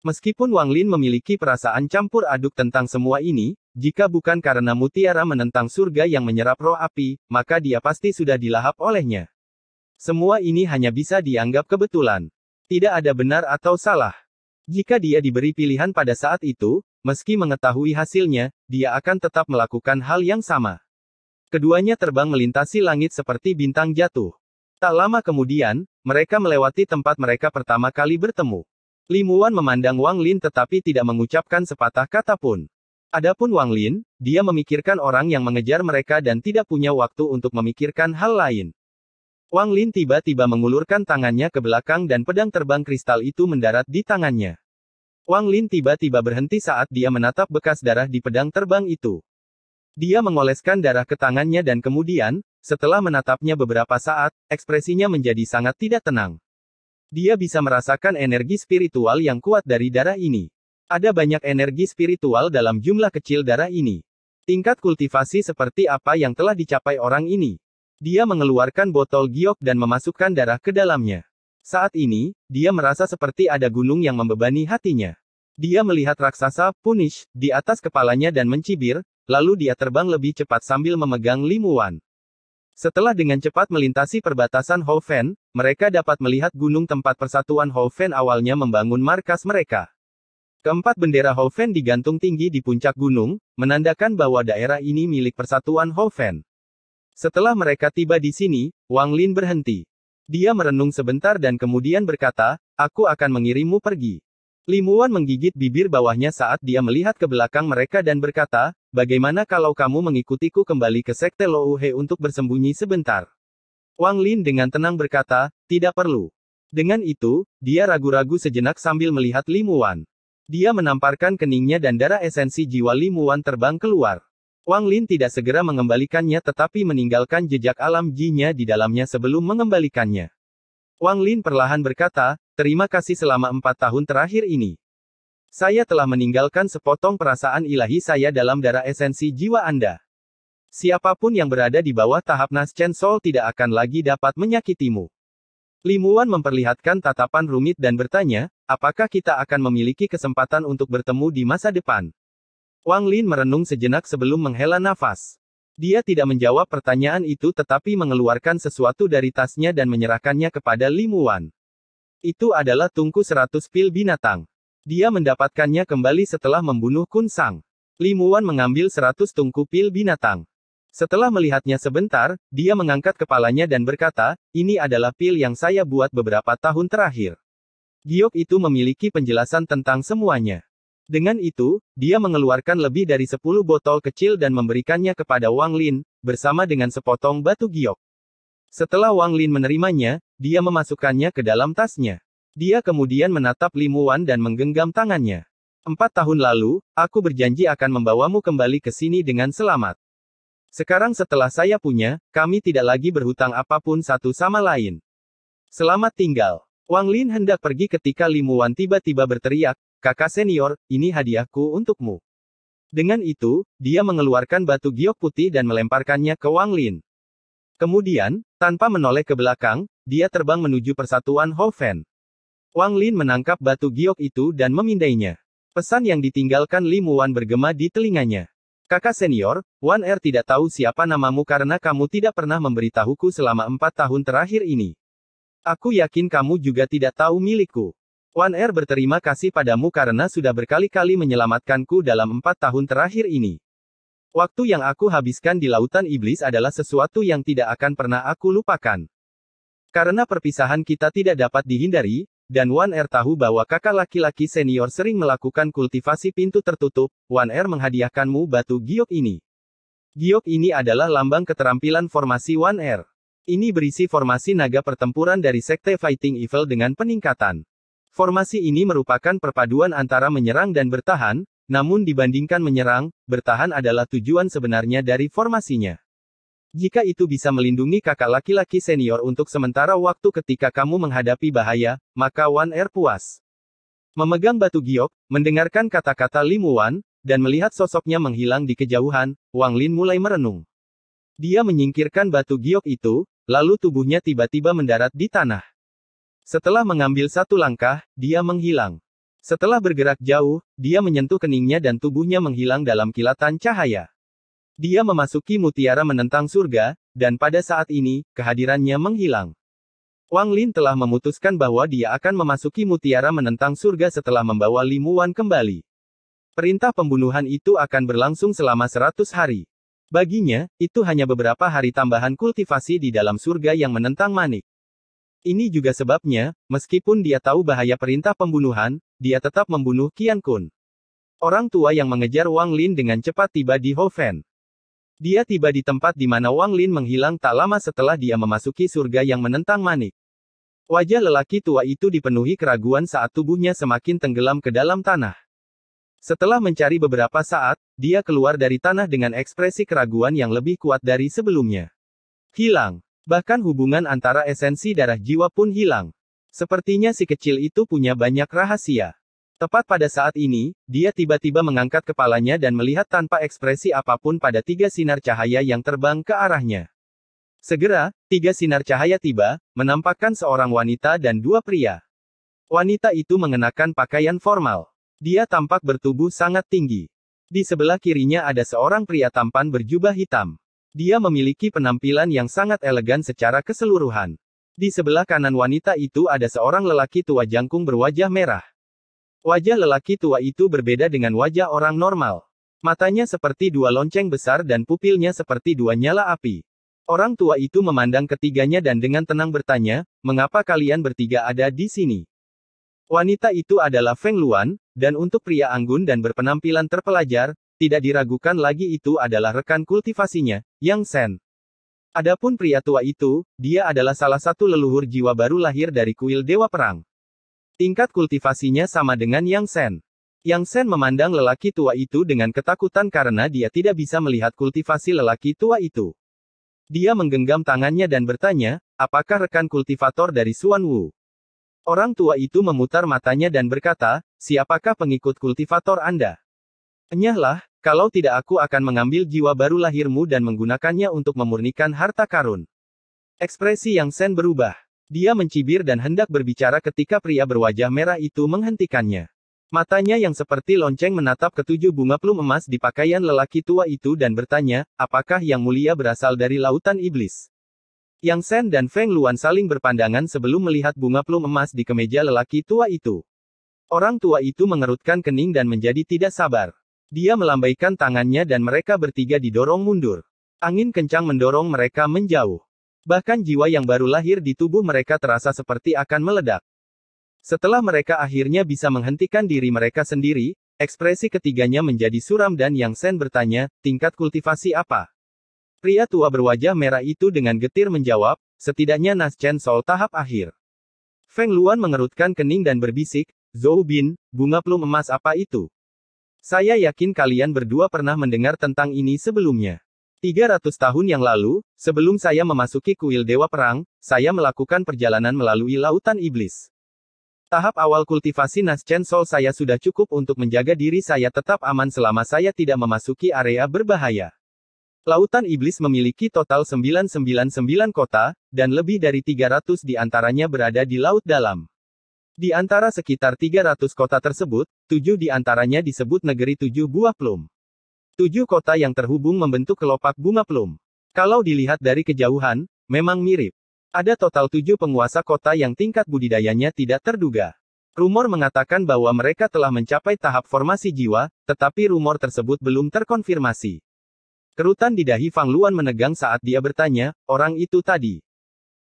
Meskipun Wang Lin memiliki perasaan campur aduk tentang semua ini, jika bukan karena mutiara menentang surga yang menyerap roh api, maka dia pasti sudah dilahap olehnya. Semua ini hanya bisa dianggap kebetulan. Tidak ada benar atau salah. Jika dia diberi pilihan pada saat itu, meski mengetahui hasilnya, dia akan tetap melakukan hal yang sama. Keduanya terbang melintasi langit seperti bintang jatuh. Tak lama kemudian, mereka melewati tempat mereka pertama kali bertemu. Li Muwan memandang Wang Lin tetapi tidak mengucapkan sepatah kata pun. Adapun Wang Lin, dia memikirkan orang yang mengejar mereka dan tidak punya waktu untuk memikirkan hal lain. Wang Lin tiba-tiba mengulurkan tangannya ke belakang dan pedang terbang kristal itu mendarat di tangannya. Wang Lin tiba-tiba berhenti saat dia menatap bekas darah di pedang terbang itu. Dia mengoleskan darah ke tangannya dan kemudian, setelah menatapnya beberapa saat, ekspresinya menjadi sangat tidak tenang. Dia bisa merasakan energi spiritual yang kuat dari darah ini. Ada banyak energi spiritual dalam jumlah kecil darah ini. Tingkat kultivasi seperti apa yang telah dicapai orang ini? Dia mengeluarkan botol giok dan memasukkan darah ke dalamnya. Saat ini, dia merasa seperti ada gunung yang membebani hatinya. Dia melihat raksasa, Punish, di atas kepalanya dan mencibir, lalu dia terbang lebih cepat sambil memegang Li Muwan. Setelah dengan cepat melintasi perbatasan Hou Fan, mereka dapat melihat gunung tempat persatuan Hou Fan awalnya membangun markas mereka. Keempat bendera Hou Fan digantung tinggi di puncak gunung, menandakan bahwa daerah ini milik persatuan Hou Fan. Setelah mereka tiba di sini, Wang Lin berhenti. Dia merenung sebentar dan kemudian berkata, "Aku akan mengirimmu pergi." Li Muwan menggigit bibir bawahnya saat dia melihat ke belakang mereka dan berkata, "Bagaimana kalau kamu mengikutiku kembali ke Sekte Lou He untuk bersembunyi sebentar?" Wang Lin dengan tenang berkata, "Tidak perlu." Dengan itu, dia ragu-ragu sejenak sambil melihat Li Muwan. Dia menamparkan keningnya dan darah esensi jiwa Li Muwan terbang keluar. Wang Lin tidak segera mengembalikannya tetapi meninggalkan jejak alam ji-nya di dalamnya sebelum mengembalikannya. Wang Lin perlahan berkata, "Terima kasih selama 4 tahun terakhir ini. Saya telah meninggalkan sepotong perasaan ilahi saya dalam darah esensi jiwa Anda. Siapapun yang berada di bawah tahap Naschen Soul tidak akan lagi dapat menyakitimu." Li Muwan memperlihatkan tatapan rumit dan bertanya, "Apakah kita akan memiliki kesempatan untuk bertemu di masa depan?" Wang Lin merenung sejenak sebelum menghela nafas. Dia tidak menjawab pertanyaan itu tetapi mengeluarkan sesuatu dari tasnya dan menyerahkannya kepada Li Muwan. Itu adalah tungku 100 pil binatang. Dia mendapatkannya kembali setelah membunuh Kun Sang. Li Muwan mengambil 100 tungku pil binatang. Setelah melihatnya sebentar, dia mengangkat kepalanya dan berkata, "Ini adalah pil yang saya buat beberapa tahun terakhir." Giok itu memiliki penjelasan tentang semuanya. Dengan itu, dia mengeluarkan lebih dari 10 botol kecil dan memberikannya kepada Wang Lin, bersama dengan sepotong batu giok. Setelah Wang Lin menerimanya, dia memasukkannya ke dalam tasnya. Dia kemudian menatap Li Muwan dan menggenggam tangannya. 4 tahun lalu, aku berjanji akan membawamu kembali ke sini dengan selamat. Sekarang setelah saya punya, kami tidak lagi berhutang apapun satu sama lain. Selamat tinggal. Wang Lin hendak pergi ketika Li Muwan tiba-tiba berteriak, "Kakak senior, ini hadiahku untukmu." Dengan itu, dia mengeluarkan batu giok putih dan melemparkannya ke Wang Lin. Kemudian, tanpa menoleh ke belakang, dia terbang menuju persatuan Hou Fan. Wang Lin menangkap batu giok itu dan memindainya. Pesan yang ditinggalkan Li Muwan bergema di telinganya. "Kakak senior, Wan Er tidak tahu siapa namamu karena kamu tidak pernah memberitahuku selama 4 tahun terakhir ini. Aku yakin kamu juga tidak tahu milikku. Wan Er berterima kasih padamu karena sudah berkali-kali menyelamatkanku dalam 4 tahun terakhir ini. Waktu yang aku habiskan di lautan iblis adalah sesuatu yang tidak akan pernah aku lupakan. Karena perpisahan kita tidak dapat dihindari, dan Wan Er tahu bahwa kakak laki-laki senior sering melakukan kultivasi pintu tertutup, Wan Er menghadiahkanmu batu giok ini. Giok ini adalah lambang keterampilan formasi Wan Er. Ini berisi formasi naga pertempuran dari Sekte Fighting Evil dengan peningkatan. Formasi ini merupakan perpaduan antara menyerang dan bertahan, namun dibandingkan menyerang, bertahan adalah tujuan sebenarnya dari formasinya. Jika itu bisa melindungi kakak laki-laki senior untuk sementara waktu ketika kamu menghadapi bahaya, maka Wan Er puas. Memegang batu giok, mendengarkan kata-kata Li Muwan, dan melihat sosoknya menghilang di kejauhan, Wang Lin mulai merenung. Dia menyingkirkan batu giok itu, lalu tubuhnya tiba-tiba mendarat di tanah. Setelah mengambil satu langkah, dia menghilang. Setelah bergerak jauh, dia menyentuh keningnya dan tubuhnya menghilang dalam kilatan cahaya. Dia memasuki mutiara menentang surga, dan pada saat ini, kehadirannya menghilang. Wang Lin telah memutuskan bahwa dia akan memasuki mutiara menentang surga setelah membawa Limuan kembali. Perintah pembunuhan itu akan berlangsung selama 100 hari. Baginya, itu hanya beberapa hari tambahan kultivasi di dalam surga yang menentang manik. Ini juga sebabnya, meskipun dia tahu bahaya perintah pembunuhan, dia tetap membunuh Qian Kun. Orang tua yang mengejar Wang Lin dengan cepat tiba di Hofen. Dia tiba di tempat di mana Wang Lin menghilang tak lama setelah dia memasuki surga yang menentang manik. Wajah lelaki tua itu dipenuhi keraguan saat tubuhnya semakin tenggelam ke dalam tanah. Setelah mencari beberapa saat, dia keluar dari tanah dengan ekspresi keraguan yang lebih kuat dari sebelumnya. Hilang. Bahkan hubungan antara esensi darah jiwa pun hilang. Sepertinya si kecil itu punya banyak rahasia. Tepat pada saat ini, dia tiba-tiba mengangkat kepalanya dan melihat tanpa ekspresi apapun pada 3 sinar cahaya yang terbang ke arahnya. Segera, 3 sinar cahaya tiba, menampakkan seorang wanita dan 2 pria. Wanita itu mengenakan pakaian formal. Dia tampak bertubuh sangat tinggi. Di sebelah kirinya ada seorang pria tampan berjubah hitam. Dia memiliki penampilan yang sangat elegan secara keseluruhan. Di sebelah kanan wanita itu ada seorang lelaki tua jangkung berwajah merah. Wajah lelaki tua itu berbeda dengan wajah orang normal. Matanya seperti 2 lonceng besar dan pupilnya seperti 2 nyala api. Orang tua itu memandang ketiganya dan dengan tenang bertanya, "Mengapa kalian bertiga ada di sini?" Wanita itu adalah Feng Luan, dan untuk pria anggun dan berpenampilan terpelajar, tidak diragukan lagi itu adalah rekan kultivasinya, Yang Shen. Adapun pria tua itu, dia adalah salah satu leluhur jiwa baru lahir dari kuil Dewa Perang. Tingkat kultivasinya sama dengan Yang Shen. Yang Shen memandang lelaki tua itu dengan ketakutan karena dia tidak bisa melihat kultivasi lelaki tua itu. Dia menggenggam tangannya dan bertanya, "Apakah rekan kultivator dari Xuan Wu?" Orang tua itu memutar matanya dan berkata, "Siapakah pengikut kultivator Anda?" "Enyahlah, kalau tidak aku akan mengambil jiwa baru lahirmu dan menggunakannya untuk memurnikan harta karun." Ekspresi Yang Shen berubah. Dia mencibir dan hendak berbicara ketika pria berwajah merah itu menghentikannya. Matanya yang seperti lonceng menatap ketujuh bunga plum emas di pakaian lelaki tua itu dan bertanya, "Apakah Yang Mulia berasal dari lautan iblis?" Yang Shen dan Feng Luan saling berpandangan sebelum melihat bunga plum emas di kemeja lelaki tua itu. Orang tua itu mengerutkan kening dan menjadi tidak sabar. Dia melambaikan tangannya dan mereka bertiga didorong mundur. Angin kencang mendorong mereka menjauh. Bahkan jiwa yang baru lahir di tubuh mereka terasa seperti akan meledak. Setelah mereka akhirnya bisa menghentikan diri mereka sendiri, ekspresi ketiganya menjadi suram dan Yang Shen bertanya, "Tingkat kultivasi apa?" Pria tua berwajah merah itu dengan getir menjawab, "Setidaknya Nas Chen Soul tahap akhir." Feng Luan mengerutkan kening dan berbisik, "Zhou Bin, bunga plum emas apa itu? Saya yakin kalian berdua pernah mendengar tentang ini sebelumnya. 300 tahun yang lalu, sebelum saya memasuki kuil Dewa Perang, saya melakukan perjalanan melalui lautan iblis. Tahap awal kultivasi Nas Chen Soul saya sudah cukup untuk menjaga diri saya tetap aman selama saya tidak memasuki area berbahaya. Lautan iblis memiliki total 999 kota, dan lebih dari 300 di antaranya berada di laut dalam. Di antara sekitar 300 kota tersebut, 7 di antaranya disebut negeri 7 buah plum. 7 kota yang terhubung membentuk kelopak bunga plum. Kalau dilihat dari kejauhan, memang mirip. Ada total 7 penguasa kota yang tingkat budidayanya tidak terduga. Rumor mengatakan bahwa mereka telah mencapai tahap formasi jiwa, tetapi rumor tersebut belum terkonfirmasi. Kerutan di dahi Fang Luan menegang saat dia bertanya, "Orang itu tadi?"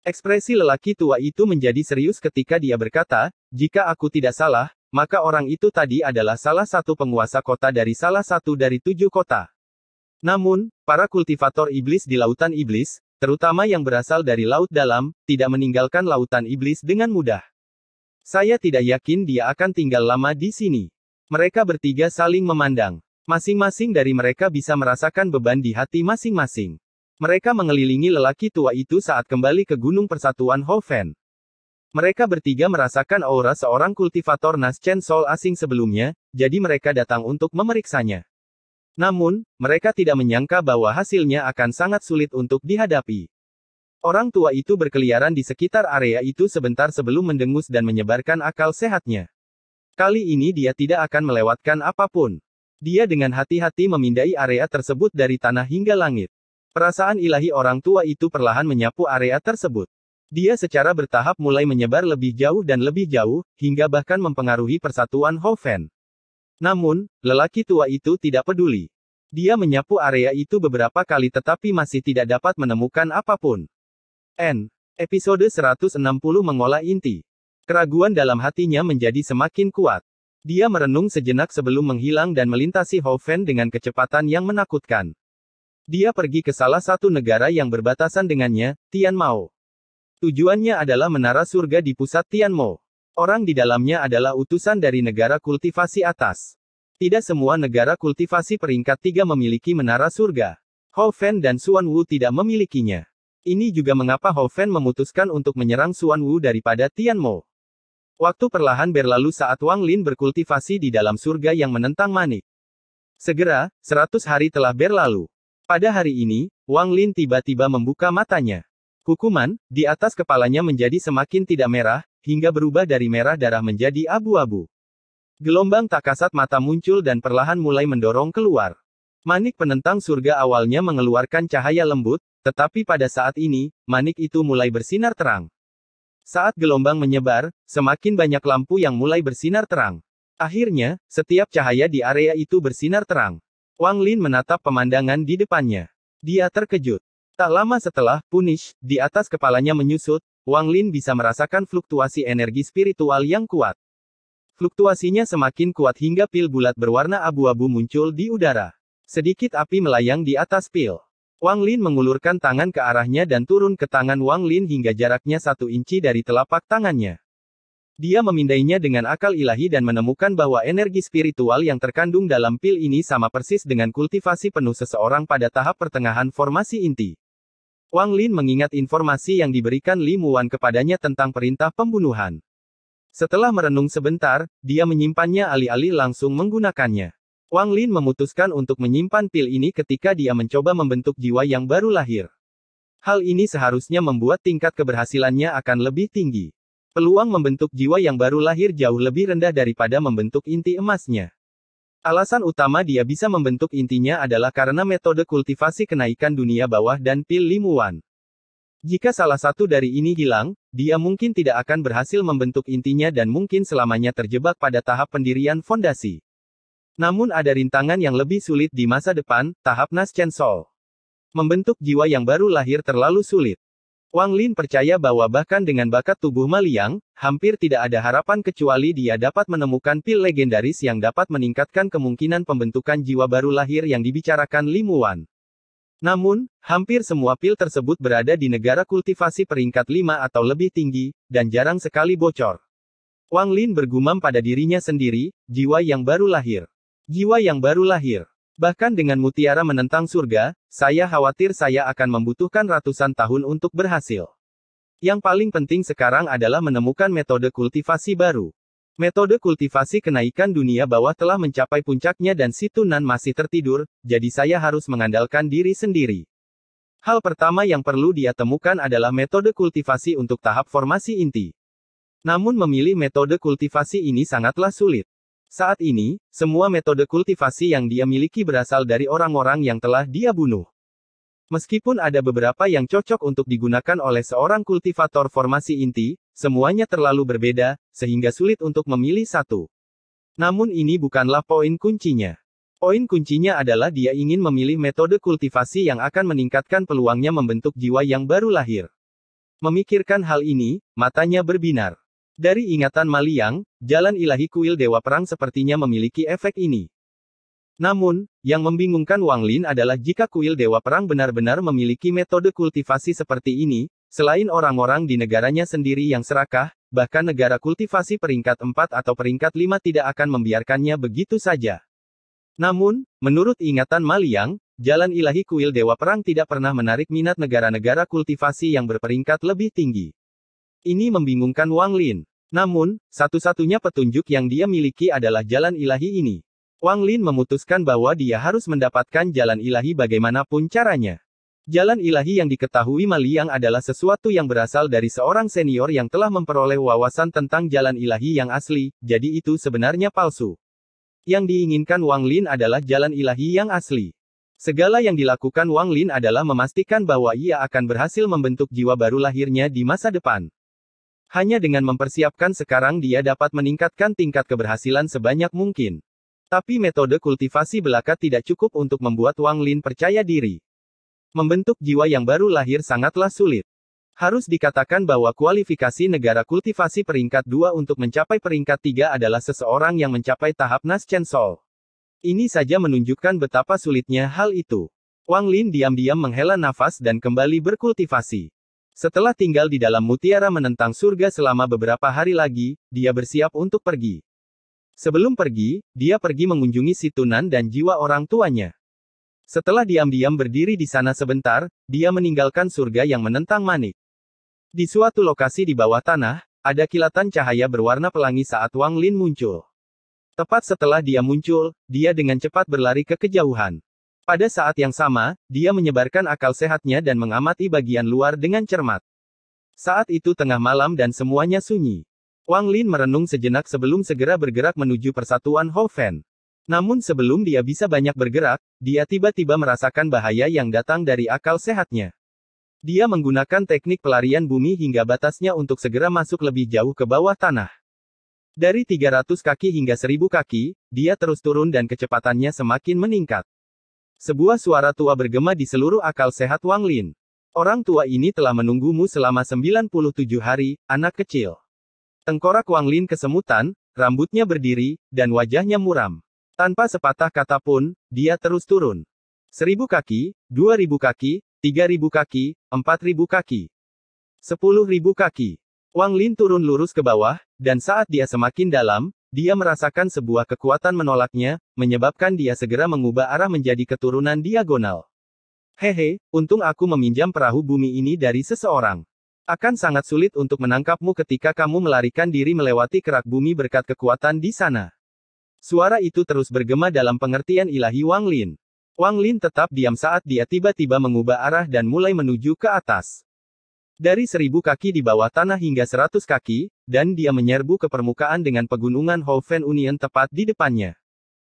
Ekspresi lelaki tua itu menjadi serius ketika dia berkata, "Jika aku tidak salah, maka orang itu tadi adalah salah satu penguasa kota dari salah satu dari 7 kota. Namun, para kultivator iblis di lautan iblis, terutama yang berasal dari laut dalam, tidak meninggalkan lautan iblis dengan mudah. Saya tidak yakin dia akan tinggal lama di sini." Mereka bertiga saling memandang. Masing-masing dari mereka bisa merasakan beban di hati masing-masing. Mereka mengelilingi lelaki tua itu saat kembali ke Gunung Persatuan Hofen. Mereka bertiga merasakan aura seorang kultivator Nas Chen Soul asing sebelumnya, jadi mereka datang untuk memeriksanya. Namun, mereka tidak menyangka bahwa hasilnya akan sangat sulit untuk dihadapi. Orang tua itu berkeliaran di sekitar area itu sebentar sebelum mendengus dan menyebarkan akal sehatnya. Kali ini dia tidak akan melewatkan apapun. Dia dengan hati-hati memindai area tersebut dari tanah hingga langit. Perasaan ilahi orang tua itu perlahan menyapu area tersebut. Dia secara bertahap mulai menyebar lebih jauh dan lebih jauh, hingga bahkan mempengaruhi persatuan Hoven. Namun, lelaki tua itu tidak peduli. Dia menyapu area itu beberapa kali tetapi masih tidak dapat menemukan apapun. Episode 160 mengolah inti. Keraguan dalam hatinya menjadi semakin kuat. Dia merenung sejenak sebelum menghilang dan melintasi Hoven dengan kecepatan yang menakutkan. Dia pergi ke salah satu negara yang berbatasan dengannya, Tianmao. Tujuannya adalah menara surga di pusat Tianmao. Orang di dalamnya adalah utusan dari negara kultivasi atas. Tidak semua negara kultivasi peringkat 3 memiliki menara surga. Hoven dan Xuanwu tidak memilikinya. Ini juga mengapa Hoven memutuskan untuk menyerang Xuanwu daripada Tianmao. Waktu perlahan berlalu saat Wang Lin berkultivasi di dalam surga yang menentang manik. Segera, 100 hari telah berlalu. Pada hari ini, Wang Lin tiba-tiba membuka matanya. Kukuman di atas kepalanya menjadi semakin tidak merah, hingga berubah dari merah darah menjadi abu-abu. Gelombang tak kasat mata muncul dan perlahan mulai mendorong keluar. Manik penentang surga awalnya mengeluarkan cahaya lembut, tetapi pada saat ini, manik itu mulai bersinar terang. Saat gelombang menyebar, semakin banyak lampu yang mulai bersinar terang. Akhirnya, setiap cahaya di area itu bersinar terang. Wang Lin menatap pemandangan di depannya. Dia terkejut. Tak lama setelah, Punish, di atas kepalanya menyusut, Wang Lin bisa merasakan fluktuasi energi spiritual yang kuat. Fluktuasinya semakin kuat hingga pil bulat berwarna abu-abu muncul di udara. Sedikit api melayang di atas pil. Wang Lin mengulurkan tangan ke arahnya dan turun ke tangan Wang Lin hingga jaraknya 1 inci dari telapak tangannya. Dia memindainya dengan akal ilahi dan menemukan bahwa energi spiritual yang terkandung dalam pil ini sama persis dengan kultivasi penuh seseorang pada tahap pertengahan formasi inti. Wang Lin mengingat informasi yang diberikan Li Muwan kepadanya tentang perintah pembunuhan. Setelah merenung sebentar, dia menyimpannya alih-alih langsung menggunakannya. Wang Lin memutuskan untuk menyimpan pil ini ketika dia mencoba membentuk jiwa yang baru lahir. Hal ini seharusnya membuat tingkat keberhasilannya akan lebih tinggi. Peluang membentuk jiwa yang baru lahir jauh lebih rendah daripada membentuk inti emasnya. Alasan utama dia bisa membentuk intinya adalah karena metode kultivasi kenaikan dunia bawah dan pil Li Muwan. Jika salah satu dari ini hilang, dia mungkin tidak akan berhasil membentuk intinya dan mungkin selamanya terjebak pada tahap pendirian fondasi. Namun ada rintangan yang lebih sulit di masa depan, tahap Naschen Soul. Membentuk jiwa yang baru lahir terlalu sulit. Wang Lin percaya bahwa bahkan dengan bakat tubuh Ma Liang, hampir tidak ada harapan kecuali dia dapat menemukan pil legendaris yang dapat meningkatkan kemungkinan pembentukan jiwa baru lahir yang dibicarakan Li Muwan. Namun, hampir semua pil tersebut berada di negara kultivasi peringkat 5 atau lebih tinggi, dan jarang sekali bocor. Wang Lin bergumam pada dirinya sendiri, jiwa yang baru lahir. Jiwa yang baru lahir. Bahkan dengan mutiara menentang surga, saya khawatir saya akan membutuhkan ratusan tahun untuk berhasil. Yang paling penting sekarang adalah menemukan metode kultivasi baru. Metode kultivasi kenaikan dunia bawah telah mencapai puncaknya dan si Tunan masih tertidur, jadi saya harus mengandalkan diri sendiri. Hal pertama yang perlu dia temukan adalah metode kultivasi untuk tahap formasi inti. Namun memilih metode kultivasi ini sangatlah sulit. Saat ini, semua metode kultivasi yang dia miliki berasal dari orang-orang yang telah dia bunuh. Meskipun ada beberapa yang cocok untuk digunakan oleh seorang kultivator formasi inti, semuanya terlalu berbeda, sehingga sulit untuk memilih satu. Namun ini bukanlah poin kuncinya. Poin kuncinya adalah dia ingin memilih metode kultivasi yang akan meningkatkan peluangnya membentuk jiwa yang baru lahir. Memikirkan hal ini, matanya berbinar. Dari ingatan Ma Liang, jalan ilahi kuil Dewa Perang sepertinya memiliki efek ini. Namun, yang membingungkan Wang Lin adalah jika kuil Dewa Perang benar-benar memiliki metode kultivasi seperti ini, selain orang-orang di negaranya sendiri yang serakah, bahkan negara kultivasi peringkat 4 atau peringkat 5 tidak akan membiarkannya begitu saja. Namun, menurut ingatan Ma Liang, jalan ilahi kuil Dewa Perang tidak pernah menarik minat negara-negara kultivasi yang berperingkat lebih tinggi. Ini membingungkan Wang Lin. Namun, satu-satunya petunjuk yang dia miliki adalah jalan ilahi ini. Wang Lin memutuskan bahwa dia harus mendapatkan jalan ilahi bagaimanapun caranya. Jalan ilahi yang diketahui Ma Liang adalah sesuatu yang berasal dari seorang senior yang telah memperoleh wawasan tentang jalan ilahi yang asli, jadi itu sebenarnya palsu. Yang diinginkan Wang Lin adalah jalan ilahi yang asli. Segala yang dilakukan Wang Lin adalah memastikan bahwa ia akan berhasil membentuk jiwa baru lahirnya di masa depan. Hanya dengan mempersiapkan sekarang dia dapat meningkatkan tingkat keberhasilan sebanyak mungkin. Tapi metode kultivasi belaka tidak cukup untuk membuat Wang Lin percaya diri. Membentuk jiwa yang baru lahir sangatlah sulit. Harus dikatakan bahwa kualifikasi negara kultivasi peringkat 2 untuk mencapai peringkat 3 adalah seseorang yang mencapai tahap Naschen Soul. Ini saja menunjukkan betapa sulitnya hal itu. Wang Lin diam-diam menghela nafas dan kembali berkultivasi. Setelah tinggal di dalam mutiara menentang surga selama beberapa hari lagi, dia bersiap untuk pergi. Sebelum pergi, dia pergi mengunjungi si Tunan dan jiwa orang tuanya. Setelah diam-diam berdiri di sana sebentar, dia meninggalkan surga yang menentang manik. Di suatu lokasi di bawah tanah, ada kilatan cahaya berwarna pelangi saat Wang Lin muncul. Tepat setelah dia muncul, dia dengan cepat berlari ke kejauhan. Pada saat yang sama, dia menyebarkan akal sehatnya dan mengamati bagian luar dengan cermat. Saat itu tengah malam dan semuanya sunyi. Wang Lin merenung sejenak sebelum segera bergerak menuju persatuan Houfen. Namun sebelum dia bisa banyak bergerak, dia tiba-tiba merasakan bahaya yang datang dari akal sehatnya. Dia menggunakan teknik pelarian bumi hingga batasnya untuk segera masuk lebih jauh ke bawah tanah. Dari 300 kaki hingga 1000 kaki, dia terus turun dan kecepatannya semakin meningkat. Sebuah suara tua bergema di seluruh akal sehat Wang Lin. Orang tua ini telah menunggumu selama 97 hari, anak kecil. Tengkorak Wang Lin kesemutan, rambutnya berdiri, dan wajahnya muram. Tanpa sepatah kata pun, dia terus turun. 1000 kaki, 2000 kaki, 3000 kaki, 4000 kaki. 10.000 kaki. Wang Lin turun lurus ke bawah, dan saat dia semakin dalam, dia merasakan sebuah kekuatan menolaknya, menyebabkan dia segera mengubah arah menjadi keturunan diagonal. Hehe, untung aku meminjam perahu bumi ini dari seseorang. Akan sangat sulit untuk menangkapmu ketika kamu melarikan diri melewati kerak bumi berkat kekuatan di sana. Suara itu terus bergema dalam pengertian ilahi Wang Lin. Wang Lin tetap diam saat dia tiba-tiba mengubah arah dan mulai menuju ke atas. Dari 1000 kaki di bawah tanah hingga 100 kaki, dan dia menyerbu ke permukaan dengan pegunungan Houfen Union tepat di depannya.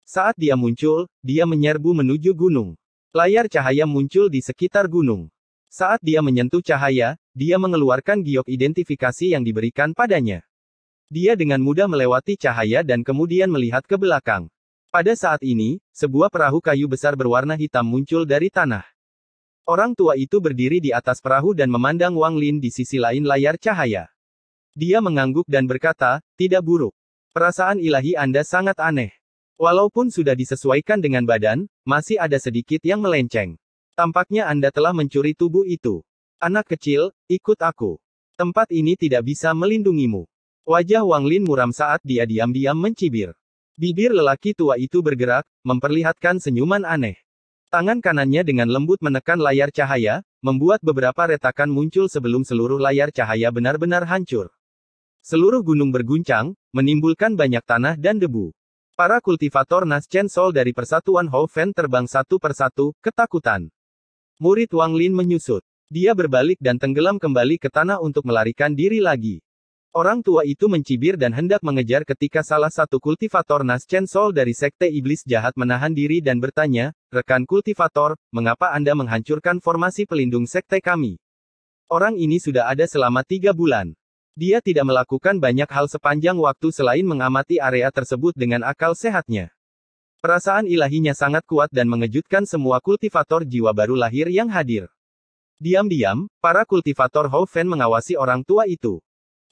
Saat dia muncul, dia menyerbu menuju gunung. Layar cahaya muncul di sekitar gunung. Saat dia menyentuh cahaya, dia mengeluarkan giok identifikasi yang diberikan padanya. Dia dengan mudah melewati cahaya dan kemudian melihat ke belakang. Pada saat ini, sebuah perahu kayu besar berwarna hitam muncul dari tanah. Orang tua itu berdiri di atas perahu dan memandang Wang Lin di sisi lain layar cahaya. Dia mengangguk dan berkata, "Tidak buruk. Perasaan ilahi Anda sangat aneh. Walaupun sudah disesuaikan dengan badan, masih ada sedikit yang melenceng. Tampaknya Anda telah mencuri tubuh itu. Anak kecil, ikut aku. Tempat ini tidak bisa melindungimu." Wajah Wang Lin muram saat dia diam-diam mencibir. Bibir lelaki tua itu bergerak, memperlihatkan senyuman aneh. Tangan kanannya dengan lembut menekan layar cahaya, membuat beberapa retakan muncul sebelum seluruh layar cahaya benar-benar hancur. Seluruh gunung berguncang, menimbulkan banyak tanah dan debu. Para kultivator Naschen Soul dari persatuan Houfen terbang satu persatu, ketakutan. Murid Wang Lin menyusut. Dia berbalik dan tenggelam kembali ke tanah untuk melarikan diri lagi. Orang tua itu mencibir dan hendak mengejar ketika salah satu kultivator Naschen Soul dari Sekte Iblis Jahat menahan diri dan bertanya, "Rekan kultivator, mengapa Anda menghancurkan formasi pelindung sekte kami? Orang ini sudah ada selama 3 bulan. Dia tidak melakukan banyak hal sepanjang waktu selain mengamati area tersebut dengan akal sehatnya." Perasaan ilahinya sangat kuat dan mengejutkan semua kultivator jiwa baru lahir yang hadir. Diam-diam, para kultivator Houfen mengawasi orang tua itu.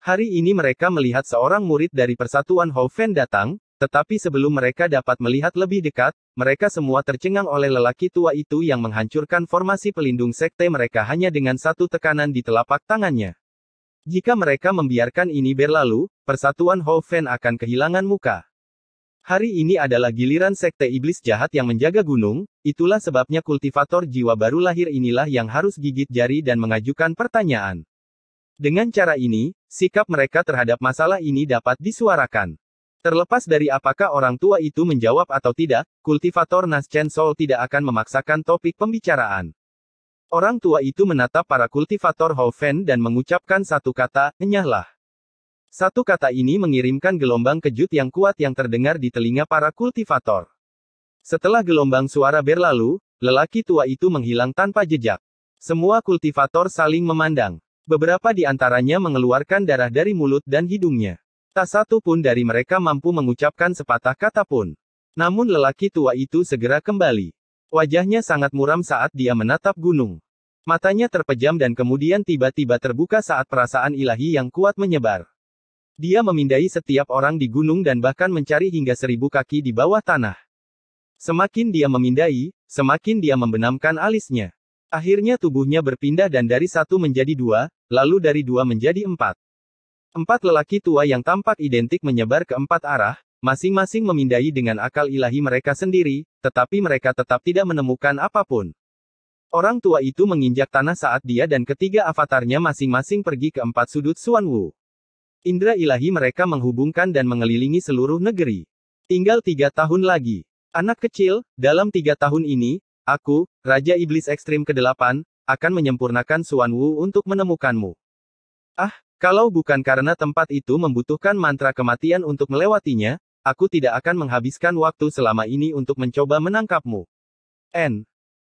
Hari ini mereka melihat seorang murid dari persatuan Houfen datang, tetapi sebelum mereka dapat melihat lebih dekat, mereka semua tercengang oleh lelaki tua itu yang menghancurkan formasi pelindung sekte mereka hanya dengan satu tekanan di telapak tangannya. Jika mereka membiarkan ini berlalu, persatuan Houfen akan kehilangan muka. Hari ini adalah giliran Sekte Iblis Jahat yang menjaga gunung, itulah sebabnya kultivator jiwa baru lahir inilah yang harus gigit jari dan mengajukan pertanyaan. Dengan cara ini, sikap mereka terhadap masalah ini dapat disuarakan. Terlepas dari apakah orang tua itu menjawab atau tidak, kultivator Naschen Soul tidak akan memaksakan topik pembicaraan. Orang tua itu menatap para kultivator Houfen dan mengucapkan satu kata, "Enyahlah." Satu kata ini mengirimkan gelombang kejut yang kuat yang terdengar di telinga para kultivator. Setelah gelombang suara berlalu, lelaki tua itu menghilang tanpa jejak. Semua kultivator saling memandang. Beberapa di antaranya mengeluarkan darah dari mulut dan hidungnya. Tak satu pun dari mereka mampu mengucapkan sepatah kata pun. Namun lelaki tua itu segera kembali. Wajahnya sangat muram saat dia menatap gunung. Matanya terpejam dan kemudian tiba-tiba terbuka saat perasaan ilahi yang kuat menyebar. Dia memindai setiap orang di gunung dan bahkan mencari hingga 1000 kaki di bawah tanah. Semakin dia memindai, semakin dia membenamkan alisnya. Akhirnya tubuhnya berpindah dan dari 1 menjadi 2, lalu dari 2 menjadi 4. 4 lelaki tua yang tampak identik menyebar ke 4 arah, masing-masing memindai dengan akal ilahi mereka sendiri, tetapi mereka tetap tidak menemukan apapun. Orang tua itu menginjak tanah saat dia dan ketiga avatarnya masing-masing pergi ke 4 sudut Xuanwu. Indra ilahi mereka menghubungkan dan mengelilingi seluruh negeri. Tinggal 3 tahun lagi. Anak kecil, dalam 3 tahun ini, aku, Raja Iblis Ekstrim ke-8, akan menyempurnakan Xuanwu untuk menemukanmu. Ah, kalau bukan karena tempat itu membutuhkan mantra kematian untuk melewatinya, aku tidak akan menghabiskan waktu selama ini untuk mencoba menangkapmu. N.